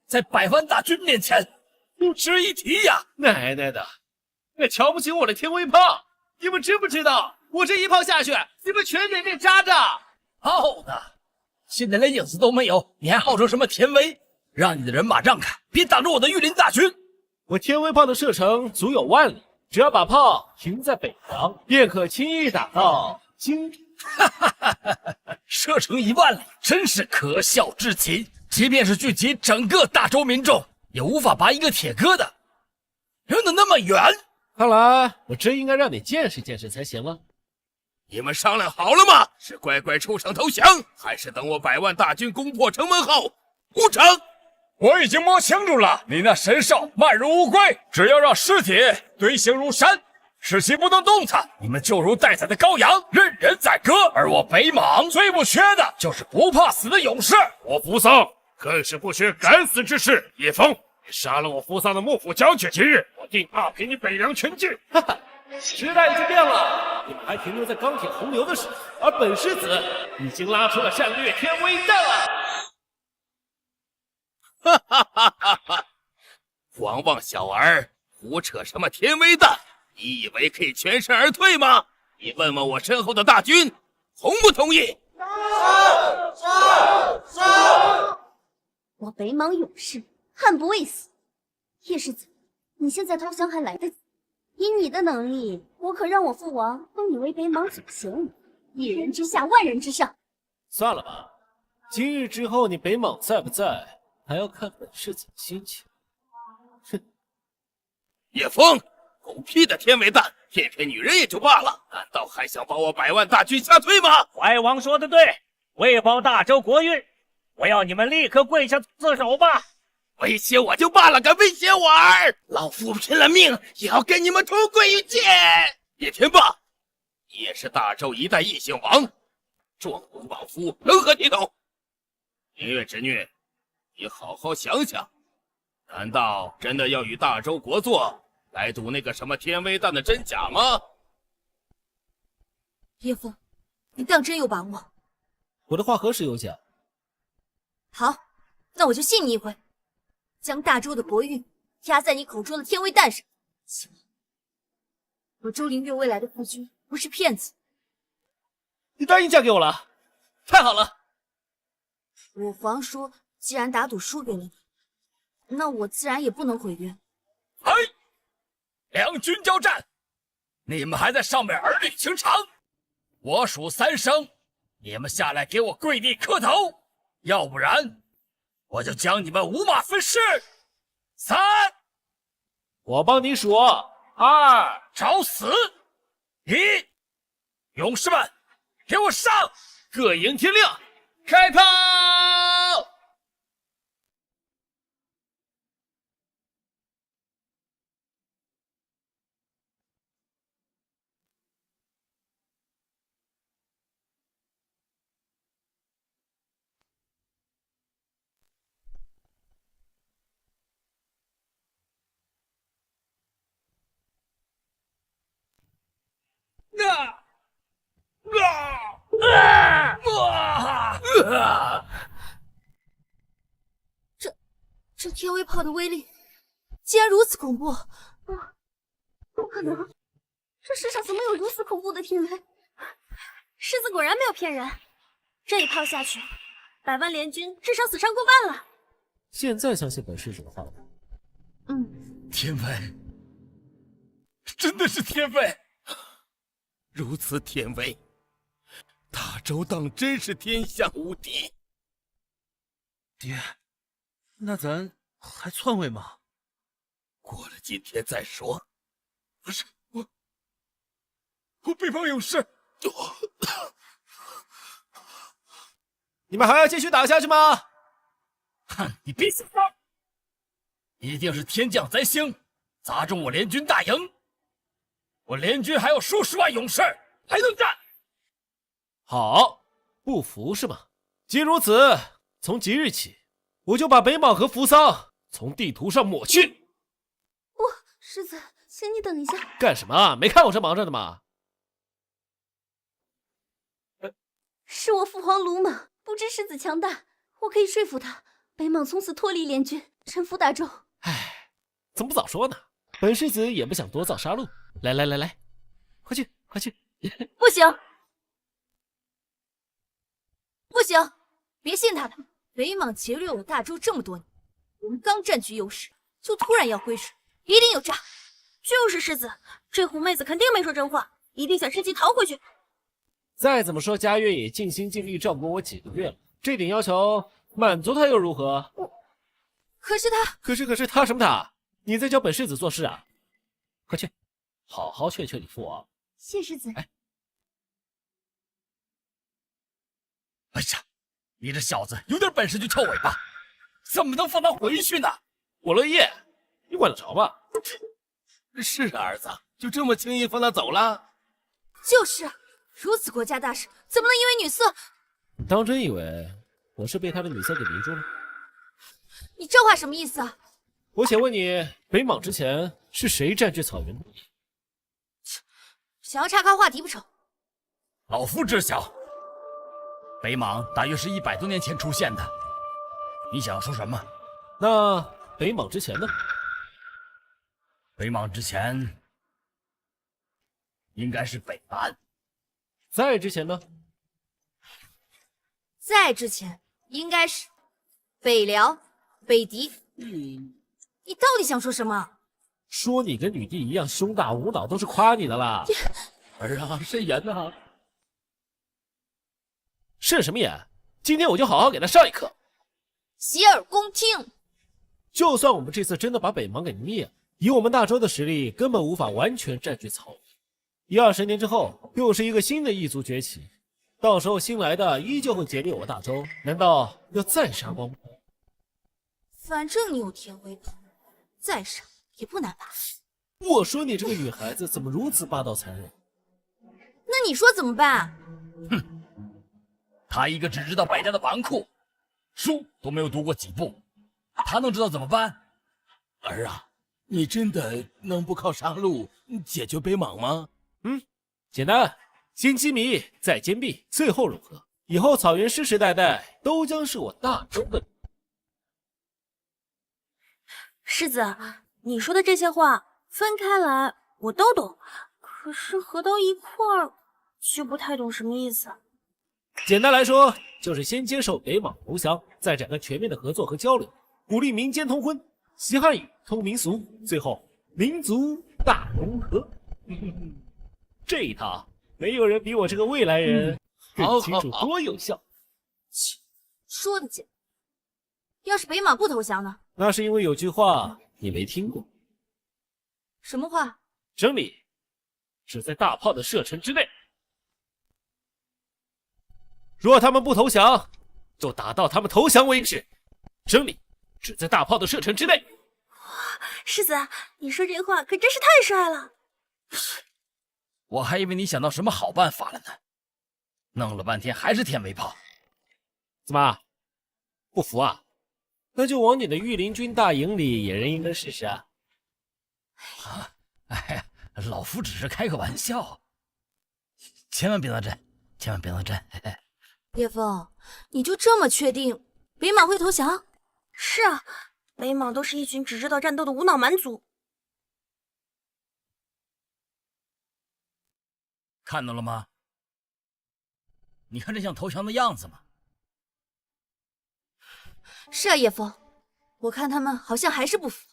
在百万大军面前不值一提呀！
奶奶的，那瞧不起我的天威炮，你们知不知道？我这一炮下去，你们全得被扎着。
耗的，现在连影子都没有，你还号称什么天威？让你的人马让开，别挡着我的御林大军！
我天威炮的射程足有万里，只要把炮停在北凉，便可轻易打到京。
射程1万里，真是可笑至极。即便是聚集整个大周民众，也无法拔一个铁疙瘩，扔得那么远。
看来我真应该让你见识见识才行了。
你们商量好了吗？是乖乖出城投降，还是等我百万大军攻破城门后攻城？
我已经摸清楚了，你那神兽慢如乌龟，只要让尸体堆形如山，使其不能动弹，你们就如待宰的羔羊，任人宰割。而我北莽最不缺的就是不怕死的勇士。
我扶桑更是不缺敢死之士。叶枫，你杀了我扶桑的幕府将军，今日我定大平你北凉全境。哈哈，时代已经变了，你们还停留在钢铁洪流的时代，而本世子已经拉出了战略天威弹了。
哈哈哈哈哈！狂妄小儿，胡扯什么天威弹？你以为可以全身而退吗？你问问我身后的大军，同不同意？
是。我北莽勇士，悍不畏死。叶世子，你现在投降还来得及。以你的能力，我可让我父王封你为北莽总贤武，一人之下，万人之上。
算了吧，今日之后你北莽在不在，还要看本世子的心情。哼，
叶枫，狗屁的天威弹，骗骗女人也就罢了，难道还想把我百万大军吓退吗？
怀王说的对，为保大周国运，我要你们立刻跪下自首吧！
威胁我就罢了，敢威胁我儿，老夫拼了命也要跟你们同归于尽！叶天霸，你也是大周一代异姓王，壮公望夫，能何体统？明月侄女，你好好想想，难道真的要与大周国作来赌那个什么天威弹的真假吗？
叶枫，你当真有把握？
我的话何时有假？
好，那我就信你一回，将大周的国运压在你口中的天威蛋上。行了，我周灵月未来的夫君不是骗子。
你答应嫁给我了，太好了！
我皇说，既然打赌输给了你，那我自然也不能毁约。
哎，两军交战，你们还在上面儿女情长，我数3声，你们下来给我跪地磕头，要不然我就将你们五马分尸。3，
我帮你数。
2，找死！1，勇士们，给我上！
各营天亮，
开炮！
这天威炮的威力竟然如此恐怖！
不可能，这世上怎么有如此恐怖的天威？世子果然没有骗人，这一炮下去，100万联军至少死伤过半了。
现在相信本世子的话了。
天威，真的是天威！
如此天威，大周当真是天下无敌。
爹，那咱还篡位吗？
过了今天再说。
不是我北方勇士，
你们还要继续打下去吗？
哼，你别想了，一定是天降灾星，砸中我联军大营。我联军还有数十万勇士，还能战。
好，不服是吗？既如此，从即日起，我就把北莽和扶桑从地图上抹去。
不，世子，请你等一下。
干什么？没看我这忙着的吗？
是我父皇鲁莽，不知世子强大，我可以说服他，北莽从此脱离联军，臣服大周。
唉，怎么不早说呢？本世子也不想多造杀戮。来，快去！
不行，不行，别信他的。北莽劫掠我大周这么多年，我们刚占据优势，就突然要归顺，一定有诈。
就是世子，这狐妹子肯定没说真话，一定想趁机逃回去。
再怎么说，嘉悦也尽心尽力照顾我几个月了，这点要求满足他又如何？
可是他，
可是他什么他？你在教本世子做事啊？快去，好好劝劝你父王。
谢世子。
哎呀，你这小子有点本事就翘尾巴，怎么能放他回去呢？
我乐意，你管得着吗？
是啊，儿子，就这么轻易放他走了？
就是，如此国家大事，怎么能因为女色？
当真以为我是被他的女色给迷住了？
你这话什么意思啊？
我想问你，北莽之前是谁占据草原的？
想要岔开话题不成？
老夫知晓，北莽大约是100多年前出现的。你想要说什么？
那北莽之前呢？
北莽之前应该是北蛮。
再之前呢？
再之前应该是北辽、北狄。你到底想说什么？
说你跟女帝一样胸大无脑，都是夸你的啦。儿啊，慎言呐！慎什么言？今天我就好好给他上一课。
洗耳恭听。
就算我们这次真的把北莽给灭了，以我们大周的实力，根本无法完全占据草原。10-20年之后，又是一个新的异族崛起，到时候新来的依旧会劫掠我大周，难道要再杀光吗？
反正你有天威宝，再上也不难吧？
我说你这个女孩子怎么如此霸道残忍？
那你说怎么办？
哼，他一个只知道败家的纨绔，书都没有读过几部，他能知道怎么办？
儿啊，你真的能不靠杀戮解决北莽吗？
简单，先击糜，再坚壁，最后融合。以后草原世世代代都将是我大周的。
世子，你说的这些话分开来我都懂，可是合到一块儿就不太懂什么意思。
简单来说，就是先接受北莽投降，再展开全面的合作和交流，鼓励民间通婚，习汉语，通民俗，最后民族大融合。这一套，没有人比我这个未来人更清楚多有效。
说的简单，要是北莽不投降呢？
那是因为有句话你没听过，
什么话？
胜利只在大炮的射程之内。若他们不投降，就打到他们投降为止。胜利只在大炮的射程之内。
世子，你说这话可真是太帅了。
我还以为你想到什么好办法了呢，弄了半天还是天威炮。
怎么不服啊？那就往你的御林军大营里野人一根试试啊！
哎，老夫只是开个玩笑，千万别当真，千万别当真。
叶枫，你就这么确定北莽会投降？
是啊，北莽都是一群只知道战斗的无脑蛮族。
看到了吗？你看这像投降的样子吗？
是啊，叶枫，我看他们好像还是不服。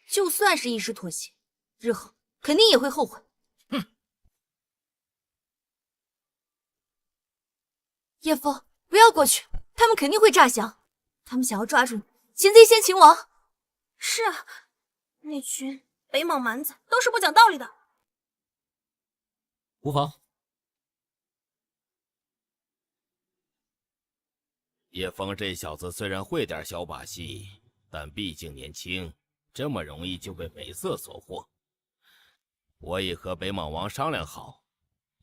就算是一时妥协，日后肯定也会后悔。
哼！
叶枫，不要过去，他们肯定会诈降。他们想要抓住你，擒贼先擒王。
是啊，那群北莽蛮子都是不讲道理的。
无妨。
叶枫这小子虽然会点小把戏，但毕竟年轻，这么容易就被美色所惑。我已和北莽王商量好，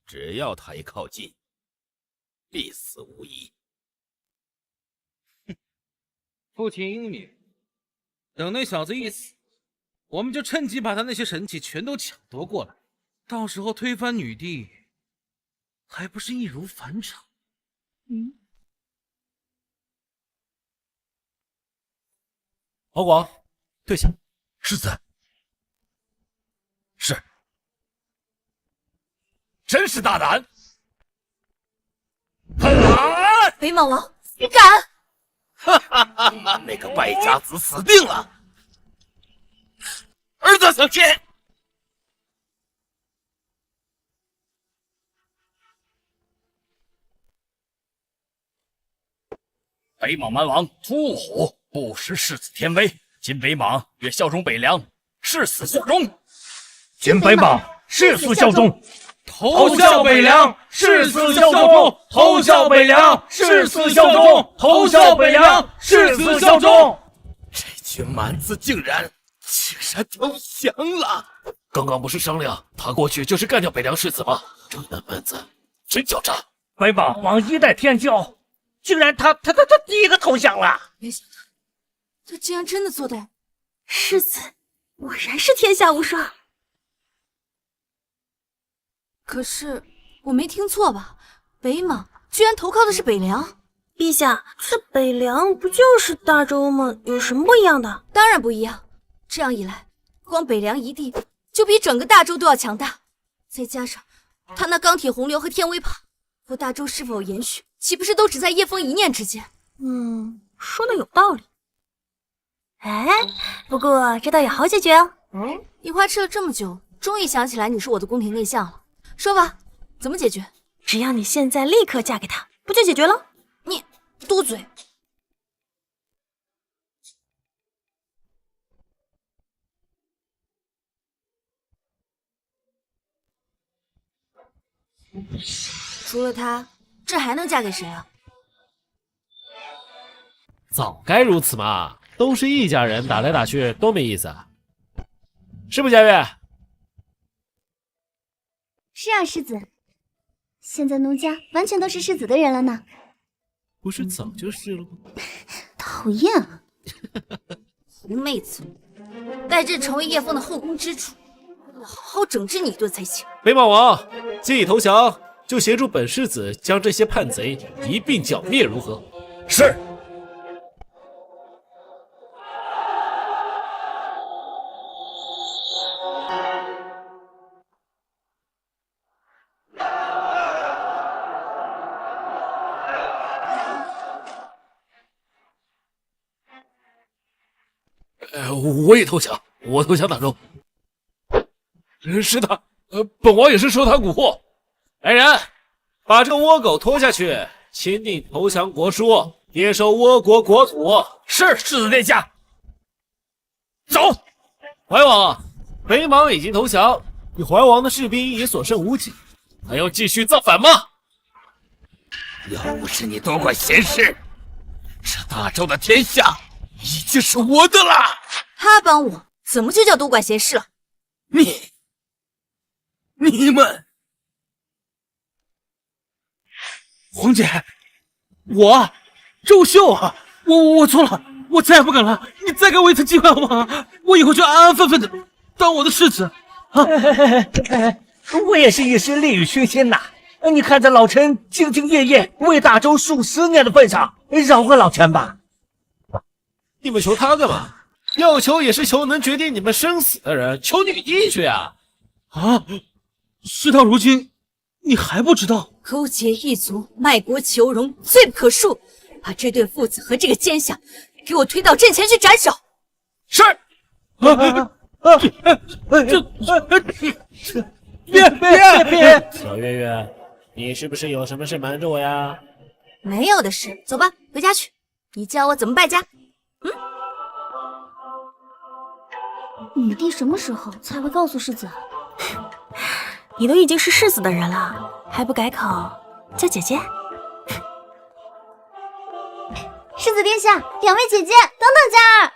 只要他一靠近，必死无疑。
父亲英明，等那小子一死，我们就趁机把他那些神器全都抢夺过来，到时候推翻女帝，还不是易如反掌？
敖广，退下。
世子，是，真是大胆！
北莽王，你敢！
哈哈哈！那个败家子死定了！儿子小心！
北莽蛮王突兀虎不识世子天威，今北莽越效忠北凉，誓死效忠。
今北莽誓死效忠，
投效北凉，
誓死效忠，投效北凉，誓死效忠，投效北凉，誓死效忠。
这群蛮子竟然投降了！
刚刚不是商量他过去就是干掉北凉世子吗？这男蛮子真狡诈！
北莽王一代天骄，竟然他第一个投降了！
没想到他竟然真的做到。
世子果然是天下无双。
可是我没听错吧？北莽居然投靠的是北凉？
陛下，这北凉不就是大周吗？有什么不一样的？
当然不一样。这样一来，光北凉一地就比整个大周都要强大。再加上他那钢铁洪流和天威炮，和大周是否延续，岂不是都只在叶枫一念之间？
说的有道理。哎，不过这倒也好解决哦。
你花痴了这么久，终于想起来你是我的宫廷内相了。说吧，怎么解决？
只要你现在立刻嫁给他，不就解决了？
你嘟嘴！除了他，这还能嫁给谁啊？
早该如此嘛！都是一家人，打来打去多没意思啊，是不是佳悦？
是啊，世子。现在奴家完全都是世子的人了呢。
不是早就是了吗？
讨厌啊！
狐妹子，待朕成为叶枫的后宫之主，好好整治你一顿才行。
北莽王，既已投降，就协助本世子将这些叛贼一并剿灭，如何？
是。
我也投降，我投降大周。
是的，本王也是受他蛊惑。来人，把这个倭狗拖下去，签订投降国书，接收倭国国土。
是，世子殿下。走。
怀王，北莽已经投降，你怀王的士兵也所剩无几，还要继续造反吗？
要不是你多管闲事，这大周的天下已经是我的了。
他帮我，怎么就叫多管闲事了？
你们，
皇姐，我周秀啊，我错了，我再也不敢了，你再给我一次机会好不好？我以后就安安分分的当我的世子啊！
我也是一时利欲熏心呐。你看在老臣兢兢业业为大周数10年的份上，饶个老臣吧。
你们求他干嘛？要求也是求能决定你们生死的人，求女帝去啊！
啊！事到如今，你还不知道？
勾结异族，卖国求荣，罪不可恕。把这对父子和这个奸相给我推到阵前去斩首。
是。
别！
小月月，你是不是有什么事瞒着我呀？
没有的事，走吧，回家去。你教我怎么败家？
女帝什么时候才会告诉世子？
你都已经是世子的人了，还不改口叫姐姐？
世子殿下，两位姐姐，等等佳儿。